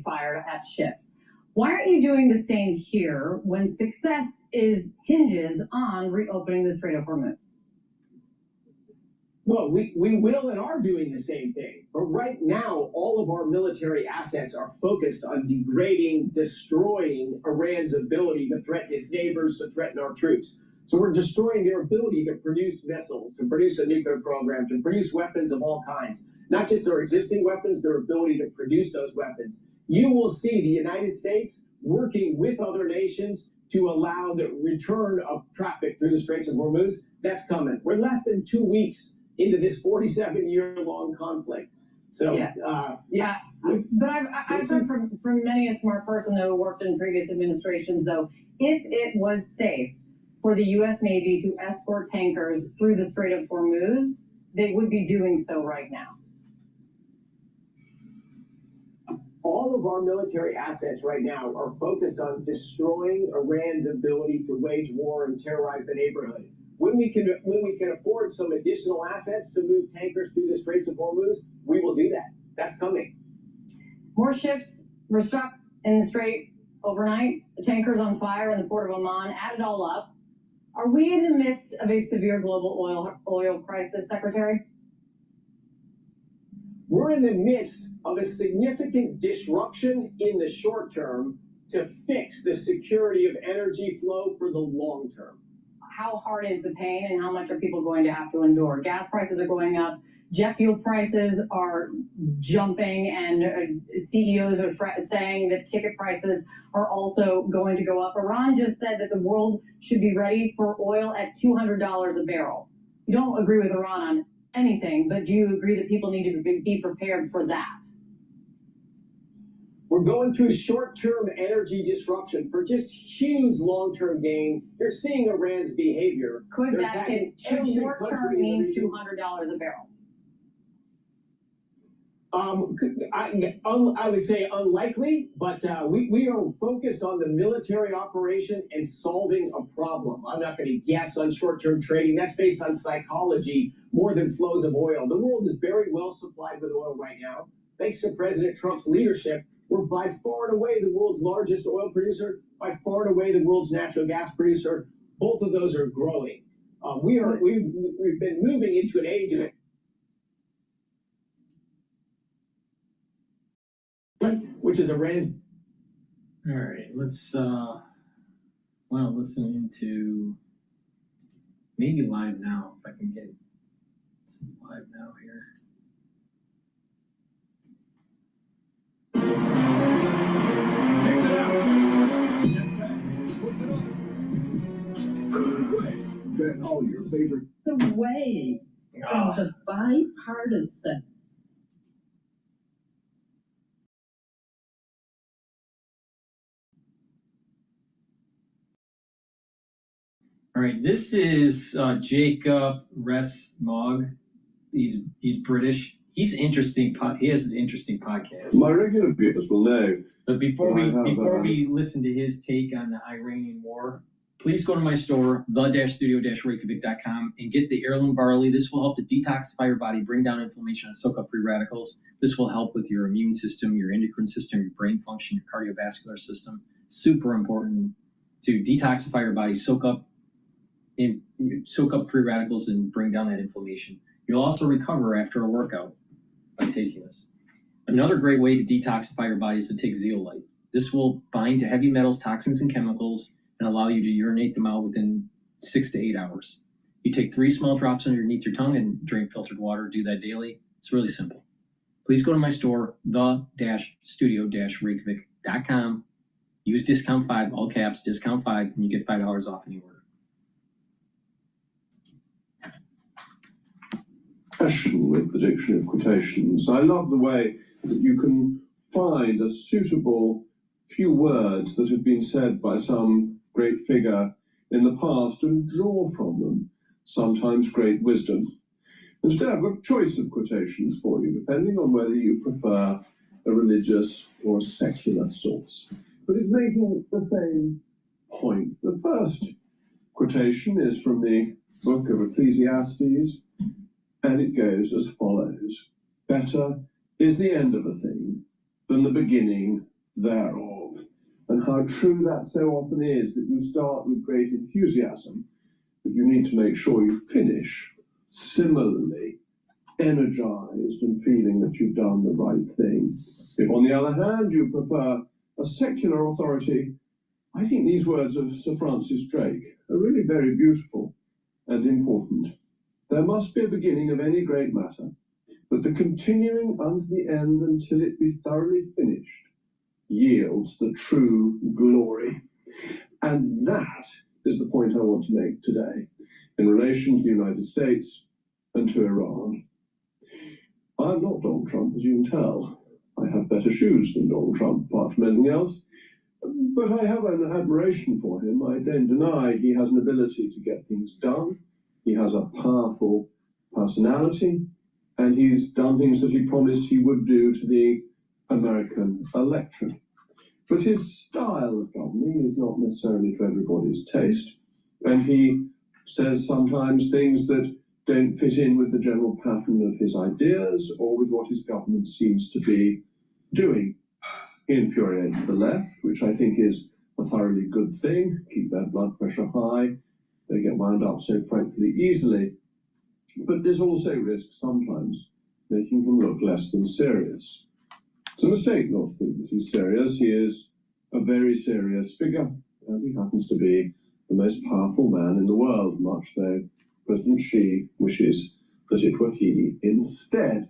fired at ships. Why aren't you doing the same here when success hinges on reopening the Strait of Hormuz? Well, we will and are doing the same thing. But right now, all of our military assets are focused on degrading, destroying Iran's ability to threaten its neighbors, to threaten our troops. So we're destroying their ability to produce missiles, to produce a nuclear program, to produce weapons of all kinds. Not just their existing weapons, their ability to produce those weapons. You will see the United States working with other nations to allow the return of traffic through the Straits of Hormuz. That's coming. We're less than 2 weeks into this 47-year-long conflict. So, yes. But I've heard from many a smart person, though, who worked in previous administrations, though, if it was safe for the U.S. Navy to escort tankers through the Strait of Hormuz, they would be doing so right now. All of our military assets right now are focused on destroying Iran's ability to wage war and terrorize the neighborhood. When we can afford some additional assets to move tankers through the Straits of Hormuz, we will do that. That's coming. More ships were stuck in the Strait overnight. The tankers on fire in the port of Oman. Add it all up. Are we in the midst of a severe global oil crisis, Secretary? We're in the midst of a significant disruption in the short term to fix the security of energy flow for the long term. How hard is the pain and how much are people going to have to endure? Gas prices are going up. Jet fuel prices are jumping, and CEOs are saying that ticket prices are also going to go up. Iran just said that the world should be ready for oil at $200 a barrel. You don't agree with Iran on anything, but do you agree that people need to be prepared for that? We're going through short-term energy disruption for just huge long-term gain. You're seeing Iran's behavior. Could that in short-term mean $200 a barrel? I would say unlikely, but we are focused on the military operation and solving a problem. I'm not going to guess on short-term trading. That's based on psychology more than flows of oil. The world is very well supplied with oil right now. Thanks to President Trump's leadership, we're by far and away the world's largest oil producer, by far and away the world's natural gas producer. Both of those are growing. We've been moving into an age of which is Iran's. All right, let's want to listen into maybe live now, if I can get some live now here. Check it out. Bet all your favorite. Away from the bipartisan. All right, this is Jacob Rees-Mogg. He's British. He's interesting. He has an interesting podcast. My regular viewers will know. But before we listen to his take on the Iranian war, please go to my store, the-studio-reykjavik.com, and get the heirloom barley. This will help to detoxify your body, bring down inflammation, and soak up free radicals. This will help with your immune system, your endocrine system, your brain function, your cardiovascular system. Super important to detoxify your body, soak up free radicals, and bring down that inflammation. You'll also recover after a workout by taking this. Another great way to detoxify your body is to take zeolite. This will bind to heavy metals, toxins, and chemicals and allow you to urinate them out within 6 to 8 hours. You take 3 small drops underneath your tongue and drink filtered water. Do that daily. It's really simple. Please go to my store, the-studio-reykjavik.com. Use discount 5, all caps, discount 5, and you get $5 off any order. With the dictionary of quotations. I love the way that you can find a suitable few words that have been said by some great figure in the past and draw from them sometimes great wisdom. And today I've got a choice of quotations for you, depending on whether you prefer a religious or a secular source. But it's making the same point. The first quotation is from the book of Ecclesiastes, and it goes as follows. Better is the end of a thing than the beginning thereof. And how true that so often is, that you start with great enthusiasm, but you need to make sure you finish similarly energized and feeling that you've done the right thing. If, on the other hand, you prefer a secular authority, I think these words of Sir Francis Drake are really very beautiful and important. There must be a beginning of any great matter, but the continuing unto the end until it be thoroughly finished yields the true glory. And that is the point I want to make today in relation to the United States and to Iran. I'm not Donald Trump, as you can tell. I have better shoes than Donald Trump, apart from anything else. But I have an admiration for him. I don't deny he has an ability to get things done. He has a powerful personality, and he's done things that he promised he would do to the American electorate. But his style of governing is not necessarily to everybody's taste, and he says sometimes things that don't fit in with the general pattern of his ideas or with what his government seems to be doing. He infuriates the left, which I think is a thoroughly good thing. Keep their blood pressure high. They get wound up so frightfully easily. But there's also risk sometimes making him look less than serious. It's a mistake not to think that he's serious. He is a very serious figure, and he happens to be the most powerful man in the world, much though President Xi wishes that it were he instead.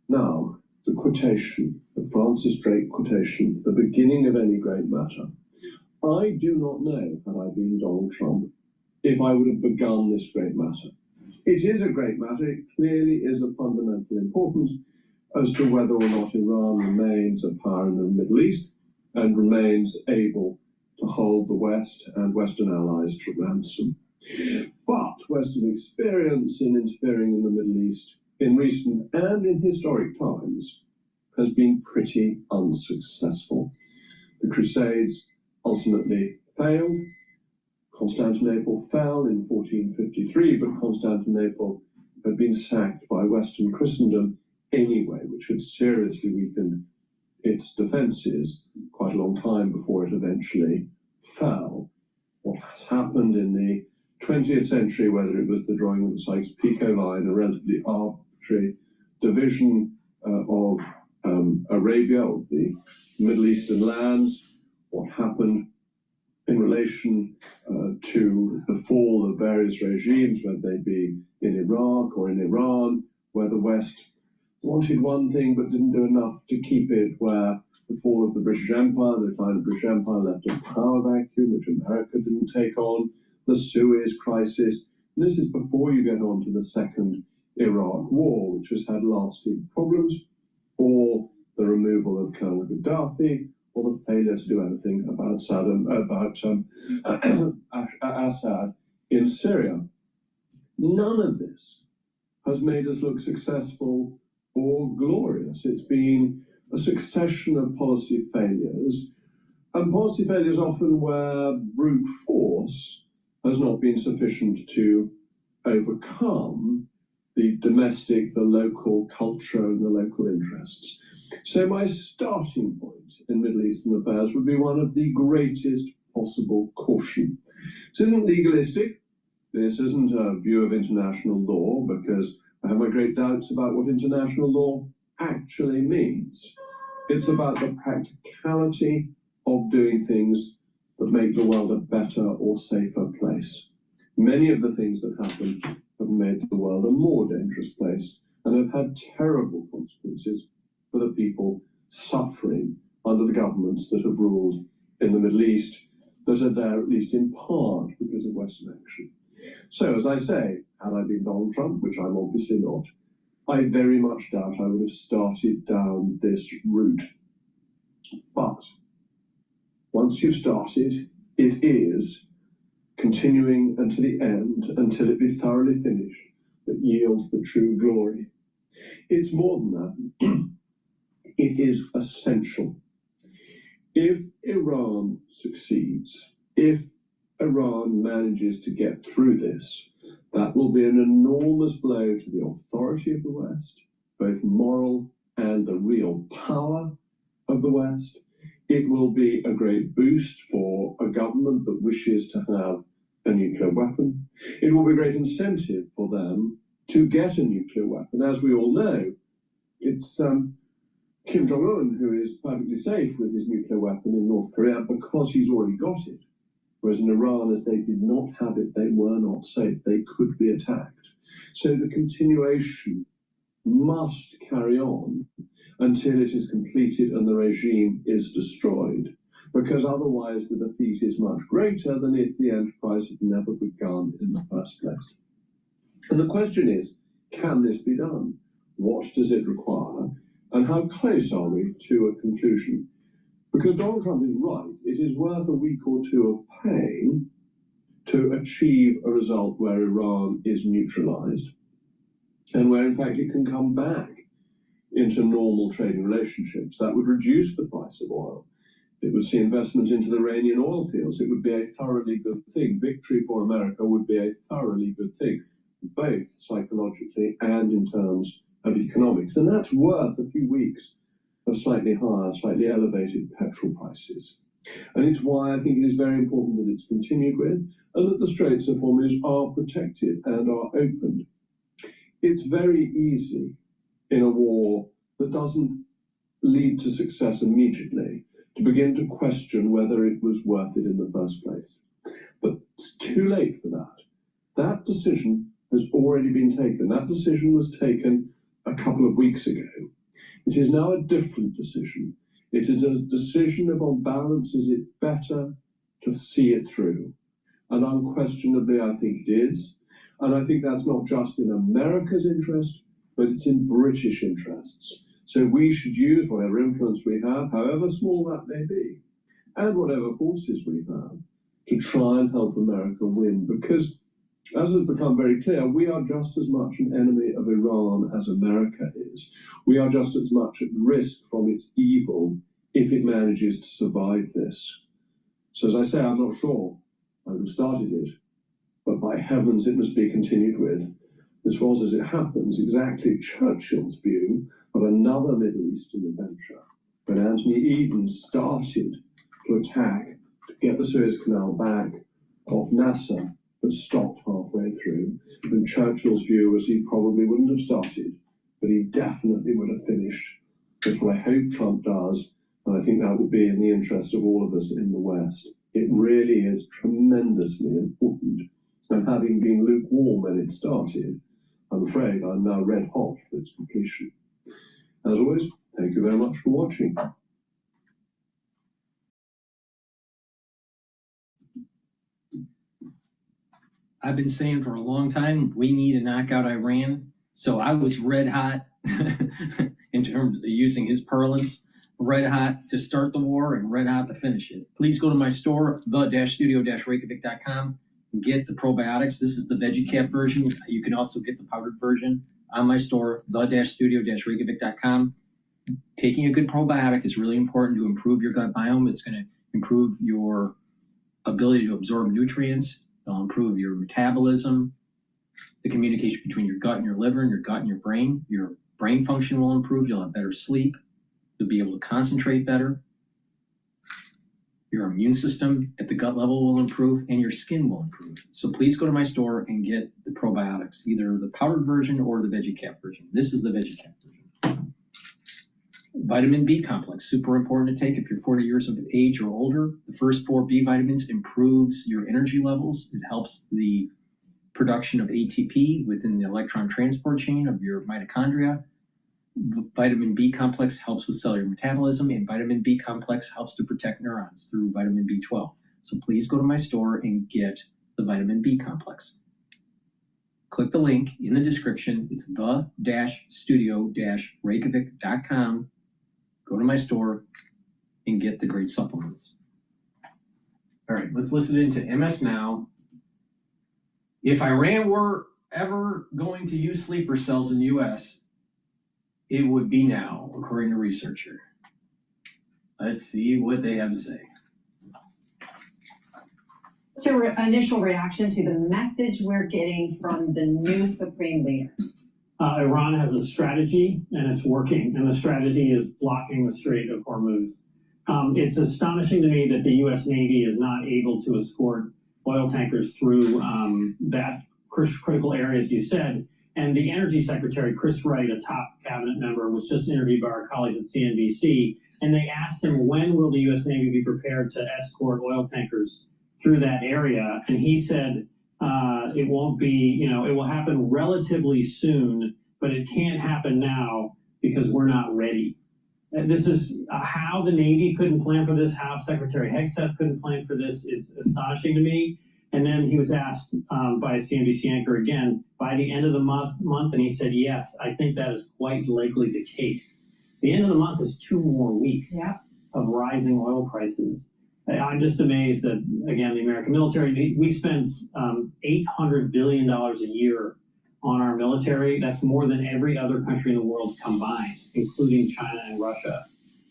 Now, the quotation, the Francis Drake quotation, the beginning of any great matter. I do not know, had I been Donald Trump, if I would have begun this great matter. It is a great matter. It clearly is of fundamental importance as to whether or not Iran remains a power in the Middle East and remains able to hold the West and Western allies to ransom. But Western experience in interfering in the Middle East in recent and in historic times has been pretty unsuccessful. The Crusades ultimately failed. Constantinople fell in 1453, but Constantinople had been sacked by Western Christendom anyway, which had seriously weakened its defenses quite a long time before it eventually fell. What has happened in the 20th century, whether it was the drawing of the Sykes-Picot line, a relatively arbitrary division of Arabia, of the Middle Eastern lands, what happened in relation to the fall of various regimes, whether they be in Iraq or in Iran, where the West wanted one thing but didn't do enough to keep it, where the fall of the British Empire, the decline of the British Empire left a power vacuum which America didn't take on, the Suez Crisis. And this is before you get on to the Second Iraq War, which has had lasting problems, or the removal of Colonel Gaddafi, or the failure to do anything about Assad in Syria. None of this has made us look successful or glorious. It's been a succession of policy failures, and policy failures often where brute force has not been sufficient to overcome the domestic, the local culture, and the local interests. So my starting point in Middle Eastern affairs would be one of the greatest possible caution. This isn't legalistic. This isn't a view of international law, because I have my great doubts about what international law actually means. It's about the practicality of doing things that make the world a better or safer place. Many of the things that happen have made the world a more dangerous place and have had terrible consequences for the people suffering under the governments that have ruled in the Middle East, that are there at least in part because of Western action. So, as I say, had I been Donald Trump, which I'm obviously not, I very much doubt I would have started down this route. But once you've started, it is continuing unto the end, until it be thoroughly finished, that yields the true glory. It's more than that. It is essential. If Iran succeeds, if Iran manages to get through this, that will be an enormous blow to the authority of the West, both moral and the real power of the West. It will be a great boost for a government that wishes to have a nuclear weapon. It will be a great incentive for them to get a nuclear weapon. As we all know, it's Kim Jong-un who is perfectly safe with his nuclear weapon in North Korea because he's already got it. Whereas in Iran, as they did not have it, they were not safe. They could be attacked. So the continuation must carry on until it is completed and the regime is destroyed, because otherwise the defeat is much greater than if the enterprise had never begun in the first place. And the question is, can this be done? What does it require? And how close are we to a conclusion? Because Donald Trump is right, it is worth a week or two of pain to achieve a result where Iran is neutralized and where in fact it can come back into normal trading relationships. That would reduce the price of oil. It would see investment into the Iranian oil fields. It would be a thoroughly good thing. Victory for America would be a thoroughly good thing, both psychologically and in terms of economics. And that's worth a few weeks of slightly higher, slightly elevated petrol prices. And it's why I think it is very important that it's continued with and that the Straits of Hormuz are protected and are opened. It's very easy in a war that doesn't lead to success immediately to begin to question whether it was worth it in the first place. But it's too late for that. That decision has already been taken. That decision was taken a couple of weeks ago. It is now a different decision. It is a decision of, on balance, is it better to see it through? And unquestionably, I think it is. And I think that's not just in America's interest, but it's in British interests. So we should use whatever influence we have, however small that may be, and whatever forces we have, to try and help America win. Because, as has become very clear, we are just as much an enemy of Iran as America is. We are just as much at risk from its evil if it manages to survive this. So as I say, I'm not sure I would have started it, but by heavens it must be continued with. This was, as it happens, exactly Churchill's view of another Middle Eastern adventure, when Anthony Eden started to attack to get the Suez Canal back off Nasser, but stopped halfway through. And Churchill's view was he probably wouldn't have started, but he definitely would have finished. That's what I hope Trump does, and I think that would be in the interest of all of us in the West. It really is tremendously important. And having been lukewarm when it started, I'm afraid I'm now red hot for its completion. As always, thank you very much for watching. I've been saying for a long time, we need to knock out Iran. So I was red hot in terms of using his parlance, red hot to start the war and red hot to finish it. Please go to my store, the-studio-reykjavik.com, and get the probiotics. This is the veggie cap version. You can also get the powdered version on my store, the-studio-reykjavik.com. Taking a good probiotic is really important to improve your gut biome. It's going to improve your ability to absorb nutrients. It'll improve your metabolism, the communication between your gut and your liver and your gut and your brain. Your brain function will improve. You'll have better sleep. You'll be able to concentrate better. Your immune system at the gut level will improve, and your skin will improve. So please go to my store and get the probiotics, either the powdered version or the veggie cap version. This is the veggie cap version. Vitamin B complex, super important to take if you're 40 years of age or older. The first 4 B vitamins improves your energy levels. It helps the production of ATP within the electron transport chain of your mitochondria. Vitamin B complex helps with cellular metabolism, and vitamin B complex helps to protect neurons through vitamin B12. So please go to my store and get the vitamin B complex. Click the link in the description. It's the-studio-reykjavik.com. Go to my store and get the great supplements. All right, let's listen into MS Now. If Iran were ever going to use sleeper cells in the U.S., it would be now, according to researcher. Let's see what they have to say. What's your initial reaction to the message we're getting from the new Supreme Leader? Iran has a strategy and it's working, and the strategy is blocking the Strait of Hormuz. It's astonishing to me that the U.S. Navy is not able to escort oil tankers through that critical area, as you said. And the Energy Secretary, Chris Wright, a top cabinet member, was just interviewed by our colleagues at CNBC, and they asked him, when will the U.S. Navy be prepared to escort oil tankers through that area? And he said, it won't be, it will happen relatively soon, but it can't happen now because we're not ready. And this is how the Navy couldn't plan for this, how Secretary Hegseth couldn't plan for this is astonishing to me. And then he was asked by a CNBC anchor again, by the end of the month, and he said, yes, I think that is quite likely the case. The end of the month is 2 more weeks of rising oil prices. I'm just amazed that, again, the American military, we spend $800 billion a year on our military. That's more than every other country in the world combined, including China and Russia.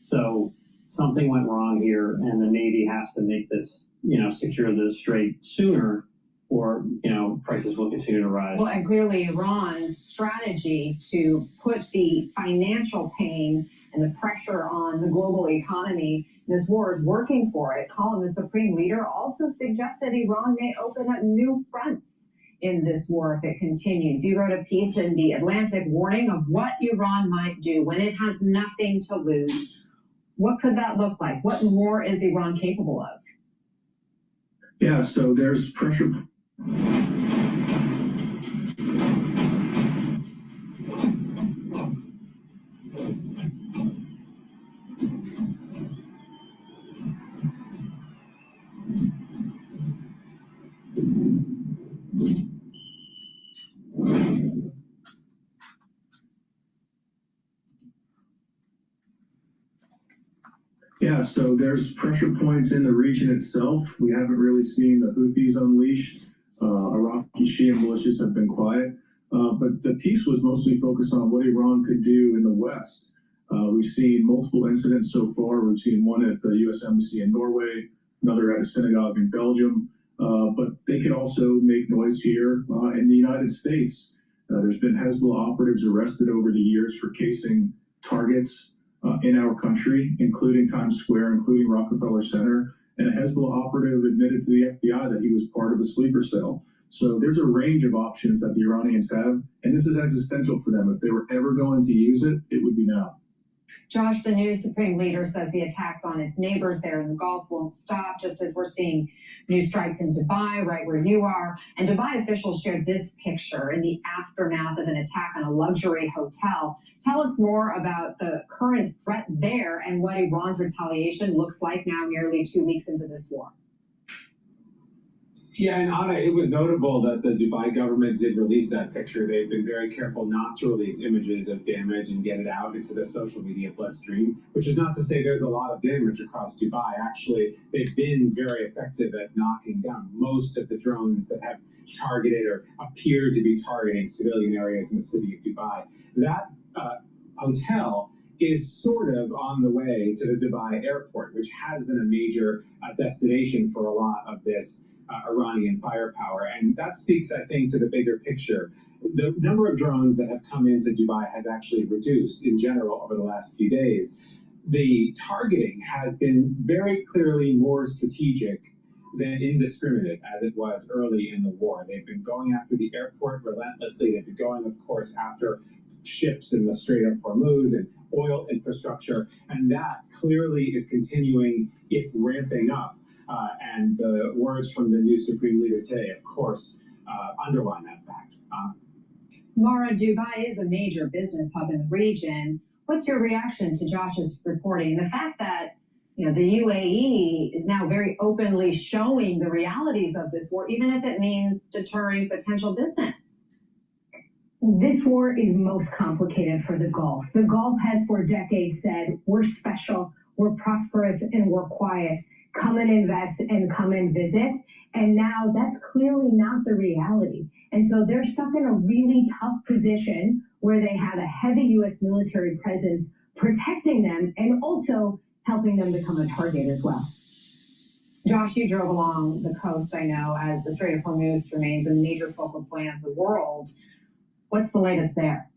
So something went wrong here, and the Navy has to make this, secure the strait sooner, or, prices will continue to rise. Well, and clearly Iran's strategy to put the financial pain and the pressure on the global economy, this war is working for it. Colin, the Supreme Leader, also suggests that Iran may open up new fronts in this war if it continues. You wrote a piece in The Atlantic warning of what Iran might do when it has nothing to lose. What could that look like? What more is Iran capable of? Yeah, so there's pressure. Yeah, so there's pressure points in the region itself. We haven't really seen the Houthis unleashed. Iraqi Shia militias have been quiet. But the piece was mostly focused on what Iran could do in the West. We've seen multiple incidents so far. We've seen one at the U.S. Embassy in Norway, another at a synagogue in Belgium. But they could also make noise here in the United States. There's been Hezbollah operatives arrested over the years for casing targets in our country, including Times Square, including Rockefeller Center. And a Hezbollah operative admitted to the FBI that he was part of a sleeper cell. So there's a range of options that the Iranians have, and this is existential for them. If they were ever going to use it, it would be now. Josh, the new Supreme Leader says the attacks on its neighbors there in the Gulf won't stop, just as we're seeing new strikes in Dubai, right where you are. And Dubai officials shared this picture in the aftermath of an attack on a luxury hotel. Tell us more about the current threat there and what Iran's retaliation looks like now, nearly 2 weeks into this war. Yeah, and Anna, it was notable that the Dubai government did release that picture. They've been very careful not to release images of damage and get it out into the social media bloodstream, which is not to say there's a lot of damage across Dubai. Actually, they've been very effective at knocking down most of the drones that have targeted or appeared to be targeting civilian areas in the city of Dubai. That hotel is sort of on the way to the Dubai airport, which has been a major destination for a lot of this Iranian firepower. And that speaks, I think, to the bigger picture. The number of drones that have come into Dubai has actually reduced in general over the last few days. The targeting has been very clearly more strategic than indiscriminate as it was early in the war. They've been going after the airport relentlessly. They've been going, of course, after ships in the Strait of Hormuz and oil infrastructure. And that clearly is continuing, if ramping up. And the words from the new Supreme Leader today, of course, underline that fact. Mara, Dubai is a major business hub in the region. What's your reaction to Josh's reporting? The fact that the UAE is now very openly showing the realities of this war, even if it means deterring potential business. This war is most complicated for the Gulf. The Gulf has for decades said, we're special, we're prosperous, and we're quiet. Come and invest and come and visit. And now that's clearly not the reality. And so they're stuck in a really tough position where they have a heavy U.S. military presence protecting them and also helping them become a target as well. Josh, you drove along the coast, I know, as the Strait of Hormuz remains a major focal point of the world. What's the latest there?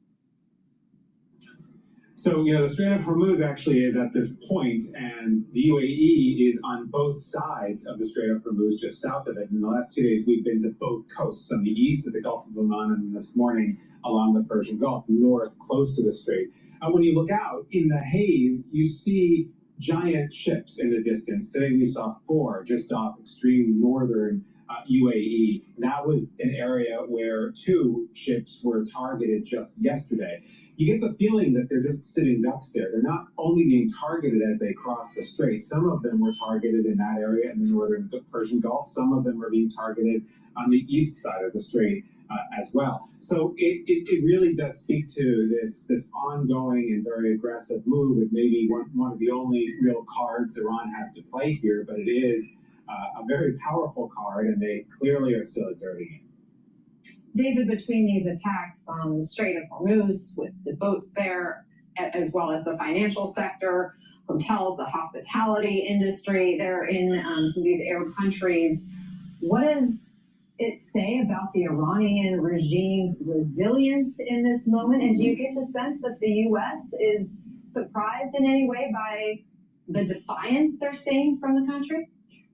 So, the Strait of Hormuz actually is at this point, and the UAE is on both sides of the Strait of Hormuz, just south of it. In the last 2 days, we've been to both coasts, on the east of the Gulf of Oman, and this morning along the Persian Gulf, north, close to the strait. And when you look out in the haze, you see giant ships in the distance. Today we saw 4 just off extreme northern UAE. That was an area where 2 ships were targeted just yesterday. You get the feeling that they're just sitting ducks there. They're not only being targeted as they cross the strait. Some of them were targeted in that area in the northern Persian Gulf. Some of them are being targeted on the east side of the strait as well. So it really does speak to this ongoing and very aggressive move. It may be one of the only real cards Iran has to play here, but it is a very powerful card, and they clearly are still exerting it. David, between these attacks on the Strait of Hormuz, with the boats there, as well as the financial sector, hotels, the hospitality industry, they're in some of these Arab countries, what does it say about the Iranian regime's resilience in this moment? And do you get the sense that the U.S. is surprised in any way by the defiance they're seeing from the country?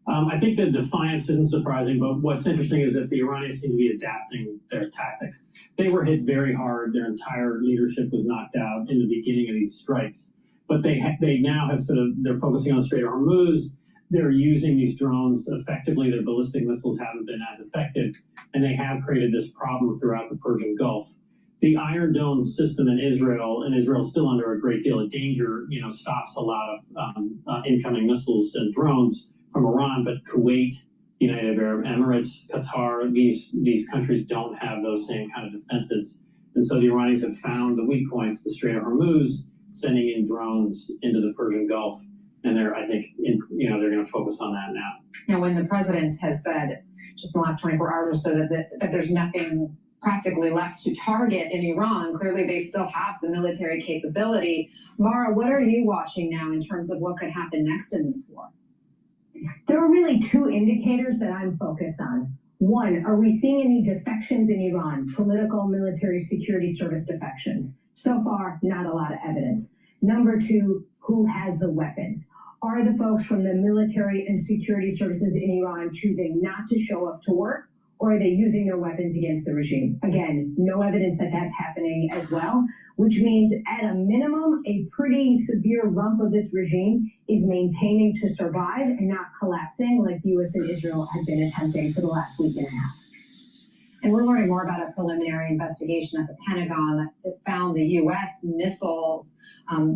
I think the defiance isn't surprising, but what's interesting is that the Iranians seem to be adapting their tactics. They were hit very hard. Their entire leadership was knocked out in the beginning of these strikes. But they now have they're focusing on the Strait of Hormuz. They're using these drones effectively. Their ballistic missiles haven't been as effective, and they have created this problem throughout the Persian Gulf. The Iron Dome system in Israel, and Israel's still under a great deal of danger, stops a lot of incoming missiles and drones from Iran, but Kuwait, United Arab Emirates, Qatar, these countries don't have those same kind of defenses. And so the Iranians have found the weak points, the Strait of Hormuz, sending in drones into the Persian Gulf. And they're going to focus on that now. Now, when the president has said just in the last 24 hours or so that there's nothing practically left to target in Iran, clearly they still have some military capability. Mara, what are you watching now in terms of what could happen next in this war? There are really 2 indicators that I'm focused on. One, are we seeing any defections in Iran? Political, military, security service defections. So far, not a lot of evidence. Number 2, who has the weapons? Are the folks from the military and security services in Iran choosing not to show up to work, or are they using their weapons against the regime? Again, no evidence that that's happening as well, which means at a minimum, a pretty severe rump of this regime is maintaining to survive and not collapsing like the U.S. and Israel have been attempting for the last week and a half. And we're learning more about a preliminary investigation at the Pentagon that found the U.S. missiles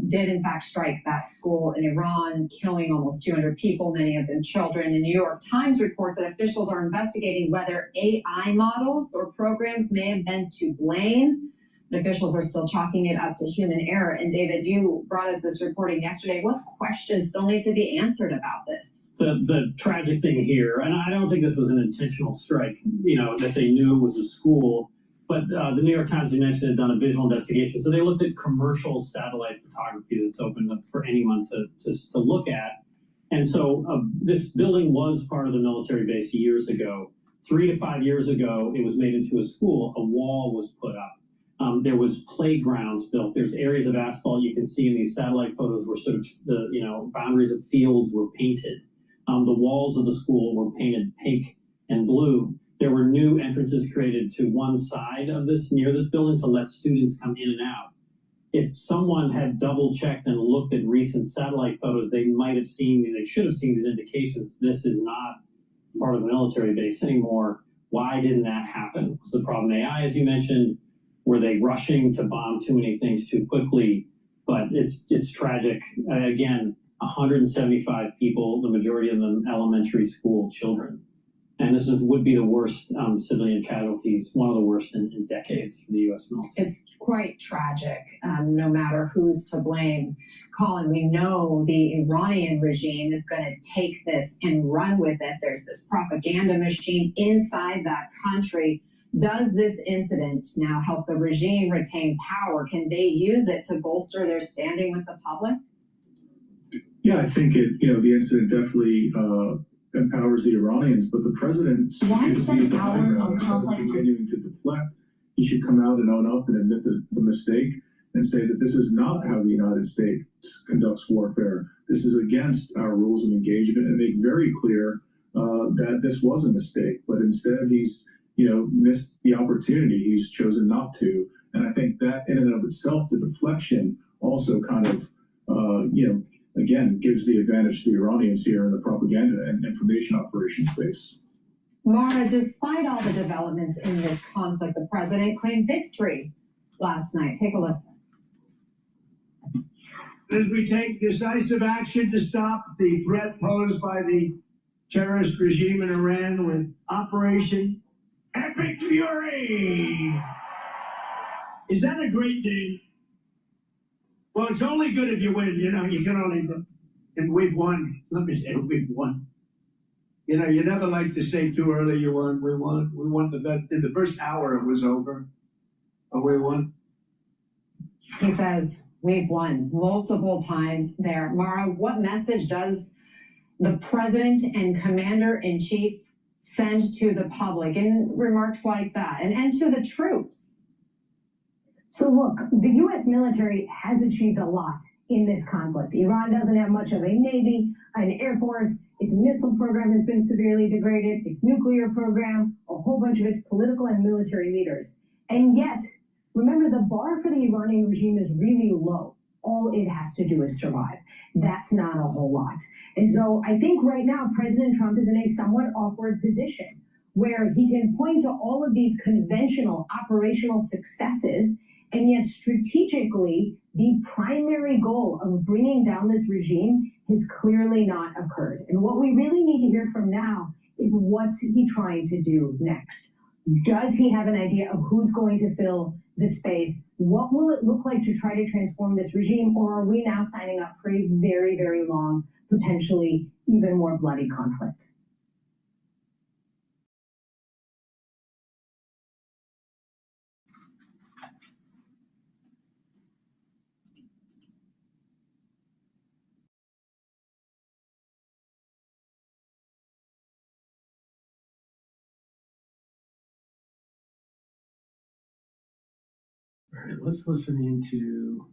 did in fact strike that school in Iran, killing almost 200 people, many of them children. The New York Times reports that officials are investigating whether AI models or programs may have been to blame. But officials are still chalking it up to human error. And David, you brought us this reporting yesterday. What questions still need to be answered about this? The tragic thing here, and I don't think this was an intentional strike, that they knew it was a school, but the New York Times, you mentioned, had done a visual investigation. So they looked at commercial satellite photography that's opened up for anyone to look at. And so this building was part of the military base years ago. 3 to 5 years ago, it was made into a school. A wall was put up. There was playgrounds built. There's areas of asphalt you can see in these satellite photos where sort of the boundaries of fields were painted. The walls of the school were painted pink and blue. There were new entrances created to one side of near this building to let students come in and out. If someone had double checked and looked at recent satellite photos, they should have seen these indications. This is not part of the military base anymore. Why didn't that happen? Was the problem AI, as you mentioned? Were they rushing to bomb too many things too quickly? But it's tragic. Again, 175 people, the majority of them elementary school children. And this would be the worst civilian casualties, one of the worst in decades for the U.S. military. It's quite tragic, no matter who's to blame. Colin, we know the Iranian regime is going to take this and run with it. There's this propaganda machine inside that country. Does this incident now help the regime retain power? Can they use it to bolster their standing with the public? Yeah, I think the incident definitely empowers the Iranians, but the president should seize the high ground instead of continuing to deflect. He should come out and own up and admit the mistake and say that this is not how the United States conducts warfare. This is against our rules of engagement, and make very clear that this was a mistake. But instead, he's missed the opportunity. He's chosen not to. And I think that in and of itself, the deflection also kind of, again, gives the advantage to the Iranians here in the propaganda and information operation space. Mara, despite all the developments in this conflict, the president claimed victory last night. Take a listen. As we take decisive action to stop the threat posed by the terrorist regime in Iran with Operation Epic Fury. Is that a great name? Well, it's only good if you win. You can only, and we've won. Let me say, we've won. You never like to say too early you won. We won. We won the bet. In the first hour, it was over. Oh, we won. He says, we've won multiple times there. Mara, what message does the president and commander-in-chief send to the public in remarks like that and to the troops? So look, the U.S. military has achieved a lot in this conflict. Iran doesn't have much of a navy, an air force. Its missile program has been severely degraded. Its nuclear program, a whole bunch of its political and military leaders. And yet, remember, the bar for the Iranian regime is really low. All it has to do is survive. That's not a whole lot. And so I think right now, President Trump is in a somewhat awkward position where he can point to all of these conventional operational successes, and yet strategically, the primary goal of bringing down this regime has clearly not occurred. And what we really need to hear from now is what's he trying to do next? Does he have an idea of who's going to fill the space? What will it look like to try to transform this regime? Or are we now signing up for a very, very long, potentially even more bloody conflict? All right, let's listen into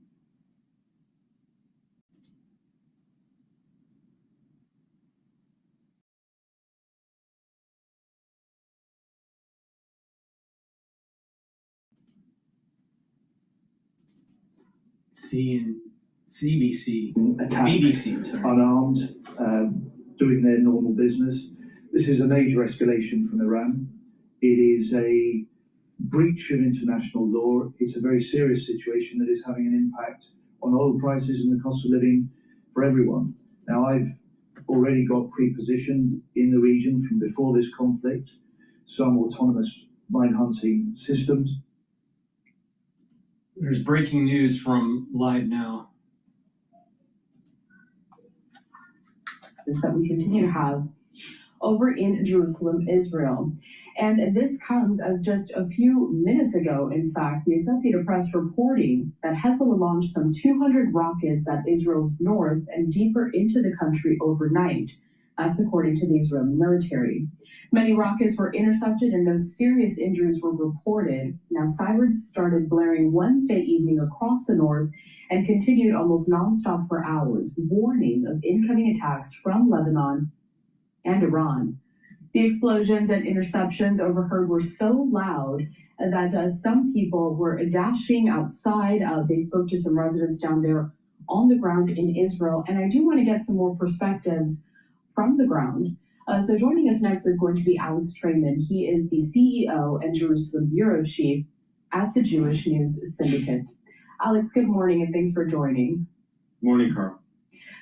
CBC, BBC, I'm sorry. Unarmed, doing their normal business. This is a major escalation from Iran. It is a breach of international law. It's a very serious situation that is having an impact on oil prices and the cost of living for everyone. Now, I've already got pre-positioned in the region from before this conflict, some autonomous mine hunting systems. There's breaking news from Live Now. Is that we continue to have over in Jerusalem, Israel. And this comes as just a few minutes ago, in fact, the Associated Press reporting that Hezbollah launched some 200 rockets at Israel's north and deeper into the country overnight. That's according to the Israeli military. Many rockets were intercepted and no serious injuries were reported. Now, sirens started blaring Wednesday evening across the north and continued almost nonstop for hours, warning of incoming attacks from Lebanon and Iran. The explosions and interceptions overheard were so loud that some people were dashing outside. They spoke to some residents down there on the ground in Israel. And I do want to get some more perspectives from the ground. So joining us next is going to be Alex Trayman. He is the CEO and Jerusalem Bureau Chief at the Jewish News Syndicate. Alex, good morning and thanks for joining. Morning, Carl.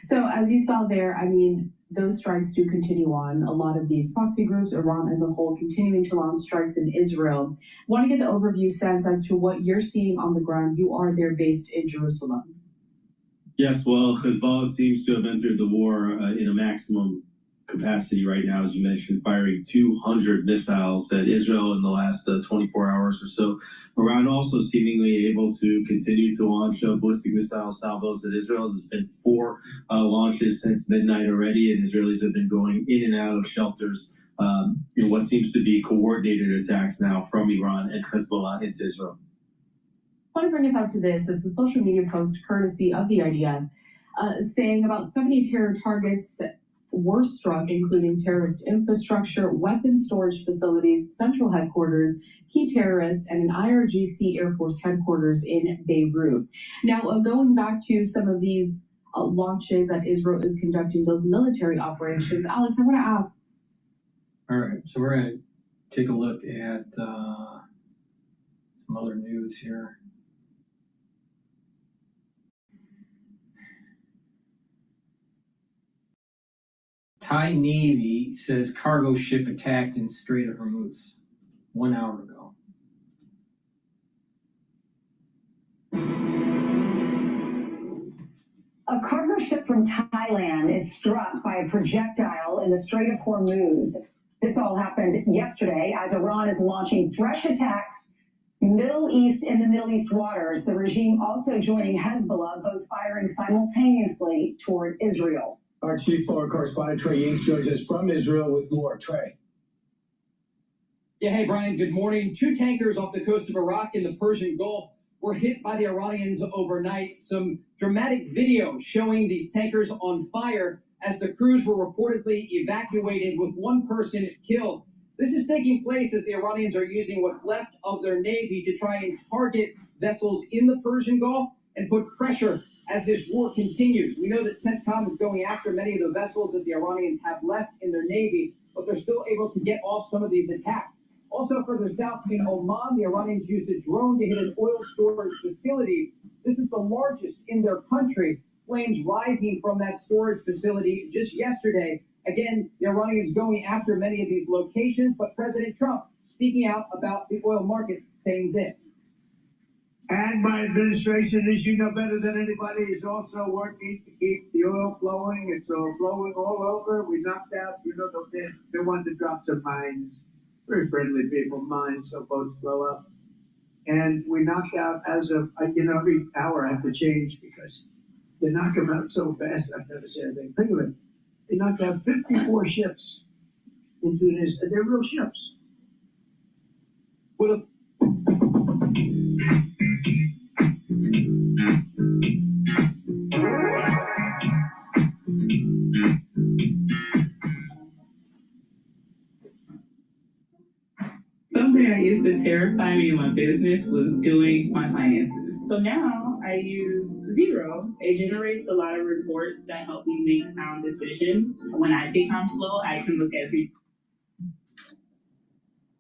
So as you saw there, I mean, those strikes do continue on. A lot of these proxy groups, Iran as a whole, continuing to launch strikes in Israel. Want to get the overview sense as to what you're seeing on the ground. You are there based in Jerusalem. Yes, well, Hezbollah seems to have entered the war in a maximum capacity right now, as you mentioned, firing 200 missiles at Israel in the last 24 hours or so. Iran also seemingly able to continue to launch ballistic missile salvos at Israel. There's been 4 launches since midnight already, and Israelis have been going in and out of shelters in what seems to be coordinated attacks now from Iran and Hezbollah into Israel. want to bring us out to this. It's a social media post courtesy of the IDF saying about 70 terror targets were struck, including terrorist infrastructure, weapons storage facilities, central headquarters, key terrorists, and an IRGC Air Force headquarters in Beirut. Now, going back to some of these launches that Israel is conducting, those military operations, Alex, I want to ask. All right, so we're going to take a look at some other news here. Thai Navy says cargo ship attacked in Strait of Hormuz 1 hour ago. A cargo ship from Thailand is struck by a projectile in the Strait of Hormuz. This all happened yesterday as Iran is launching fresh attacks in the Middle East waters. The regime also joining Hezbollah, both firing simultaneously toward Israel. Our chief foreign correspondent Trey Yates joins us from Israel with more. Trey. Yeah, hey, Brian, good morning. 2 tankers off the coast of Iraq in the Persian Gulf were hit by the Iranians overnight. Some dramatic video showing these tankers on fire as the crews were reportedly evacuated with 1 person killed. This is taking place as the Iranians are using what's left of their navy to try and target vessels in the Persian Gulf and put pressure as this war continues. We know that CENTCOM is going after many of the vessels that the Iranians have left in their navy, but they're still able to get off some of these attacks. Also further south in Oman, the Iranians used a drone to hit an oil storage facility. This is the largest in their country. Flames rising from that storage facility just yesterday. Again, the Iranians going after many of these locations, but President Trump speaking out about the oil markets, saying this. And my administration, as you know better than anybody, is also working to keep the oil flowing. It's all flowing all over. We knocked out, they wanted to drop some mines. Very friendly people, mines, so boats blow up. And we knocked out as of, every hour I have to change because they knock them out so fast, I've never said anything. Think of it. They knocked out 54 ships into this, and they're real ships. Well, something that used to terrify me in my business was doing my finances. So now I use Zero. It generates a lot of reports that help me make sound decisions. When I think I'm slow, I can look at Zero.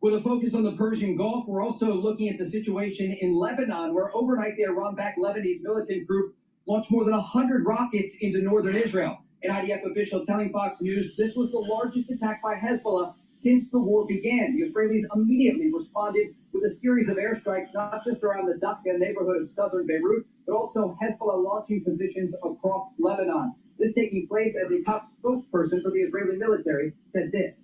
With a focus on the Persian Gulf, we're also looking at the situation in Lebanon, where overnight the Iran-backed Lebanese militant group launched more than 100 rockets into northern Israel. An IDF official telling Fox News this was the largest attack by Hezbollah since the war began. The Israelis immediately responded with a series of airstrikes, not just around the Dakka neighborhood of southern Beirut, but also Hezbollah launching positions across Lebanon. This taking place as a top spokesperson for the Israeli military said this.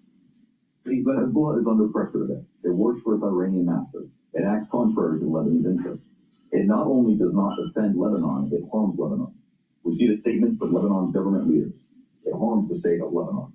Hezbollah is under pressure today. It works for its Iranian master. It acts contrary to Lebanese interests. It not only does not defend Lebanon, it harms Lebanon. We see the statements of Lebanon's government leaders. It harms the state of Lebanon.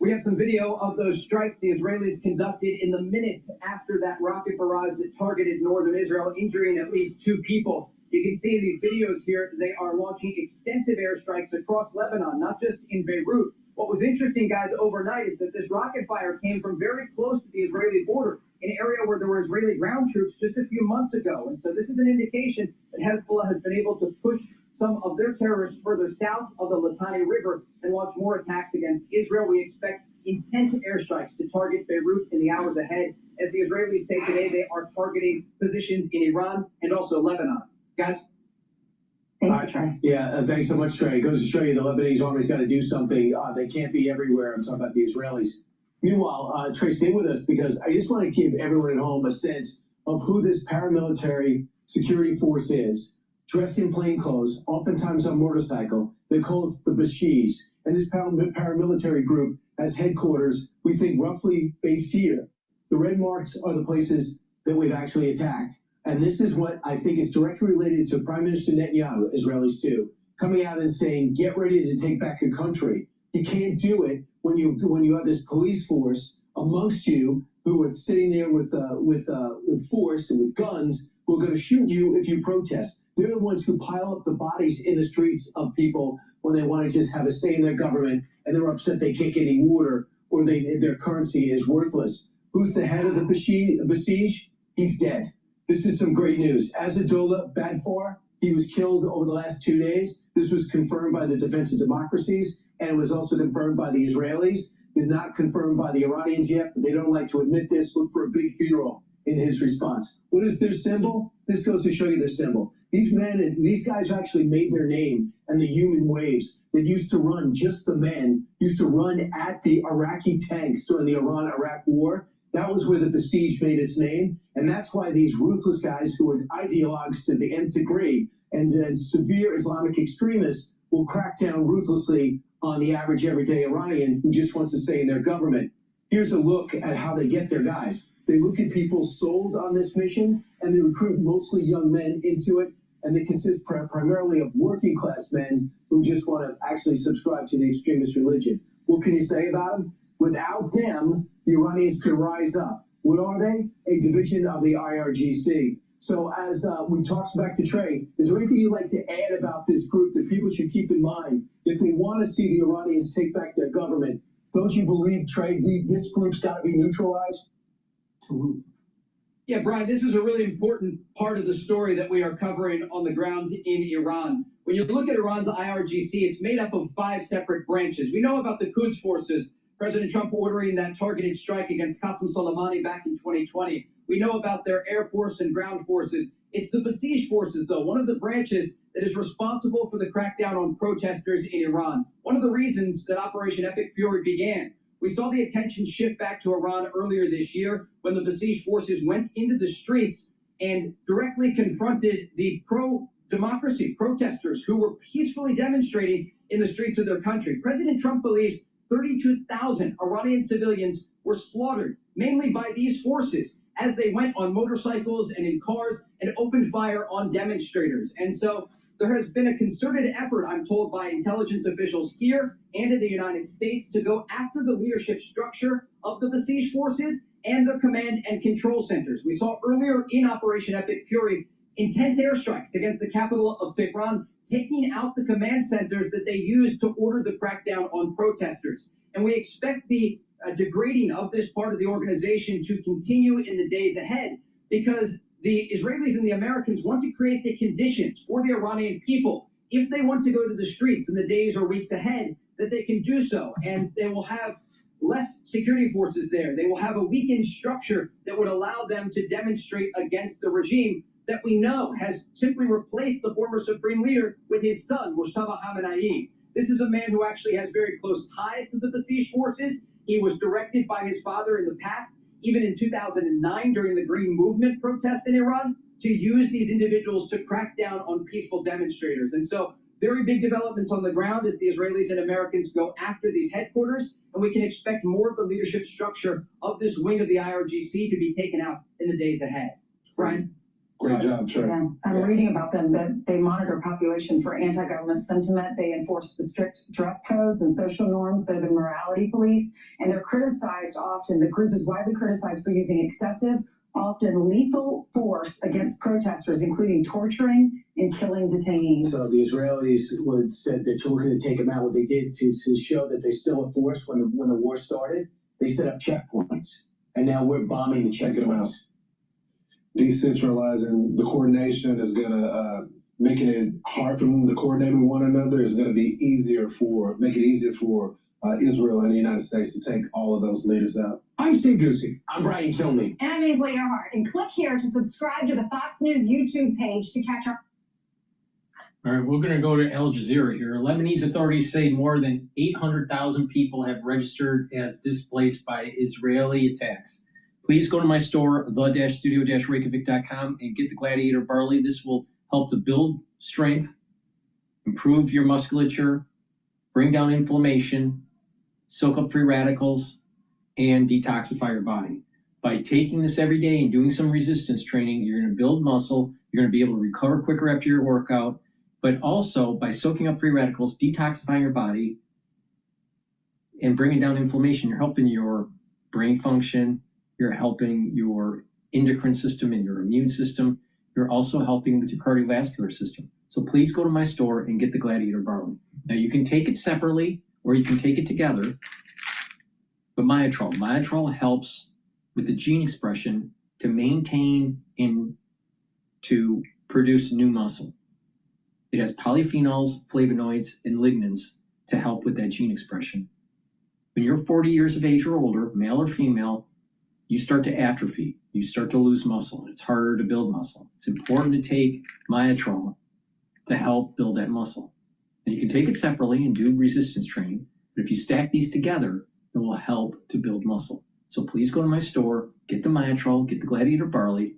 We have some video of those strikes the Israelis conducted in the minutes after that rocket barrage that targeted northern Israel, injuring at least 2 people. You can see in these videos here, they are launching extensive airstrikes across Lebanon, not just in Beirut. What was interesting, guys, overnight is that this rocket fire came from very close to the Israeli border, an area where there were Israeli ground troops just a few months ago. And so this is an indication that Hezbollah has been able to push some of their terrorists further south of the Litani River and launch more attacks against Israel. We expect intense airstrikes to target Beirut in the hours ahead. As the Israelis say today, they are targeting positions in Iran and also Lebanon. Guys? Thanks so much, Trey. It goes to show you the Lebanese army's got to do something. They can't be everywhere. I'm talking about the Israelis. Meanwhile, Trey, stay with us because I just want to give everyone at home a sense of who this paramilitary security force is. Dressed in plain clothes, oftentimes on motorcycle, they call us the Bitchute. And this paramilitary group has headquarters, we think, roughly based here. The red marks are the places that we've actually attacked. And this is what I think is directly related to Prime Minister Netanyahu, Israelis too, coming out and saying, get ready to take back your country. You can't do it when you have this police force amongst you who are sitting there with force and with guns who are going to shoot you if you protest. They're the ones who pile up the bodies in the streets of people when they want to just have a say in their government and they're upset they can't get any water or their currency is worthless. Who's the head of the Besiege? He's dead. This is some great news. Asadullah Badfour, he was killed over the last 2 days. This was confirmed by the Defense of Democracies, and it was also confirmed by the Israelis. It's not confirmed by the Iranians yet, but they don't like to admit this. Look for a big funeral in his response. What is their symbol? This goes to show you their symbol. These men and these guys actually made their name in the human waves that used to run, just the men, used to run at the Iraqi tanks during the Iran-Iraq war. That was where the Besieged made its name. And that's why these ruthless guys who are ideologues to the nth degree and severe Islamic extremists will crack down ruthlessly on the average everyday Iranian who just wants to say in their government. Here's a look at how they get their guys. They look at people sold on this mission, and they recruit mostly young men into it, and they consist primarily of working class men who just want to actually subscribe to the extremist religion. What can you say about them? Without them, the Iranians could rise up. What are they? A division of the IRGC. So as we talk back to Trey, is there anything you'd like to add about this group that people should keep in mind if they want to see the Iranians take back their government? Don't you believe, Trey, this group's got to be neutralized? Absolutely. Yeah, Brian, this is a really important part of the story that we are covering on the ground in Iran. When you look at Iran's IRGC, it's made up of 5 separate branches. We know about the Quds forces, President Trump ordering that targeted strike against Qasem Soleimani back in 2020. We know about their air force and ground forces. It's the Besieged forces, though, one of the branches that is responsible for the crackdown on protesters in Iran. One of the reasons that Operation Epic Fury began. We saw the attention shift back to Iran earlier this year when the Besieged forces went into the streets and directly confronted the pro-democracy protesters who were peacefully demonstrating in the streets of their country. President Trump believes 32,000 Iranian civilians were slaughtered, mainly by these forces, as they went on motorcycles and in cars and opened fire on demonstrators. And so there has been a concerted effort, I'm told, by intelligence officials here and in the United States to go after the leadership structure of the Besieged forces and their command and control centers. We saw earlier in Operation Epic Fury intense airstrikes against the capital of Tehran, taking out the command centers that they used to order the crackdown on protesters. And we expect the degrading of this part of the organization to continue in the days ahead, because the Israelis and the Americans want to create the conditions for the Iranian people, if they want to go to the streets in the days or weeks ahead, that they can do so. And they will have less security forces there. They will have a weakened structure that would allow them to demonstrate against the regime that we know has simply replaced the former supreme leader with his son, Mustafa Khamenei. This is a man who actually has very close ties to the Besieged forces. He was directed by his father in the past, even in 2009 during the Green Movement protests in Iran, to use these individuals to crack down on peaceful demonstrators. And so very big developments on the ground as the Israelis and Americans go after these headquarters, and we can expect more of the leadership structure of this wing of the IRGC to be taken out in the days ahead. Brian? Great job, Trey. Yeah, I'm reading about them that they monitor population for anti-government sentiment. They enforce the strict dress codes and social norms. They're the morality police, and they're criticized often. The group is widely criticized for using excessive, often lethal force against protesters, including torturing and killing detainees. So the Israelis said they're looking to take them out. What they did to show that they're still a force when the war started, they set up checkpoints, and now we're bombing the checkpoints. Decentralizing the coordination is going to making it hard for them to coordinate with one another is going to be make it easier for Israel and the United States to take all of those leaders out. I'm Steve Ducey. I'm Brian Kilmeade. And I'm Ainsley Earhart. And click here to subscribe to the Fox News YouTube page to catch up. All right, we're going to go to Al Jazeera here. Lebanese authorities say more than 800,000 people have registered as displaced by Israeli attacks. Please go to my store, the-studio-reykjavik.com, and get the Gladiator Barley. This will help to build strength, improve your musculature, bring down inflammation, soak up free radicals, and detoxify your body. By taking this every day and doing some resistance training, you're going to build muscle, you're going to be able to recover quicker after your workout, but also by soaking up free radicals, detoxifying your body, and bringing down inflammation, you're helping your brain function, you're helping your endocrine system and your immune system. You're also helping with your cardiovascular system. So please go to my store and get the Gladiator Barley. Now you can take it separately or you can take it together. But Myotrol helps with the gene expression to maintain and to produce new muscle. It has polyphenols, flavonoids, and lignans to help with that gene expression. When you're 40 years of age or older, male or female, you start to atrophy. You start to lose muscle. It's harder to build muscle. It's important to take Myotrol to help build that muscle. And you can take it separately and do resistance training, but if you stack these together, it will help to build muscle. So please go to my store, get the Myotrol, get the Gladiator Barley,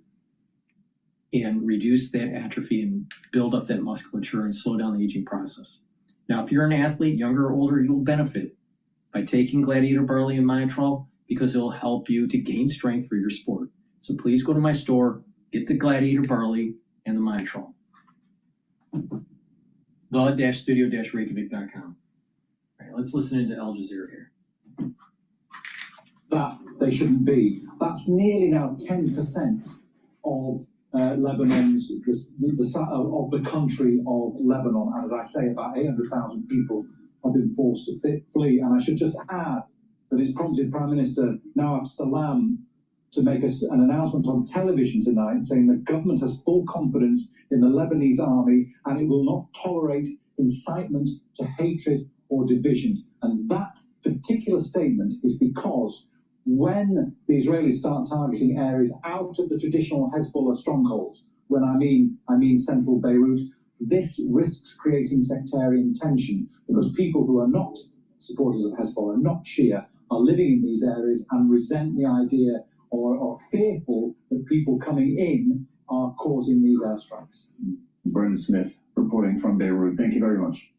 and reduce that atrophy and build up that musculature and slow down the aging process. Now, if you're an athlete, younger or older, you'll benefit by taking Gladiator Barley and Myotrol because it'll help you to gain strength for your sport. So please go to my store, get the Gladiator Barley and the Myotrol. The-studio-reykjavik.com. All right, let's listen into Al Jazeera here. That they shouldn't be. That's nearly now 10% of Lebanon's, of the country of Lebanon. As I say, about 800,000 people have been forced to flee. And I should just add that it's prompted Prime Minister Nawaf Salam to make an announcement on television tonight saying the government has full confidence in the Lebanese army and it will not tolerate incitement to hatred or division. And that particular statement is because when the Israelis start targeting areas out of the traditional Hezbollah strongholds, when I mean central Beirut, this risks creating sectarian tension because people who are not supporters of Hezbollah, not Shia, are living in these areas and resent the idea or are fearful that people coming in are causing these airstrikes. Brendan Smith reporting from Beirut. Thank you very much.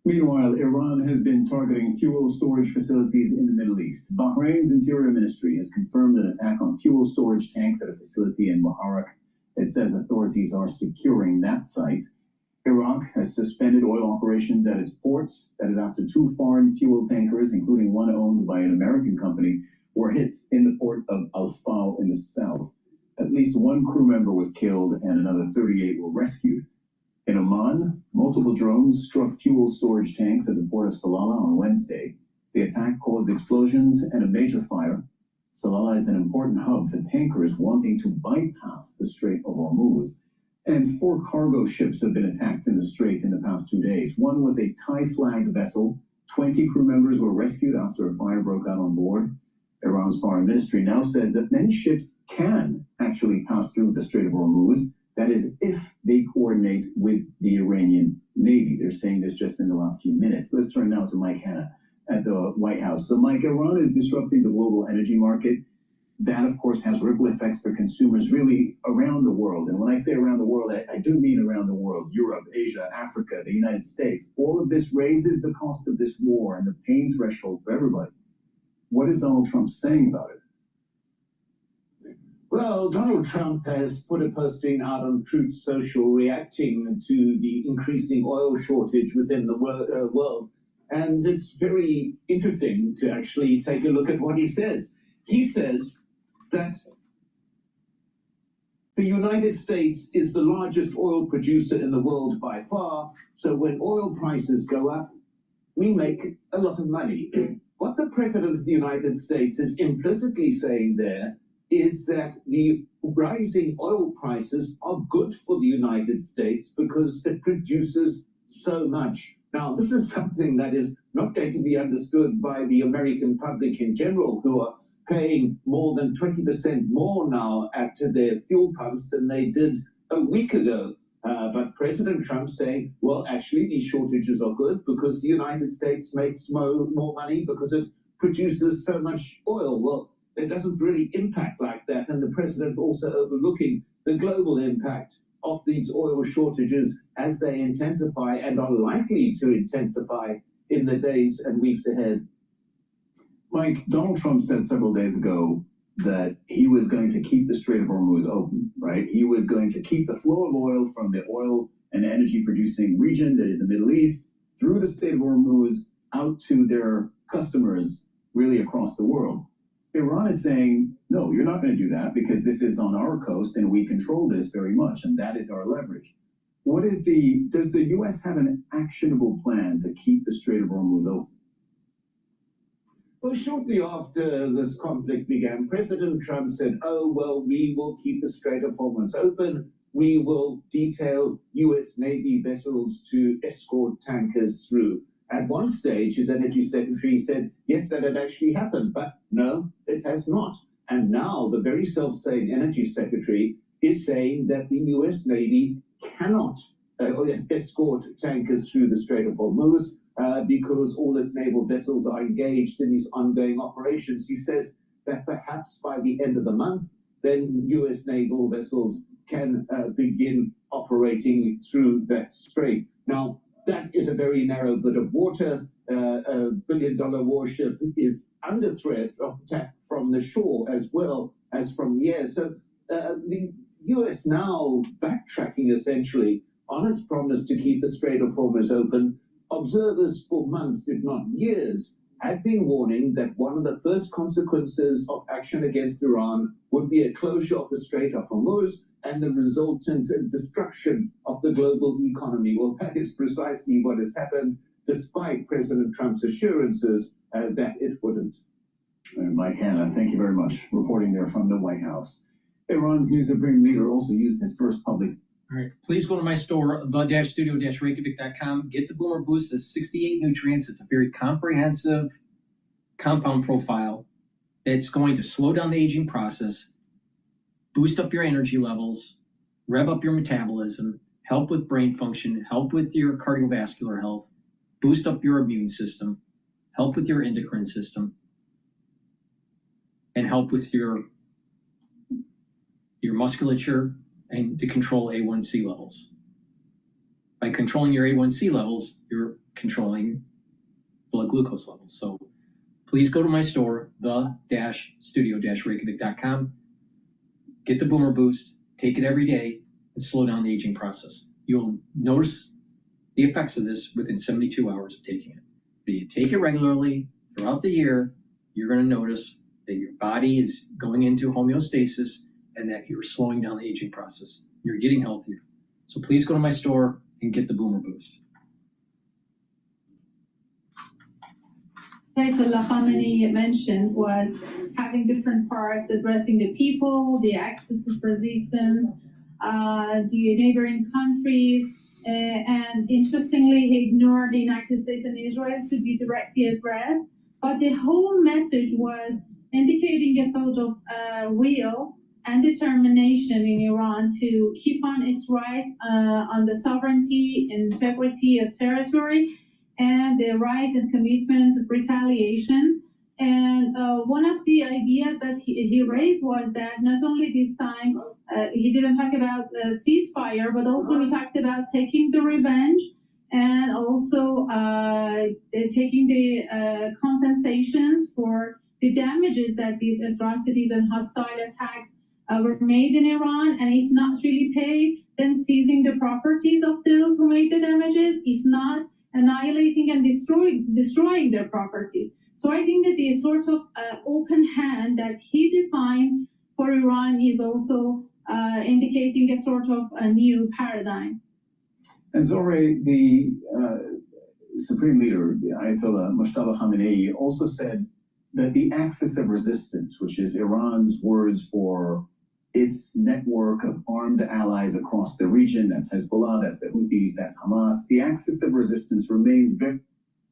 Meanwhile, Iran has been targeting fuel storage facilities in the Middle East. Bahrain's Interior Ministry has confirmed an attack on fuel storage tanks at a facility in Muharraq. It says authorities are securing that site. Iraq has suspended oil operations at its ports. That is after 2 foreign fuel tankers, including one owned by an American company, were hit in the port of Al-Faw in the south. At least 1 crew member was killed and another 38 were rescued. In Oman, multiple drones struck fuel storage tanks at the port of Salalah on Wednesday. The attack caused explosions and a major fire. Salalah is an important hub for tankers wanting to bypass the Strait of Hormuz. And 4 cargo ships have been attacked in the strait in the past 2 days. One was a Thai-flagged vessel. 20 crew members were rescued after a fire broke out on board. Iran's foreign ministry now says that many ships can actually pass through the Strait of Hormuz. That is, if they coordinate with the Iranian Navy. They're saying this just in the last few minutes. Let's turn now to Mike Hanna at the White House. So, Mike, Iran is disrupting the global energy market. That, of course, has ripple effects for consumers really around the world. And when I say around the world, I do mean around the world. Europe, Asia, Africa, the United States. All of this raises the cost of this war and the pain threshold for everybody. What is Donald Trump saying about it? Well, Donald Trump has put a posting out on Truth Social reacting to the increasing oil shortage within the world. And it's very interesting to actually take a look at what he says. He says that the United States is the largest oil producer in the world by far. So when oil prices go up, we make a lot of money. What the President of the United States is implicitly saying there is that the rising oil prices are good for the United States because it produces so much. Now, this is something that is not going to be understood by the American public in general, who are paying more than 20% more now at their fuel pumps than they did a week ago. But President Trump saying, well, actually, these shortages are good because the United States makes more money because it produces so much oil. Well, it doesn't really impact like that. And the president also overlooking the global impact of these oil shortages as they intensify and are likely to intensify in the days and weeks ahead. Mike, Donald Trump said several days ago that he was going to keep the Strait of Hormuz open, right? He was going to keep the flow of oil from the oil and energy producing region that is the Middle East through the Strait of Hormuz out to their customers really across the world. Iran is saying, no, you're not going to do that because this is on our coast and we control this very much, and that is our leverage. Does the U.S. have an actionable plan to keep the Strait of Hormuz open? Well, shortly after this conflict began, President Trump said, oh, well, we will keep the Strait of Hormuz open. We will detail U.S. Navy vessels to escort tankers through. At one stage, his energy secretary said, yes, that had actually happened, but no, it has not. And now the very self-same energy secretary is saying that the U.S. Navy cannot escort tankers through the Strait of Hormuz because all its naval vessels are engaged in these ongoing operations. He says that perhaps by the end of the month, then U.S. naval vessels can begin operating through that strait. Now, that is a very narrow bit of water. A billion-dollar warship is under threat of attack from the shore as well as from the air. So the U.S. now backtracking essentially on its promise to keep the Strait of Hormuz open. Observers for months, if not years, had been warning that one of the first consequences of action against Iran would be a closure of the Strait of Hormuz and the resultant destruction of the global economy. Well, that is precisely what has happened, despite President Trump's assurances that it wouldn't. Mike Hanna, thank you very much. Reporting there from the White House. Iran's new supreme leader also used his first public... All right, please go to my store, the-studio-reykjavik.com. Get the Boomer Boost. It's 68 nutrients. It's a very comprehensive compound profile. It's going to slow down the aging process, boost up your energy levels, rev up your metabolism, help with brain function, help with your cardiovascular health, boost up your immune system, help with your endocrine system, and help with your musculature and to control A1C levels. By controlling your A1C levels, you're controlling blood glucose levels. So please go to my store, the-studio-reykjavik.com. Get the Boomer Boost, take it every day, and slow down the aging process. You'll notice the effects of this within 72 hours of taking it. If you take it regularly throughout the year, you're going to notice that your body is going into homeostasis and that you're slowing down the aging process. You're getting healthier. So please go to my store and get the Boomer Boost. Ayatollah Khamenei mentioned was having different parts addressing the people, the axis of resistance, the neighboring countries, and interestingly, he ignored the United States and Israel to be directly addressed. But the whole message was indicating a sort of will and determination in Iran to keep on its right on the sovereignty and integrity of territory and the right and commitment of retaliation. And one of the ideas that he raised was that not only this time he didn't talk about ceasefire, but also he talked about taking the revenge and also taking the compensations for the damages that the atrocities and hostile attacks were made in Iran, and if not really paid, then seizing the properties of those who made the damages, if not annihilating and destroying their properties. So I think that the sort of open hand that he defined for Iran is also indicating a sort of a new paradigm. And Zoreh, the supreme leader, the Ayatollah Mujtaba Khamenei, also said that the axis of resistance, which is Iran's words for its network of armed allies across the region, that's Hezbollah, that's the Houthis, that's Hamas, the axis of resistance remains very...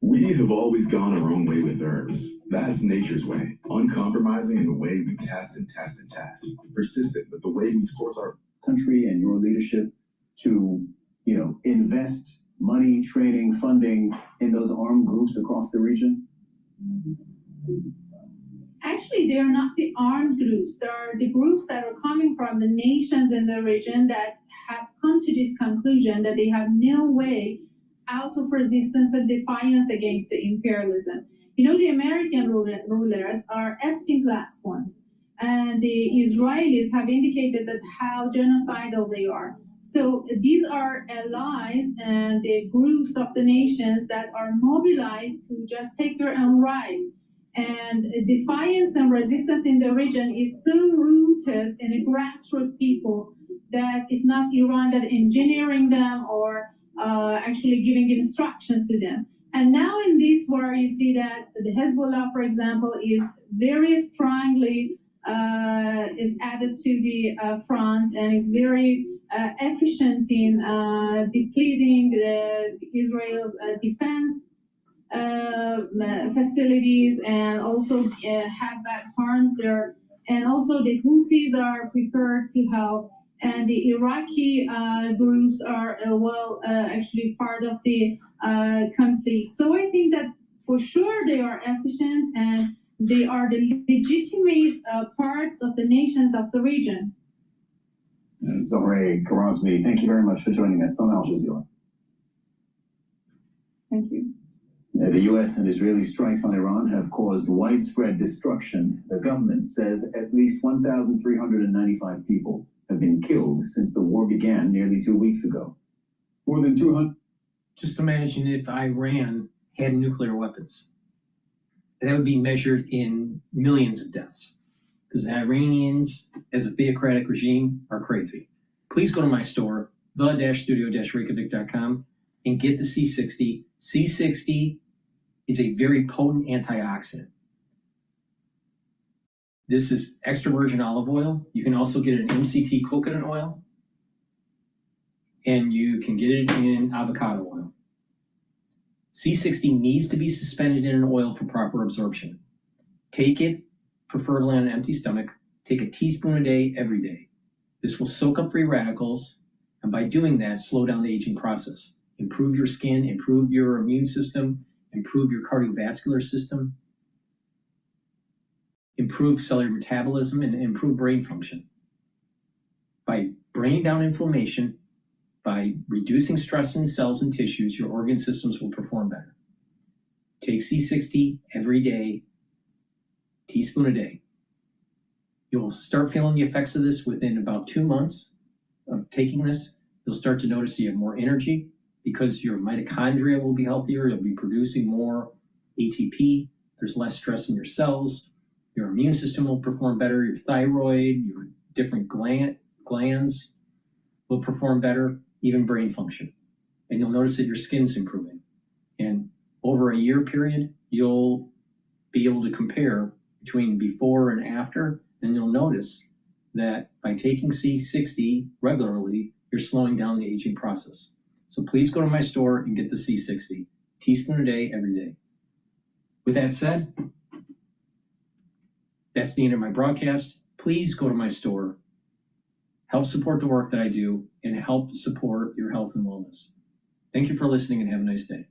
We have always gone our own way with herbs. That's nature's way. Uncompromising in the way we test and test and test. Persistent with the way we source our country and your leadership to, invest money, training, funding in those armed groups across the region? Actually, they are not the armed groups. They are the groups that are coming from the nations in the region that have come to this conclusion that they have no way out of resistance and defiance against the imperialism. The American rulers are Epstein-class ones, and the Israelis have indicated that how genocidal they are. So these are allies and the groups of the nations that are mobilized to just take their own right. And defiance and resistance in the region is so rooted in a grassroots people that it's not Iran that engineering them or actually giving instructions to them. And now in this war, you see that the Hezbollah, for example, is very strongly is added to the front and is very efficient in depleting Israel's defense facilities, and also have that harms there. And also the Houthis are prepared to help, and the Iraqi groups are actually part of the conflict. So I think that for sure they are efficient and they are the legitimate parts of the nations of the region. Zohreh Karazmi, thank you very much for joining us on Al Jazeera. Thank you. The U.S. and Israeli strikes on Iran have caused widespread destruction. The government says at least 1,395 people have been killed since the war began nearly 2 weeks ago. More than 200. Just imagine if Iran had nuclear weapons. That would be measured in millions of deaths. Because the Iranians, as a theocratic regime, are crazy. Please go to my store, the-studio-reykjavik.com, and get the C60. C60 is a very potent antioxidant. This is extra virgin olive oil. You can also get it in MCT coconut oil, and you can get it in avocado oil. C60 needs to be suspended in an oil for proper absorption. Take it, preferably on an empty stomach. Take a teaspoon a day, every day. This will soak up free radicals, and by doing that, slow down the aging process. Improve your skin, improve your immune system, improve your cardiovascular system, improve cellular metabolism, and improve brain function. By bringing down inflammation, by reducing stress in cells and tissues, your organ systems will perform better. Take C60 every day, teaspoon a day. You'll start feeling the effects of this within about 2 months of taking this. You'll start to notice you have more energy because your mitochondria will be healthier. You'll be producing more ATP. There's less stress in your cells. Your immune system will perform better. Your thyroid, your different glands will perform better, even brain function. And you'll notice that your skin's improving. And over a year period, you'll be able to compare between before and after, and you'll notice that by taking C60 regularly, you're slowing down the aging process. So please go to my store and get the C60, teaspoon a day, every day. With that said, that's the end of my broadcast. Please go to my store, help support the work that I do, and help support your health and wellness. Thank you for listening and have a nice day.